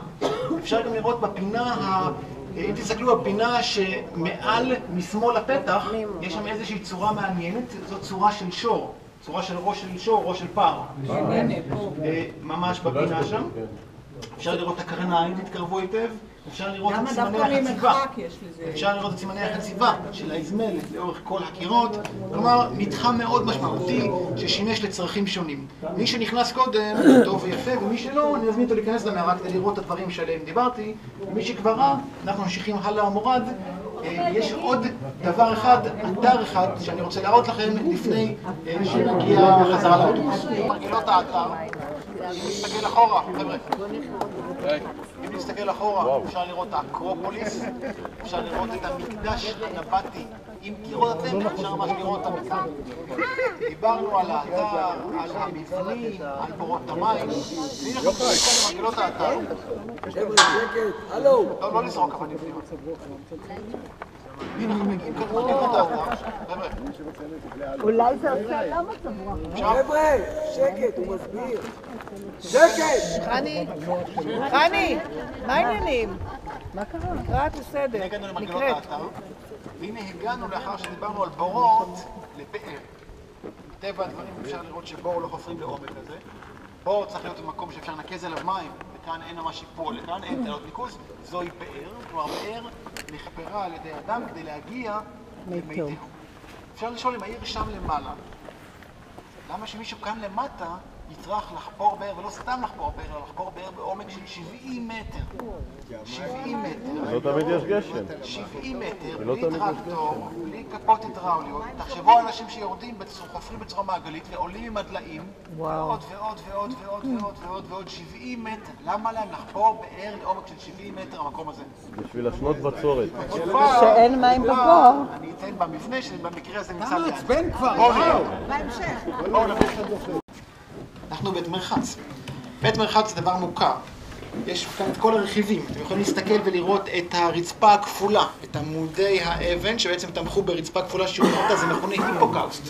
אפשר גם לראות בפינה אם תסתכלו בפינה שמעל משמאל הפתח, יש שם איזושהי צורה מעניינת, זו צורה של שור, צורה של ראש של שור, ראש של פר. ממש בפינה שם. אפשר לראות את הקרניים, תתקרבו היטב. אפשר לראות את סימני החציבה. אפשר לראות את סימני החציבה של האזמל לאורך כל הקירות. כלומר, מתחם מאוד משמעותי ששימש לצרכים שונים. מי שנכנס קודם, טוב ויפה, ומי שלא, אני אזמין אותו להיכנס למערה כדי לראות את הדברים שעליהם דיברתי. ומי שכבר ראה, אנחנו ממשיכים הלאה המורד. יש עוד דבר אחד, אתר אחד, שאני רוצה להראות לכם לפני שנגיע חזרה לאוטובוס. מרגילות האתר. אם נסתכל אחורה, חבר'ה. אם נסתכל אחורה, אפשר לראות את האקרופוליס, אפשר לראות את המקדש הנבטי עם קירות הטבע, אפשר ממש לראות את המקדש. דיברנו על האתר, על המבנים, על בורות המים, והנה אנחנו נסתכל למרגילות האתר. לא לזרוק אבל נפנים. הנה אנחנו מגיעים כאן למרגילות האתר, חבר'ה. אולי זה עושה לא מצב רוח. חבר'ה, שקט, הוא מסביר. שקט! חני, מה העניינים? מה קרה? נקראת לסדר. הגענו למרגילות האתר, והנה הגענו לאחר שדיברנו על בורות לבאר. מטבע הדברים אפשר לראות שבור לא חופרים לעומק הזה. בור צריך להיות במקום שאפשר לנקז עליו מים, וכאן אין ממש שיפול, לכאן אין תעלות ניקוז, זוהי באר, כלומר באר נחפרה על ידי אדם כדי להגיע למי תהום. אפשר לשאול אם העיר שם למעלה, למה שמישהו כאן למטה יטרח לחפור באר, ולא סתם לחפור באר, אלא לחפור באר בעומק של 70 מטר. 70 מטר. לא תמיד יש גשם. 70 מטר, בלי טרקטור, בלי כפות הידראוליות. תחשבו על אנשים שיורדים, חופרים בצורה מעגלית ועולים עם הדליים, ועוד ועוד ועוד ועוד ועוד ועוד ועוד 70 מטר. למה להם לחפור באר לעומק של 70 מטר המקום הזה? בשביל השנות בצורת. שאין מים בבור. אני אתן במבנה שבמקרה הזה נמצא ליד. אתה מעצבן כבר, בהמשך. אנחנו בית מרחץ. בית מרחץ זה דבר מוכר. יש כאן את כל הרכיבים. אתם יכולים להסתכל ולראות את הרצפה הכפולה, את עמודי האבן שבעצם תמכו ברצפה כפולה שאומרת, זה מכונה היפוקאוסט.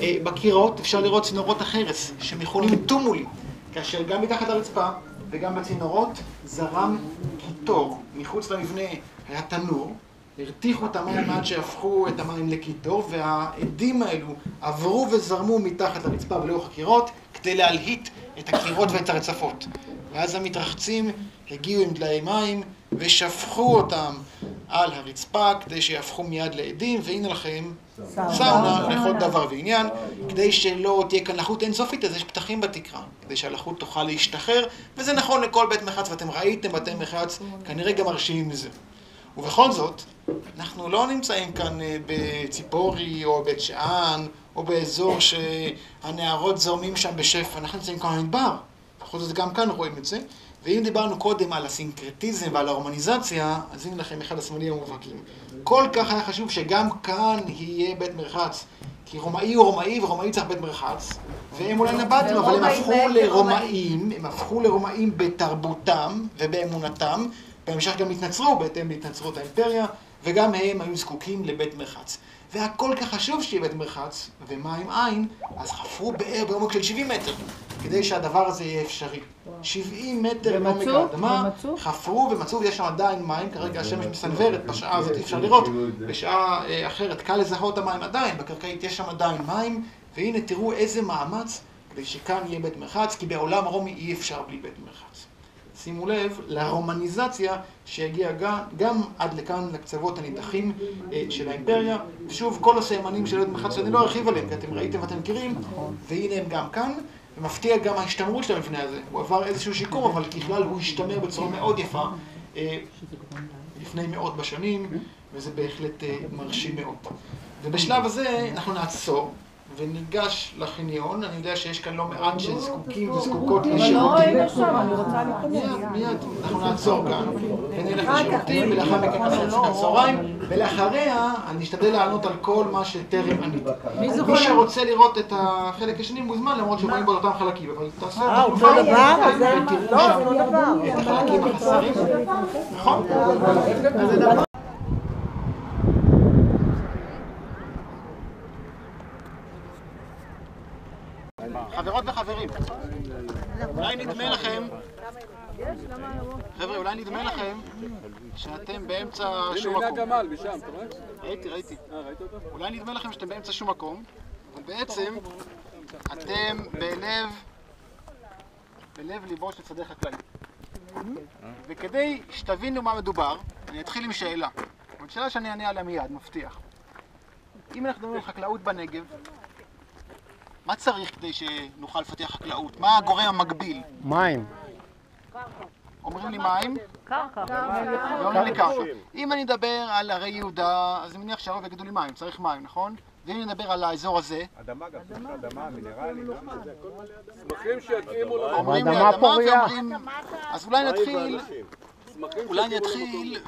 בקירות אפשר לראות צינורות החרס שמכונים טומולים, כאשר גם מתחת לרצפה וגם בצינורות זרם קיטור. מחוץ למבנה היה תנור, הרתיחו את המים עד שהפכו את המים לקיטור, והעדים האלו עברו וזרמו מתחת לרצפה ולאורך הקירות כדי להלהיט את הקירות ואת הרצפות. ואז המתרחצים הגיעו עם דלי מים ושפכו אותם על הרצפה כדי שיהפכו מיד לעדים, והנה לכם סאונה לכל דבר ועניין. כדי שלא תהיה כאן לחות אינסופית, אז יש פתחים בתקרה, כדי שהלחות תוכל להשתחרר, וזה נכון לכל בית מרחץ, ואתם ראיתם בתי מרחץ, כנראה גם מרשימים מזה. ובכל זאת, אנחנו לא נמצאים כאן בציפורי או בית שאן, או באזור שהנערות זורמים שם בשפע, אנחנו נמצאים כאן במדבר. בכל זאת גם כאן רואים את זה. ואם דיברנו קודם על הסינקרטיזם ועל הרומניזציה, אז הנה לכם אחד הסמלים המובהקים. כל כך היה חשוב שגם כאן יהיה בית מרחץ. כי רומאי הוא רומאי, ורומאי צריך בית מרחץ. והם אולי נבטים, אבל הם הפכו לרומאים בתרבותם ובאמונתם. בהמשך גם התנצרו בהתאם להתנצרות האימפריה, וגם הם היו זקוקים לבית מרחץ. והכל כך חשוב שיהיה בית מרחץ, ומים אין, אז חפרו באר בעומק של 70 מטר, כדי שהדבר הזה יהיה אפשרי. 70 מטר בעומק האדמה, חפרו ומצאו, ויש שם עדיין מים, כרגע השמש מסנוורת, בשעה הזאת אי אפשר לראות, בשעה אחרת קל לזהות המים עדיין, בקרקעית יש שם עדיין מים, והנה תראו איזה מאמץ כדי שכאן יהיה בית מרחץ, כי בעולם הרומי אי אפשר בלי בית מרחץ. שימו לב לרומניזציה שהגיעה גם עד לכאן לקצוות הנידחים של האימפריה. ושוב, כל הסממנים של בית מרחץ שאני לא ארחיב עליהם, כי אתם ראיתם ואתם מכירים, והנה הם גם כאן. ומפתיע גם ההשתמרות של המבנה הזה. הוא עבר איזשהו שיקום, אבל ככלל הוא השתמר בצורה מאוד יפה לפני מאות בשנים, וזה בהחלט מרשים מאוד. ובשלב הזה אנחנו נעצור וניגש לחניון. אני יודע שיש כאן לא מעט שזקוקים וזקוקות לשירותים. אבל לא ראינו שם, אני רוצה לקרוא. מיד, אנחנו נעצור כאן ונלך לשירותים, ולאחר מכן נעשה הפסקת צהריים, ולאחריה אני אשתדל לענות על כל מה שטרם עניתי. מי שרוצה לראות את החלק השני מוזמן, למרות שרואים בו אותם חלקים, אבל תעשו אותו דבר? ותראו שם את החלקים החסרים. נכון? חברות וחברים, אולי נדמה לכם, חבר'ה, אולי נדמה לכם שאתם באמצע שום מקום. הגמל משם, אתה רואה? ראיתי. ראית אותו? אולי נדמה לכם שאתם באמצע שום מקום, אבל בעצם אתם בלב ליבו של שדה חקלאי. וכדי שתבינו מה מדובר, אני אתחיל עם שאלה. אבל שאלה שאני אענה עליה מיד, מבטיח. אם אנחנו מדברים על חקלאות בנגב, מה צריך כדי שנוכל לפתח חקלאות? מה הגורם המקביל? מים. אומרים לי מים? קרקע. ואומרים לי קרקע. אם אני אדבר על הרי יהודה, אז אני מניח שהרוב יגידו לי מים, צריך מים, נכון? ואם אני אדבר על האזור הזה... אדמה גם, אדמה, מינרלי, צמחים שיתאימו לנו. אומרים לי אדמה ואומרים... אז אולי נתחיל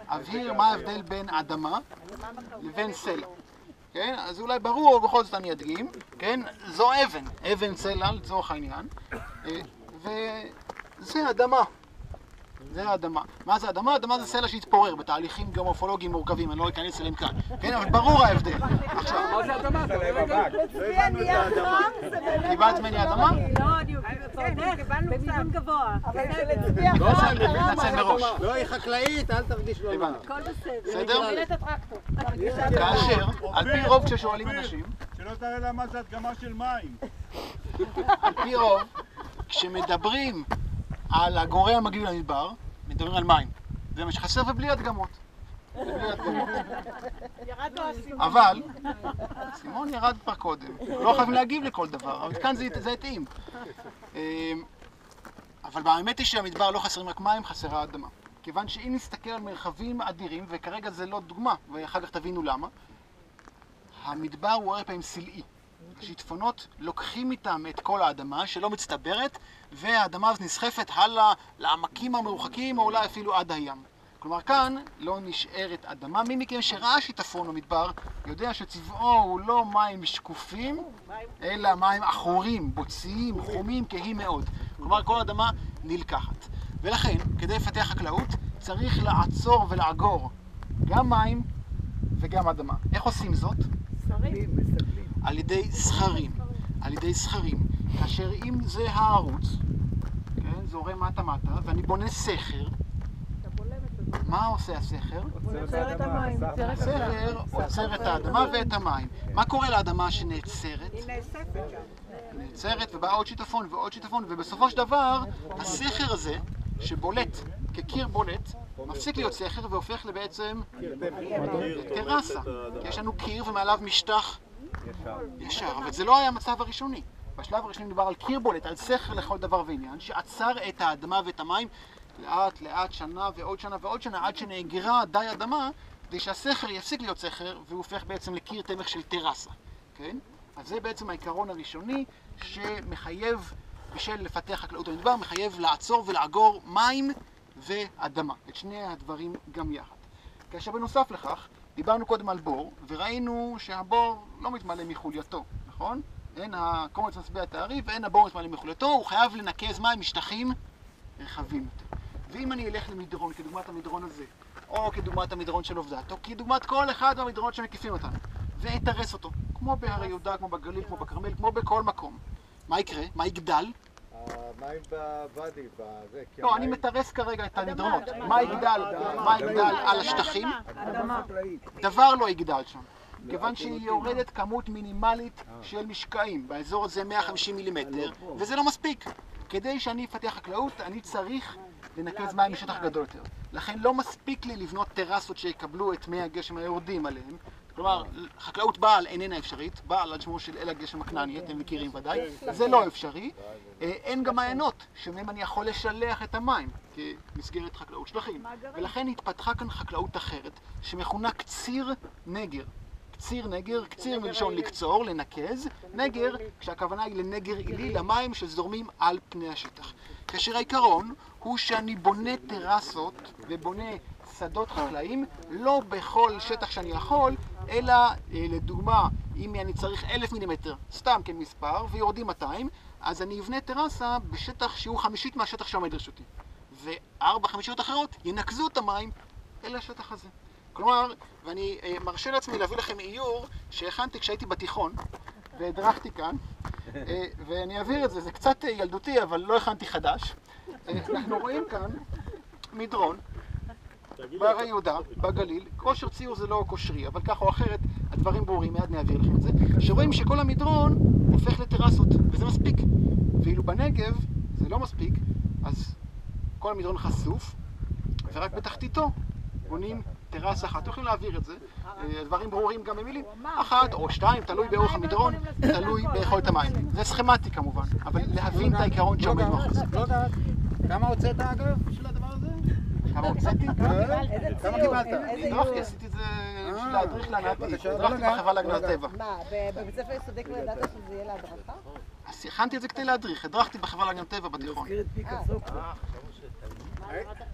ואבהיר מה ההבדל בין אדמה לבין סלע. כן? אז אולי ברור, בכל זאת אני אדגים, כן? זו אבן סלע לצורך העניין, וזה אדמה. זה האדמה. מה זה אדמה? אדמה זה סלע שהתפורר בתהליכים גיאומורפולוגיים מורכבים, אני לא אכנס אליהם כאן. כן, אבל ברור ההבדל. עכשיו, מה זה אדמה? לפי הנייר חם זה באמת... קיבלת ממני אדמה? לא, אני במידון גבוה. אבל זה לצבי לא עושה להתנצל מראש. לא, היא חקלאית, אל תרגיש לא נע. הכל בסדר. בסדר? כאשר, על פי רוב כששואלים אנשים, שלא תראה לה מה זה הדגמה של מים. על פי רוב, כשמדברים על הגורם המקביל למדבר, מדברים על מים. זה מה שחסר ובלי הדגמות. אבל, סימון ירד כבר קודם. לא חייבים להגיב לכל דבר, אבל כאן זה התאים. אבל באמת היא שהמדבר לא חסרים רק מים, חסרה אדמה. כיוון שאם נסתכל על מרחבים אדירים, וכרגע זה לא דוגמה, ואחר כך תבינו למה, המדבר הוא הרבה פעמים סלעי. השיטפונות לוקחים איתם את כל האדמה שלא מצטברת, והאדמה אז נסחפת הלאה לעמקים המרוחקים, או אולי אפילו עד הים. כלומר, כאן לא נשארת אדמה. מי מכם שראה שיטפון במדבר יודע שצבעו הוא לא מים שקופים, אלא מים עכורים, בוציים, חומים, כהים מאוד. כלומר, כל האדמה נלקחת. ולכן, כדי לפתח חקלאות, צריך לעצור ולאגור גם מים וגם אדמה. איך עושים זאת? על ידי סכרים. כאשר אם זה הערוץ, כן, זורם מטה, ואני בונה סכר, מה עושה הסכר? עוצר את המים. הסכר עוצר את האדמה ואת המים. מה קורה לאדמה שנעצרת? היא נאספת שם. נעצרת ובאה עוד שיטפון ועוד שיטפון, ובסופו של דבר הסכר הזה שבולט כקיר בולט, מפסיק להיות סכר והופך לבעצם טרסה. יש לנו קיר ומעליו משטח ישר, אבל זה לא היה המצב הראשוני. בשלב הראשוני מדובר על קיר בולט, על סכר לכל דבר ועניין, שעצר את האדמה ואת המים לאט לאט, שנה ועוד שנה ועוד שנה, עד שנאגרה די אדמה, כדי שהסכר יפסיק להיות סכר והוא הופך בעצם לקיר תמך של טרסה. כן? אז זה בעצם העיקרון הראשוני שמחייב, בשביל לפתח חקלאות במדבר, מחייב לעצור ולאגור מים ואדמה. את שני הדברים גם יחד. כאשר בנוסף לכך, דיברנו קודם על בור, וראינו שהבור לא מתמלא מחולייתו, נכון? אין הקומץ משביע את הארי ואין הבור מתמלא מחולייתו, הוא חייב לנקז מים משטחים רחבים יותר. ואם אני אלך למדרון, כדוגמת המדרון הזה, או כדוגמת המדרון של עובדת, או כדוגמת כל אחד מהמדרונות שמקיפים אותנו, ואתרס אותו, כמו בהרי יהודה, כמו בגליל, כמו בכרמל, כמו בכל מקום. מה יקרה? מה יגדל? המים בוואדי, בזה, לא, אני מתרס כרגע את המדרונות. מה יגדל? מה יגדל על השטחים? דבר לא יגדל שם. כיוון שהיא יורדת כמות מינימלית של משקעים, באזור הזה 150 מילימטר, וזה לא מספיק. כדי שאני אפתח חקלאות, אני צריך לנקז מים משטח גדול יותר. לכן לא מספיק לי לבנות טרסות שיקבלו את מי הגשם היורדים עליהם. כלומר, חקלאות בעל איננה אפשרית, בעל על שמו של אל הגשם הכנעני, אתם מכירים ודאי, זה לא אפשרי. אין גם מעיינות, שמהם אני יכול לשלח את המים כמסגרת חקלאות שטחים. ולכן התפתחה כאן חקלאות אחרת, שמכונה קציר נגר. קציר נגר, קציר מלשון לקצור, לנקז, נגר, כשהכוונה היא לנגר עילי, למים שזורמים על פני השטח. כאשר העיקרון הוא שאני בונה טרסות ובונה שדות חקלאיים, לא בכל שטח שאני יכול, אלא לדוגמה, אם אני צריך 1,000 מילימטר, סתם כמספר, ויורדים 200, אז אני אבנה טרסה בשטח שהוא 50 מהשטח שעומד לרשותי. ו4/5 אחרות ינקזו את המים אל השטח הזה. כלומר, ואני מרשה לעצמי להביא לכם איור שהכנתי כשהייתי בתיכון, והדרכתי כאן, ואני אעביר את זה, זה קצת ילדותי, אבל לא הכנתי חדש. אנחנו רואים כאן מדרון, בהרי יהודה, בגליל, כושר ציור זה לא כושרי, אבל כך או אחרת, הדברים ברורים, מיד נעביר לכם את זה, שרואים שכל המדרון הופך לטרסות, וזה מספיק. ואילו בנגב זה לא מספיק, אז כל המדרון חשוף, ורק בתחתיתו בונים טרסה אחת. אתם יכולים להעביר את זה, הדברים ברורים גם במילים, אחת או שתיים, תלוי באורך המדרון, תלוי ביכולת המים. זה סכמטי כמובן, אבל להבין את העיקרון שעומד מאחורי זה. כמה הוצאת אגב של הדבר הזה? כמה הוצאתי? כמה קיבלת? הדרכתי, עשיתי את זה בשביל להדריך להנאתי, הדרכתי בחברה להגנת הטבע. מה, בבית ספר יסודי כבר ידעת שזה יהיה להדרכה? אז הכנתי את זה כדי להדריך, הדרכתי בחברה להגנת הטבע בתיכון.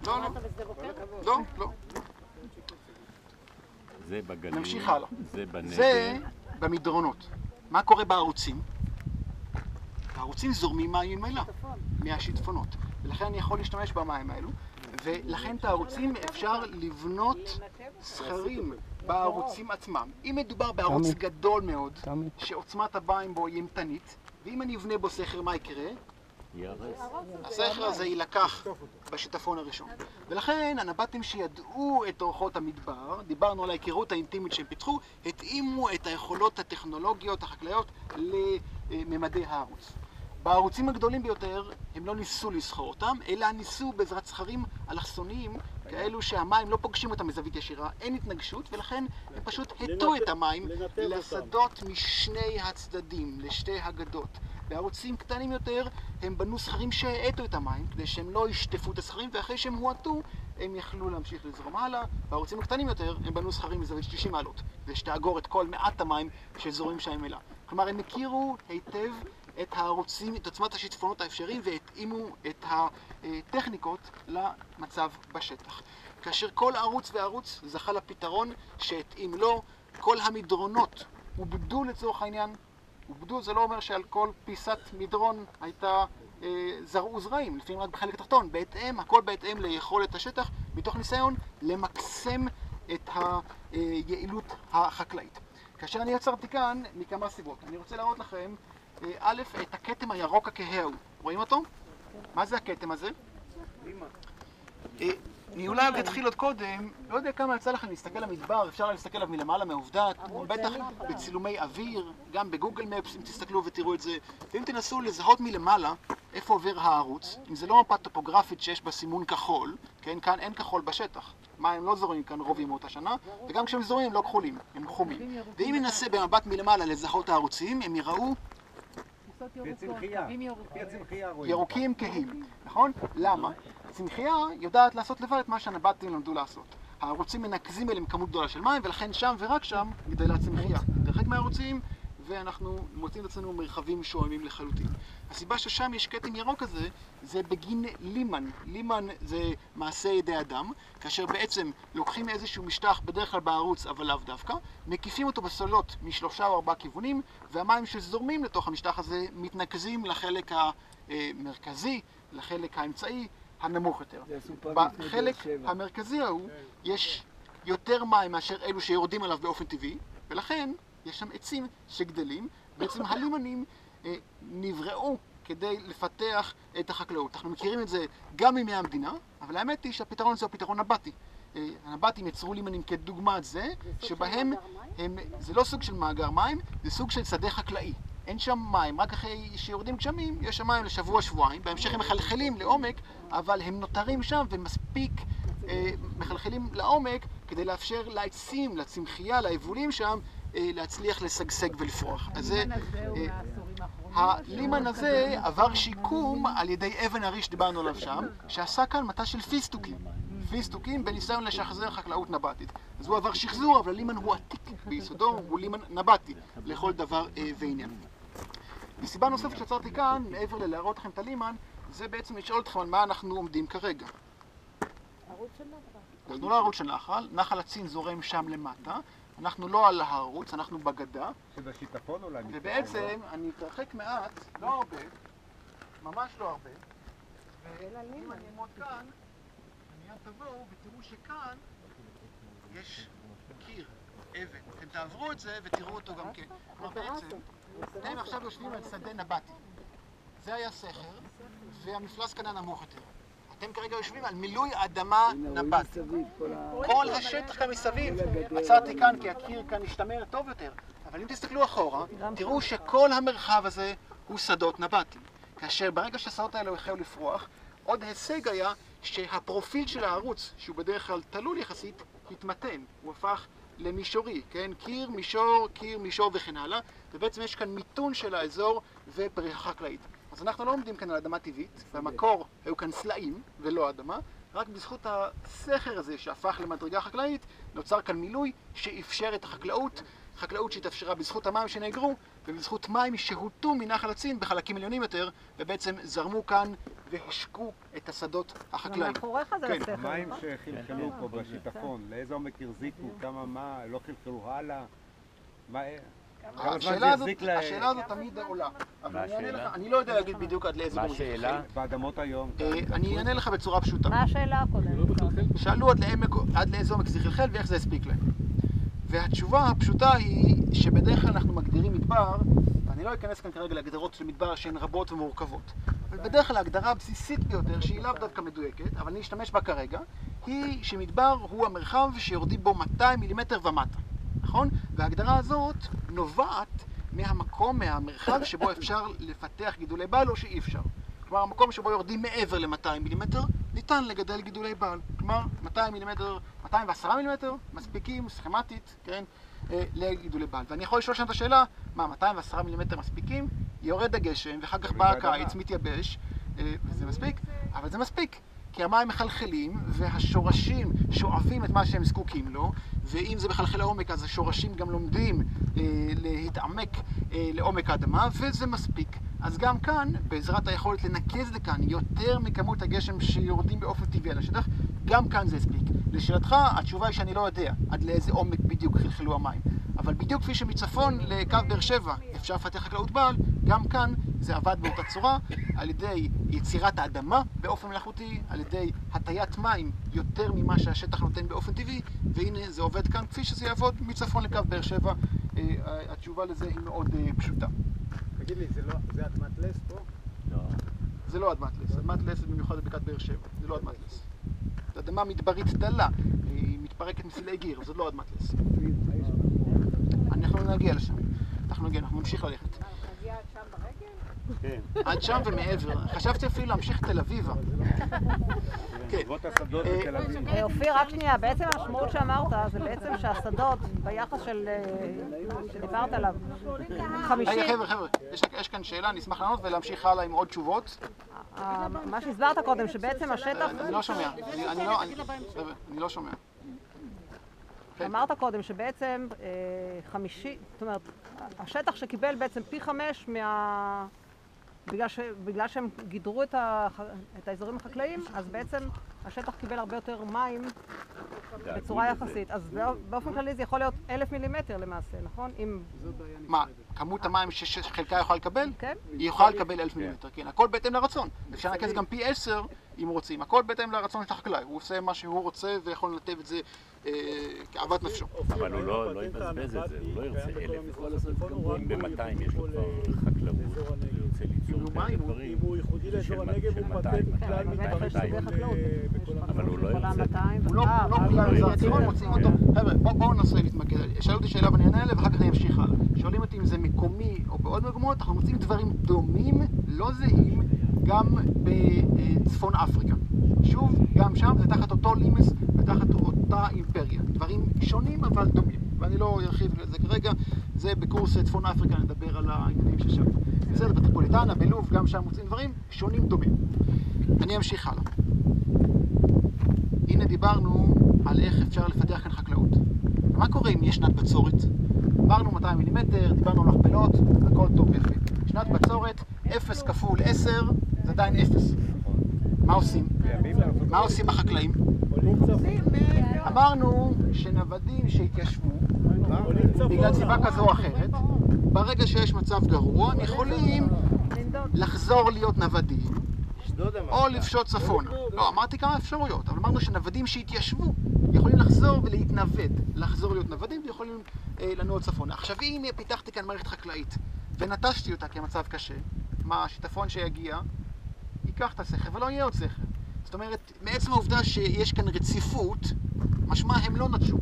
לא. זה בגליל. נמשיך הלאה. זה בנגב. זה במדרונות. מה קורה בערוצים? הערוצים זורמים מים ממילא, מהשיטפונות. ולכן אני יכול להשתמש במים האלו. ולכן את הערוצים אפשר לבנות סכרים בערוצים עצמם. אם מדובר בערוץ גדול מאוד, שעוצמת המים בו היא אימתנית, ואם אני אבנה בו סכר, מה יקרה? הסכר הזה יילקח בשיטפון הראשון. ולכן הנבטים שידעו את אורחות המדבר, דיברנו על ההיכרות האינטימית שהם פיתחו, התאימו את היכולות הטכנולוגיות החקלאיות לממדי הערוץ. בערוצים הגדולים ביותר הם לא ניסו לסחור אותם, אלא ניסו בעזרת סכרים אלכסוניים כאלו שהמים לא פוגשים אותם מזווית ישירה, אין התנגשות, ולכן הם פשוט הטו את המים לשדות משני הצדדים, לשתי הגדות. בערוצים קטנים יותר הם בנו סכרים שהאטו את המים, כדי שהם לא ישטפו את הסכרים, ואחרי שהם הואטו הם יכלו להמשיך לזרום הלאה. בערוצים הקטנים יותר הם בנו סכרים מזווית 90 מעלות, כדי שתאגור את כל מעט המים שזורים שם אליה. כלומר, הם הכירו היטב את הערוצים, את עוצמת השיטפונות האפשריים, והתאימו את הטכניקות למצב בשטח. כאשר כל ערוץ וערוץ זכה לפתרון שהתאים לו, כל המדרונות עובדו לצורך העניין. עובדו זה לא אומר שעל כל פיסת מדרון הייתה זרעו זרעים, לפעמים רק בחלק התחתון, בהתאם, הכל בהתאם ליכולת השטח, מתוך ניסיון למקסם את היעילות החקלאית. כאשר אני יצרתי כאן מכמה סיבות, אני רוצה להראות לכם א', את הכתם הירוק הכהה. רואים אותו? מה זה הכתם הזה? אני אולי עוד אתחיל עוד קודם, לא יודע כמה יצא לכם להסתכל למדבר, אפשר להסתכל עליו מלמעלה מעובדת, בטח בצילומי אוויר, גם בגוגל מפס אם תסתכלו ותראו את זה, ואם תנסו לזהות מלמעלה איפה עובר הערוץ. אם זה לא מפה טופוגרפית שיש בה סימון כחול, כן, כאן אין כחול בשטח. מים לא זורמים כאן רוב ימות השנה, וגם כשהם זורמים הם לא כחולים, הם חומים. ואם ננסה במבט מלמעלה לזהות הערוצים, הם יראו ירוקים כהים, נכון? למה? צמחייה יודעת לעשות לבד את מה שהנבטים למדו לעשות. הערוצים מנקזים אליהם כמות גדולה של מים, ולכן שם ורק שם גדלה צמחייה. דרך מהערוצים, ואנחנו מוצאים את עצמנו מרחבים שואמים לחלוטין. הסיבה ששם יש כתם ירוק הזה, זה בגין לימן. לימן זה מעשה ידי אדם, כאשר בעצם לוקחים איזשהו משטח בדרך כלל בערוץ, אבל לאו דווקא, מקיפים אותו בסולות משלושה או ארבעה כיוונים, והמים שזורמים לתוך המשטח הזה מתנקזים לחלק המרכזי, לחלק האמצעי, הנמוך יותר. בחלק המרכזי ההוא יש יותר מים מאשר אלו שיורדים עליו באופן טבעי, ולכן יש שם עצים שגדלים. בעצם הלימנים נבראו כדי לפתח את החקלאות. אנחנו מכירים את זה גם מימי המדינה, אבל האמת היא שהפתרון זה הפתרון נבטי. הנבטים יצרו לימנים כדוגמת זה, שבהם זה לא סוג של מאגר מים, זה סוג של שדה חקלאי. אין שם מים, רק אחרי שיורדים גשמים יש שם מים לשבוע-שבועיים, בהמשך הם מחלחלים לעומק, אבל הם נותרים שם ומספיק מחלחלים לעומק כדי לאפשר לעצים, לצמחייה, ליבולים שם, להצליח לשגשג ולפרוח. אז הלימן הזה עבר שיקום על ידי אבן הרי שדיברנו עליו שם, שעשה כאן מטע של פיסטוקים. פיסטוקים בניסיון לשחזר חקלאות נבטית. אז הוא עבר שחזור, אבל הלימן הוא עתיק ביסודו, הוא לימן נבטי לכל דבר ועניין. וסיבה נוספת שעצרתי כאן, מעבר ללהראות לכם את הלימן, זה בעצם לשאול אתכם על מה אנחנו עומדים כרגע. ערוץ של נחל. אנחנו לא ערוץ של נחל, נחל הצין זורם שם למטה, אנחנו לא על הערוץ, אנחנו בגדה. שבשיטפון אולי. ובעצם אני אתרחק מעט, לא הרבה, ממש לא הרבה, ואם אני אעמוד כאן, מיד תבואו ותראו שכאן יש קיר, אבן. אתם תעברו את זה ותראו אותו גם כן. כלומר בעצם, אתם עכשיו יושבים על שדה נבטי. זה היה סכר, והמפלס כאן נמוך יותר. אתם כרגע יושבים על מילוי אדמה נבטי. כל השטח כאן מסביב. עצרתי כאן כי הקיר כאן השתמר טוב יותר. אבל אם תסתכלו אחורה, תראו שכל המרחב הזה הוא שדות נבטים. כאשר ברגע שהשדות האלה החלו לפרוח, עוד הישג היה שהפרופיל של הערוץ, שהוא בדרך כלל תלול יחסית, התמתן. הוא הפך למישורי, כן? קיר, מישור וכן הלאה. ובעצם יש כאן מיתון של האזור ופריחה חקלאית. אז אנחנו לא עומדים כאן על אדמה טבעית, במקור היו כאן סלעים ולא אדמה, רק בזכות הסכר הזה שהפך למדרגה חקלאית, נוצר כאן מילוי שאפשר את החקלאות, חקלאות שהתאפשרה בזכות המים שנאגרו, ובזכות מים שהוטו מנחל הצין בחלקים עליונים יותר, ובעצם זרמו כאן והשקו את השדות החקלאיים. כן, המים שחלחלו פה בשיטפון, לאיזה עומק הרזיקו, כמה מה, לא חלחלו הלאה? השאלה הזאת תמיד עולה, אבל אני לא יודע להגיד בדיוק עד לאיזה עומק זה חלחל. באדמות היום. אני אענה לך בצורה פשוטה. מה השאלה הקודמת? שאלו עד לאיזה עומק זה חלחל ואיך זה הספיק להם. והתשובה הפשוטה היא שבדרך כלל אנחנו מגדירים מדבר, ואני לא אכנס כאן כרגע להגדרות של מדבר שהן רבות ומורכבות, אבל בדרך כלל ההגדרה הבסיסית ביותר, שהיא לאו דווקא מדויקת, אבל אני אשתמש בה כרגע, היא שמדבר הוא המרחב שיורדים בו 200 מילימטר ומטה. נכון? וההגדרה הזאת נובעת מהמקום, מהמרחב שבו אפשר לפתח גידולי בעל או שאי אפשר. כלומר, המקום שבו יורדים מעבר ל-200 מילימטר, ניתן לגדל גידולי בעל. כלומר, 200 מילימטר, 210 מילימטר, מספיקים, סכמטית, כן, לגידולי בעל. ואני יכול לשאול שם את השאלה, מה, 210 מילימטר מספיקים? יורד הגשם, ואחר כך בא הקיץ, מתייבש, וזה מספיק? אבל זה מספיק. כי המים מחלחלים והשורשים שואבים את מה שהם זקוקים לו, ואם זה מחלחל לעומק אז השורשים גם לומדים להתעמק לעומק האדמה, וזה מספיק. אז גם כאן, בעזרת היכולת לנקז לכאן יותר מכמות הגשם שיורדים באופן טבעי על השטח, גם כאן זה הספיק. לשאלתך, התשובה היא שאני לא יודע עד לאיזה עומק בדיוק חלחלו המים. אבל בדיוק כפי שמצפון לקו באר שבע אפשר לפתח חקלאות בעל, גם כאן זה עבד באותה צורה, על ידי יצירת האדמה באופן מלאכותי, על ידי הטיית מים יותר ממה שהשטח נותן באופן טבעי, והנה זה עובד כאן כפי שזה יעבוד מצפון לקו באר שבע. התשובה לזה היא מאוד פשוטה. תגיד לי, זה אדמת לס פה? לא. זה לא אדמת לס. אדמת לס זה במיוחד בבקעת באר שבע. זה לא אדמת לס. זו אדמה מדברית דלה. היא מתפרקת מסילי גיר, זאת לא אדמת לס. אנחנו נגיע לשם. אנחנו נמשיך ללכת. נגיע שם ברגל? עד שם ומעבר. חשבתי אפילו להמשיך תל אביבה. אבות השדות בתל אביב. אופיר, רק שנייה, בעצם המשמעות שאמרת זה בעצם שהשדות ביחס שדיברת עליו, 50... רגע, חבר'ה, יש כאן שאלה, אני אשמח לענות ולהמשיך הלאה עם עוד תשובות. מה שהסברת קודם, שבעצם השטח... אני לא שומע, אני לא שומע. אמרת קודם שבעצם 50, זאת אומרת, השטח שקיבל בעצם פי 5 בגלל שהם גידרו את האזורים החקלאיים, אז בעצם השטח קיבל הרבה יותר מים בצורה יחסית. אז באופן כללי זה יכול להיות 1,000 מילימטר למעשה, נכון? מה, כמות המים שחלקה יכולה לקבל? כן. היא יכולה לקבל 1,000 מילימטר, כן. הכל בהתאם לרצון. אפשר לנקז גם פי 10 אם רוצים. הכל בהתאם לרצון של החקלאי. הוא עושה מה שהוא רוצה ויכול לנתב את זה כאוות נפשו. אבל הוא לא יבזבז את זה, הוא לא ירצה 1,000. אם ב-200 יש לו כבר חקלאות, הוא ירצה ליצור כאלה דברים. אם הוא ייחודי לאזור הנגב, הוא מבטל כלל חקלאות. אבל הוא לא ירצה. הוא לא כלל לזרצון, מוצאים אותו. חבר'ה, בואו ננסה להתמקד. שאלו אותי שאלה ואני אענה עליה ואחר כך אני אמשיך הלאה. שואלים אותי אם זה מקומי או בעוד מקומות, אנחנו מוצאים דברים דומים, לא זהים, גם בצפון אפריקה. שוב, גם שם זה תחת אותו לימס ותחת אותה אימפריה. דברים שונים אבל דומים. ואני לא ארחיב לזה כרגע, זה בקורס צפון אפריקה, נדבר על העניינים ששם. בסדר, בטריפוליטנה, בלוב, גם שם מוצאים דברים שונים דומים. אני אמשיך הלאה. הנה דיברנו על איך אפשר לפתח כאן חקלאות. מה קורה אם יש שנת בצורת? דיברנו 200 מילימטר, דיברנו על מכפלות, הכל טוב ויפה. שנת בצורת, 0 כפול 10, זה עדיין 0. מה עושים? מה עושים החקלאים? אמרנו שנוודים שהתיישבו, בגלל סיבה כזו או אחרת, ברגע שיש מצב גרוע, הם יכולים לחזור להיות נוודים, או לפשוט צפונה. לא, אמרתי כמה אפשרויות, אבל אמרנו שנוודים שהתיישבו יכולים לחזור ולהתנווד, לחזור להיות נוודים ויכולים לנוע צפונה. עכשיו, אם פיתחתי כאן מערכת חקלאית ונטשתי אותה כמצב קשה, מה, השיטפון שיגיע, ייקח את הסכר ולא יהיה עוד סכר. זאת אומרת, מעצם העובדה שיש כאן רציפות, משמע הם לא נטשו.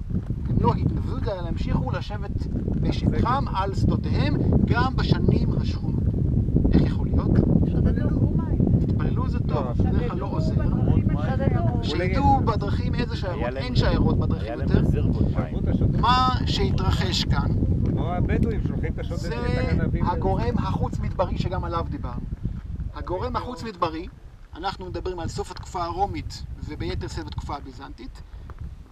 הם לא התנוו, אלא המשיכו לשבת בשטחם על שדותיהם גם בשנים השכונות. איך יכול להיות? התפללו זה טוב, בדרך כלל לא עוזר. שידעו בדרכים איזה שיירות, אין שיירות בדרכים יותר. מה שהתרחש כאן זה הגורם החוץ-מדברי שגם עליו דיברנו. הגורם החוץ-מדברי, אנחנו מדברים על סוף התקופה הרומית וביתר שאת בתקופה הביזנטית,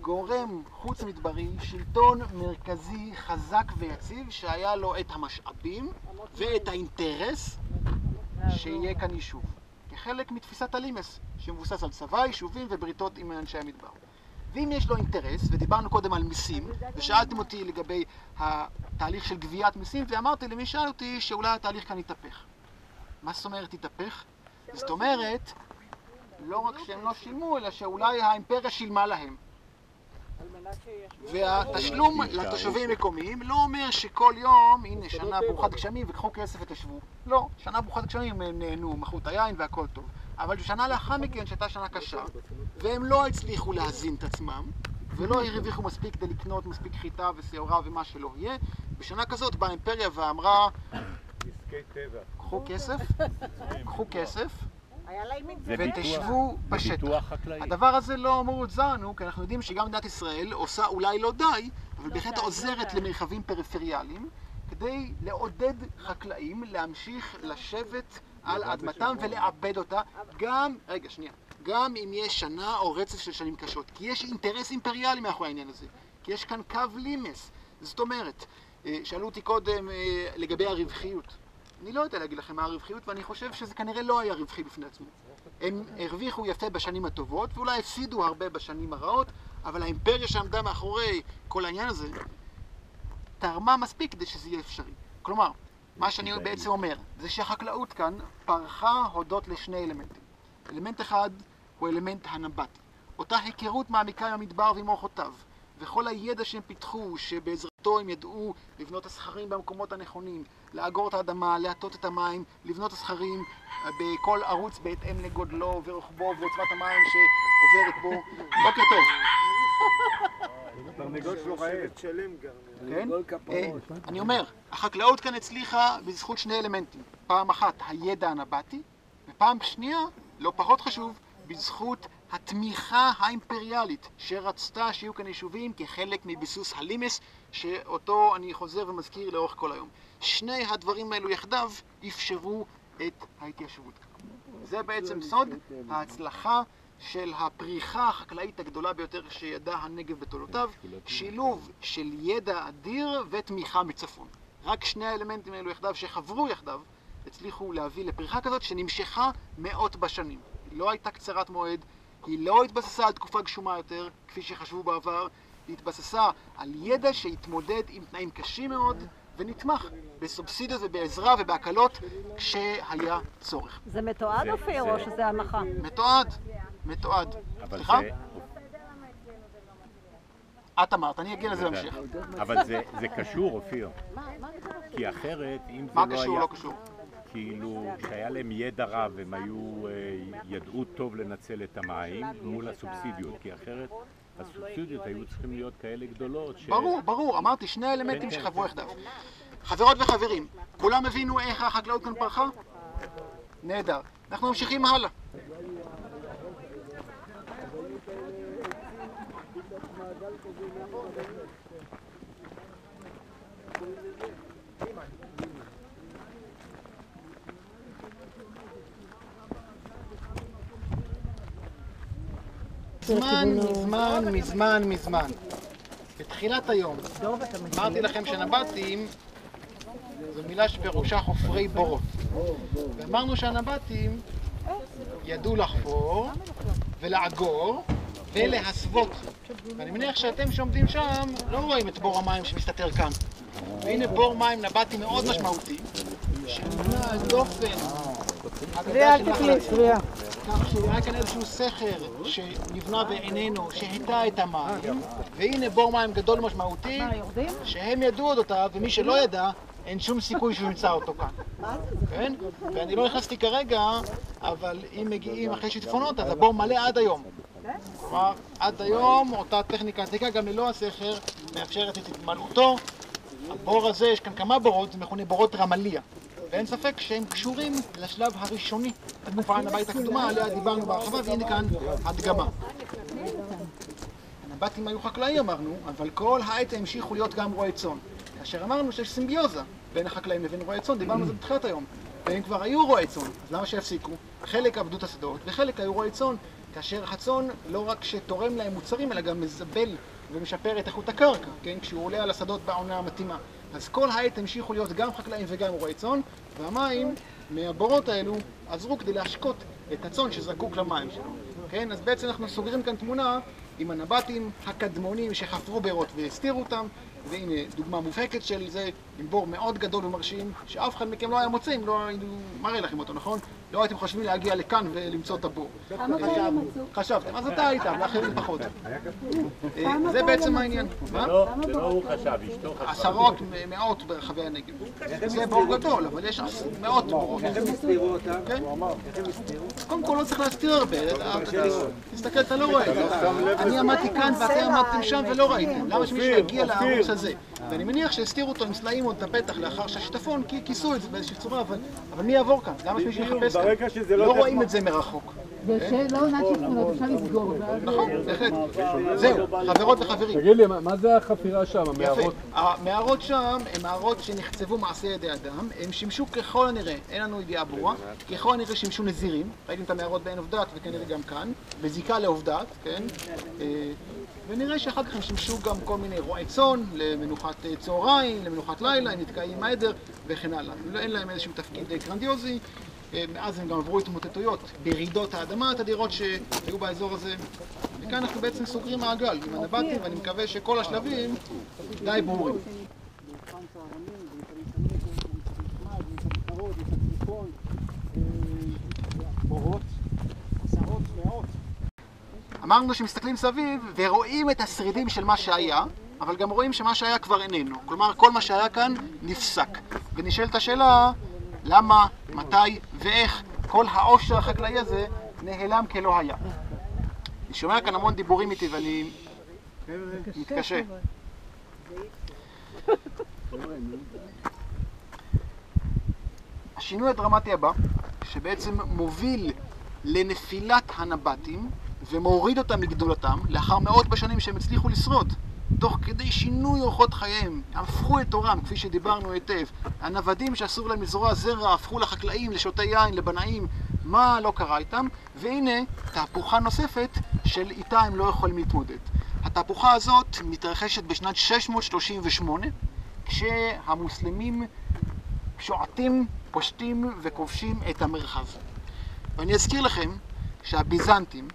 גורם חוץ-מדברי, שלטון מרכזי חזק ויציב שהיה לו את המשאבים ואת האינטרס שיהיה כאן יישוב. כחלק מתפיסת הלימס, שמבוסס על צבא, יישובים ובריתות עם אנשי המדבר. ואם יש לו אינטרס, ודיברנו קודם על מיסים, ושאלתם אותי לגבי התהליך של גביית מיסים, ואמרתי למי שאל אותי שאולי התהליך כאן יתהפך. מה זאת אומרת יתהפך? זאת אומרת, לא רק שהם לא שילמו, אלא שאולי האימפריה שילמה להם. והתשלום לתושבים מקומיים לא אומר שכל יום, הנה, שנה ברוכת גשמים וקחו כסף ותשבו. לא, שנה ברוכת גשמים הם נהנו, מכרו את היין והכל טוב. אבל שנה לאחר מכן, שהייתה שנה קשה, והם לא הצליחו להזין את עצמם, ולא הרוויחו מספיק כדי לקנות מספיק חיטה ושעורה ומה שלא יהיה, בשנה כזאת באה האימפריה ואמרה, קחו כסף, ותשבו בשטח. הדבר הזה לא מאוזן לנו, כי אנחנו יודעים שגם מדינת ישראל עושה אולי לא די, אבל בהחלט עוזרת למרחבים פריפריאליים, כדי לעודד חקלאים להמשיך לשבת על אדמתם ולעבד אותה, גם אם יש שנה או רצף של שנים קשות. כי יש אינטרס אימפריאלי מאחורי העניין הזה. כי יש כאן קו לימס. זאת אומרת, שאלו אותי קודם לגבי הרווחיות. אני לא יודע להגיד לכם מה הרווחיות, ואני חושב שזה כנראה לא היה רווחי בפני עצמו. הם הרוויחו יפה בשנים הטובות, ואולי הפסידו הרבה בשנים הרעות, אבל האימפריה שעמדה מאחורי כל העניין הזה, תרמה מספיק כדי שזה יהיה אפשרי. כלומר, מה שאני בעצם אומר, זה שהחקלאות כאן פרחה הודות לשני אלמנטים. אלמנט אחד הוא אלמנט הנבטי. אותה היכרות מעמיקה עם המדבר ועם אורחותיו, וכל הידע שהם פיתחו, שבעזרתו הם ידעו לבנות הסכרים במקומות הנכונים, לאגור את האדמה, להטות את המים, לבנות הסכרים בכל ערוץ בהתאם לגודלו ורוחבו ועוצמת המים שעוברת בו. בוקר טוב. תרנגול שלו רעב. כן? אני אומר, החקלאות כאן הצליחה בזכות שני אלמנטים. פעם אחת, הידע הנבטי, ופעם שנייה, לא פחות חשוב, בזכות התמיכה האימפריאלית שרצתה שיהיו כאן יישובים כחלק מביסוס הלימס, שאותו אני חוזר ומזכיר לאורך כל היום. שני הדברים האלו יחדיו אפשרו את ההתיישבות. זה בעצם סוד ההצלחה של הפריחה החקלאית הגדולה ביותר שידע הנגב בתולותיו, שילוב של ידע אדיר ותמיכה מצפון. רק שני האלמנטים האלו יחדיו שחברו יחדיו הצליחו להביא לפריחה כזאת שנמשכה מאות בשנים. היא לא הייתה קצרת מועד, היא לא התבססה על תקופה גשומה יותר, כפי שחשבו בעבר, היא התבססה על ידע שהתמודד עם תנאים קשים מאוד ונתמך בסובסידיות ובעזרה ובהקלות כשהיה צורך. זה מתועד אופיר או שזה הנחה? מתועד, מתועד. סליחה? את אמרת, אני אגיע לזה להמשיך. אבל זה קשור, אופיר. כי אחרת, אם זה לא היה... מה קשור, לא קשור? כאילו, שהיה להם ידע רב, הם ידעו טוב לנצל את המים מול הסובסידיות, כי אחרת הסובסידיות היו צריכים להיות כאלה גדולות ש... ברור, ברור, אמרתי, שני אלמנטים שחברו יחדיו. חברות וחברים, כולם הבינו איך החקלאות כאן פרחה? נהדר. אנחנו ממשיכים הלאה. מזמן, בתחילת היום, אמרתי לכם שנבטים זו מילה שפירושה חופרי בורות. ואמרנו שהנבטים ידעו לחפור ולאגור ולהסוות. ואני מניח שאתם שעומדים שם לא רואים את בור המים שמסתתר כאן. והנה בור מים נבטי מאוד משמעותי, שנבנה על דופן הגדה של נחל. כך שהיה כאן איזשהו סכר שנבנה בעינינו, שהיטה את המים, והנה בור מים גדול משמעותי, שהם ידעו עוד אותה, ומי שלא ידע, אין שום סיכוי שהוא ימצא אותו כאן. כן? ואני לא נכנסתי כרגע, אבל אם מגיעים אחרי שיטפונות, אז הבור מלא עד היום. כלומר, עד היום, אותה טכניקה עתיקה, גם ללא הסכר, מאפשרת את התמלאותו. הבור הזה, יש כאן כמה בורות, זה מכונה בורות רמליה. ואין ספק שהם קשורים לשלב הראשוני, התקופה הנבטית הקדומה, עליה דיברנו בהרחבה, והנה כאן הדגמה. הנבטים היו חקלאים אמרנו, אבל כל העת המשיכו להיות גם רועי צאן. כאשר אמרנו שיש סימביוזה בין החקלאים לבין רועי צאן, דיברנו על זה בתחילת היום. והם כבר היו רועי צאן, אז למה שיפסיקו? חלק עבדו את השדות וחלק היו רועי צאן, כאשר הצאן לא רק שתורם להם מוצרים, אלא גם מזבל ומשפר את איכות הקרקע, כן? כשהוא עולה על השדות בעונה המתאימה. אז כל העת המשיכו להיות גם חקלאים וגם רועי צאן, והמים מהבורות האלו עזרו כדי להשקות את הצאן שזקוק למים שלו. כן? אז בעצם אנחנו סוגרים כאן תמונה עם הנבטים הקדמונים שחפרו בארות והסתירו אותם, והנה דוגמה מובהקת של זה, עם בור מאוד גדול ומרשים, שאף אחד מכם לא היה מוצא אם לא היינו מראה לכם אותו, נכון? לא הייתם חושבים להגיע לכאן ולמצוא את הבור. חשבתם, אז אתה היית, לאחרים פחות. זה בעצם העניין. לא הוא חשב, אשתו חשב. עשרות, מאות ברחבי הנגב. זה בור גדול, אבל יש מאות בורות. איך הם הסתירו אותם? איך הם הסתירו? קודם כל לא צריך להסתיר הרבה. תסתכל, אתה לא רואה. אני עמדתי כאן ואתם עמדתם שם ולא ראיתם. למה שמישהו יגיע לערוץ הזה? ואני מניח שהסתירו אותו עם סלעים עוד את הפתח לאחר שהשיטפון, כי כיסו את זה באיזושהי צורה, אבל מי יעבור כאן? למה שמישהו יחפש כאן? לא רואים את זה מרחוק. זה לא עונת שיטפונות, אפשר לסגור. נכון, בהחלט. זהו, חברות וחברים. תגיד לי, מה זה החפירה שם, המערות? המערות שם הן מערות שנחצבו מעשי ידי אדם, הם שימשו ככל הנראה, אין לנו ידיעה ברורה, ככל הנראה שימשו נזירים, ראיתם את המערות בעין עובדת וכנראה גם כאן, בזיקה לעובדת, כן? ונראה שאחר כך הם שימשו גם כל מיני רועי צאן, למנוחת צהריים, למנוחת לילה, הם נתקעים עם העדר וכן הלאה. אין להם איזשהו תפקיד גרנדיוזי, מאז הם גם עברו התמוטטויות ברעידות האדמה התדירות שהיו באזור הזה. וכאן אנחנו בעצם סוגרים מעגל עם הנבטים, ואני מקווה שכל השלבים די ברורים. אמרנו שמסתכלים סביב ורואים את השרידים של מה שהיה, אבל גם רואים שמה שהיה כבר איננו. כלומר, כל מה שהיה כאן נפסק. ונשאלת השאלה, למה, מתי ואיך כל העושר החקלאי הזה נעלם כלא היה. אני שומע כאן המון דיבורים איתי ואני מתקשה. השינוי הדרמטי הבא, שבעצם מוביל לנפילת הנבטים ומוריד אותם מגדולתם לאחר מאות בשנים שהם הצליחו לשרוד, תוך כדי שינוי אורחות חייהם, הפכו את תורם, כפי שדיברנו היטב. הנוודים שאסור להם לזרוע זרע הפכו לחקלאים, לשותי יין, לבנאים. מה לא קרה איתם? והנה תהפוכה נוספת של איתה הם לא יכולים להתמודד. התהפוכה הזאת מתרחשת בשנת 638, כשהמוסלמים שועטים, פושטים וכובשים את המרחב. ואני אזכיר לכם שהביזנטים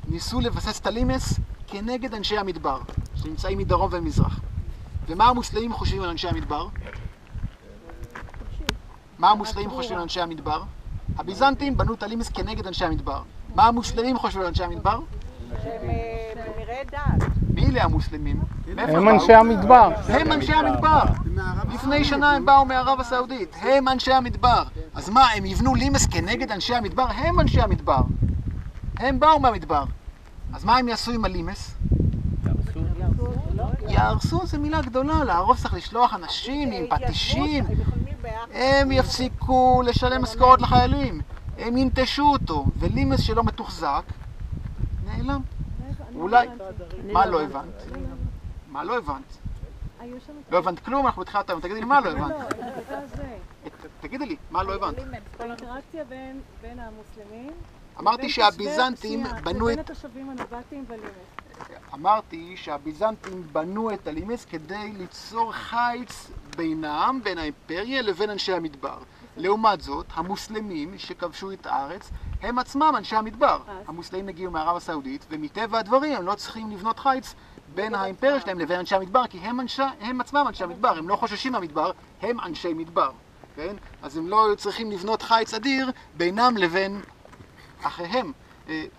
ניסו לבסס את הלימס כנגד אנשי המדבר, שנמצאים מדרום ומזרח. ומה המוסלמים חושבים על אנשי המדבר? מה המוסלמים חושבים על אנשי המדבר? הביזנטים בנו את הלימס כנגד אנשי המדבר. מה המוסלמים חושבים על אנשי המדבר? נראה דעת. מי אלה המוסלמים? הם אנשי המדבר. הם אנשי המדבר. לפני שנה הם באו מערב הסעודית. הם אנשי המדבר. אז מה, הם יבנו לימס כנגד אנשי המדבר? הם אנשי המדבר. הם באו מהמדבר. אז מה הם יעשו עם הלימס? יהרסו זה מילה גדולה, להרוס צריך לשלוח אנשים עם פטישים. הם יפסיקו לשלם משכורות לחיילים. הם ינטשו אותו, ולימס שלא מתוחזק נעלם. אולי... מה לא הבנת? מה לא הבנת? לא הבנת כלום, אנחנו בתחילת היום. תגידי לי, מה לא הבנת? תגידי לי, מה לא הבנת? האינטראקציה בין המוסלמים... אמרתי שהביזנטים בנו את... לבין התושבים הנבטים בלימס. אמרתי שהביזנטים בנו את הלימס כדי ליצור חיץ בינם, בין האימפריה לבין אנשי המדבר. לעומת זאת, המוסלמים שכבשו את הארץ הם עצמם אנשי המדבר. המוסלמים הגיעו מערב הסעודית, ומטבע הדברים הם לא צריכים לבנות חיץ בין האימפריה שלהם לבין אנשי המדבר, כי הם עצמם אנשי המדבר, הם לא חוששים מהמדבר, הם אנשי מדבר. כן? אז הם לא צריכים לבנות חיץ אדיר בינם לבין אחיהם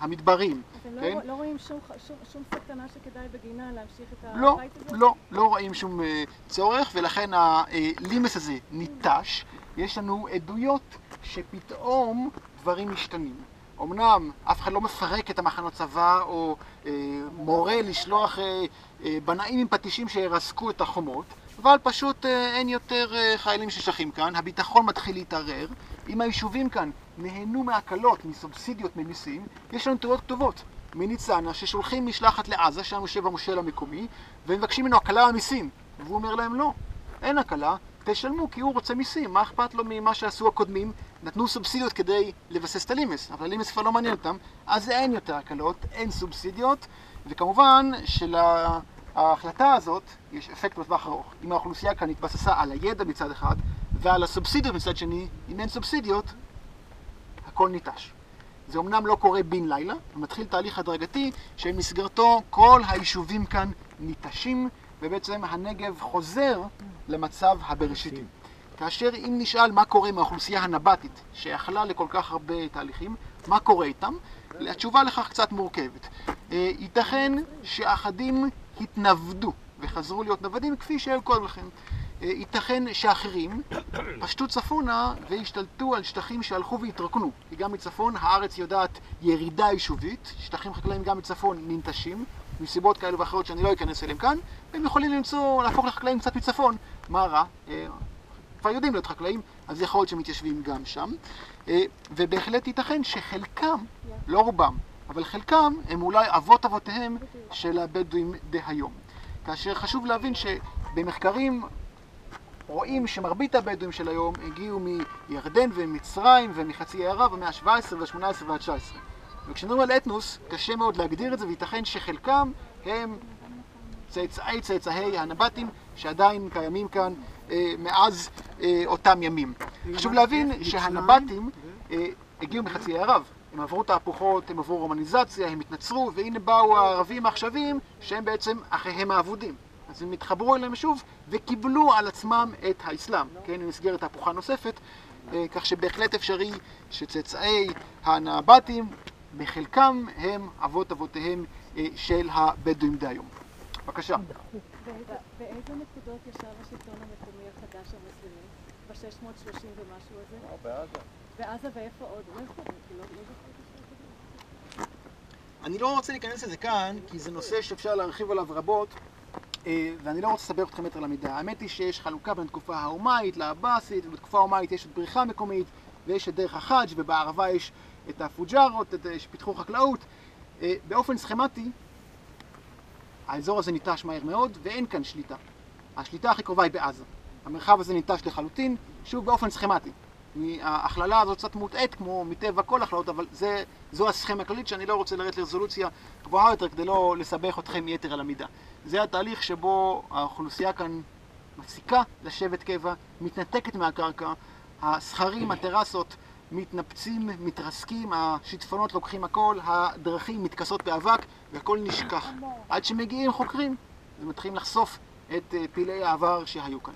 המדברים. אתם לא רואים שום סכנה שכדאי בגינה להמשיך את החיץ הזה? לא רואים שום צורך, ולכן הלימס הזה ניטש. יש לנו עדויות שפתאום דברים משתנים. אמנם אף אחד לא מפרק את המחנות צבא או מורה לשלוח בנאים עם פטישים שירסקו את החומות, אבל פשוט אין יותר חיילים ששכים כאן, הביטחון מתחיל להתערער. אם היישובים כאן נהנו מהקלות, מסובסידיות, ממיסים, יש לנו תיאוריות כתובות מניצנה ששולחים משלחת לעזה, שם יושב המושל המקומי, ומבקשים ממנו הקלה במיסים. והוא אומר להם לא, אין הקלה, תשלמו כי הוא רוצה מיסים, מה אכפת לו ממה שעשו הקודמים? נתנו סובסידיות כדי לבסס את הלימס, אבל הלימס כבר לא מעניין אותם, אז אין יותר הקלות, אין סובסידיות, וכמובן שלהחלטה הזאת יש אפקט בטווח ארוך. אם האוכלוסייה כאן התבססה על הידע מצד אחד, ועל הסובסידיות מצד שני, אם אין סובסידיות, הכל ניטש. זה אמנם לא קורה בן לילה, ומתחיל תהליך הדרגתי שבמסגרתו כל היישובים כאן ניטשים, ובעצם הנגב חוזר למצב הבראשיתי. כאשר אם נשאל מה קורה עם האוכלוסייה הנבטית, שיכלה לכל כך הרבה תהליכים, מה קורה איתם? התשובה לכך קצת מורכבת. ייתכן שאחדים התנוודו וחזרו להיות נוודים כפי שהיו קודם לכם. ייתכן שאחרים פשטו צפונה והשתלטו על שטחים שהלכו והתרוקנו. כי גם מצפון הארץ יודעת ירידה יישובית, שטחים חקלאיים גם מצפון ננטשים, מסיבות כאלו ואחרות שאני לא אכנס אליהם כאן, והם יכולים להפוך לחקלאים קצת מצפון. מה רע? כבר יודעים להיות חקלאים, אז יכול להיות שמתיישבים גם שם. ובהחלט ייתכן שחלקם, לא רובם, אבל חלקם הם אולי אבות אבותיהם של הבדואים דהיום. כאשר חשוב להבין שבמחקרים רואים שמרבית הבדואים של היום הגיעו מירדן ומצרים ומחצי האי ערב במאה ה-17 וה-18 וה-19. וכשנדברים על אתנוס, קשה מאוד להגדיר את זה, וייתכן שחלקם הם צאצאי הנבטים שעדיין קיימים כאן מאז אותם ימים. חשוב להבין שהנבטים הגיעו מחצי האי ערב. הם עברו תהפוכות, הם עברו רומניזציה, הם התנצרו, והנה באו הערבים העכשוויים שהם בעצם אחיהם האבודים. אז הם התחברו אליהם שוב וקיבלו על עצמם את האסלאם, כן, במסגרת תהפוכה נוספת, כך שבהחלט אפשרי שצאצאי הנבטים בחלקם הם אבות אבותיהם של הבדואים דהיום. בבקשה. באיזה נקודות ישב השלטון המקומי החדש המוסלמי? ב-630 ומשהו הזה? בעזה. בעזה ואיפה עוד? אני לא רוצה להיכנס לזה כאן, כי זה נושא שאפשר להרחיב עליו רבות, ואני לא רוצה לסבר אתכם יותר למידה. האמת היא שיש חלוקה בין התקופה האומאית לעבאסית, ובתקופה האומאית יש את בריחה מקומית, ויש את דרך החאג', ובערבה יש את הפוג'רות, שפיתחו חקלאות. באופן סכמטי, האזור הזה ניטש מהר מאוד, ואין כאן שליטה. השליטה הכי קרובה היא בעזה. המרחב הזה ניטש לחלוטין, שוב באופן סכמטי. ההכללה הזאת קצת מוטעית, כמו מטבע כל הכללות, אבל זו הסכמה הכללית שאני לא רוצה לרדת לרזולוציה גבוהה יותר כדי לא לסבך אתכם יתר על המידה. זה התהליך שבו האוכלוסייה כאן מפסיקה לשבת קבע, מתנתקת מהקרקע, הסכרים, הטרסות מתנפצים, מתרסקים, השיטפונות לוקחים הכל, הדרכים מתכסות באבק והכל נשכח. עד שמגיעים חוקרים ומתחילים לחשוף את פעילי העבר שהיו כאן.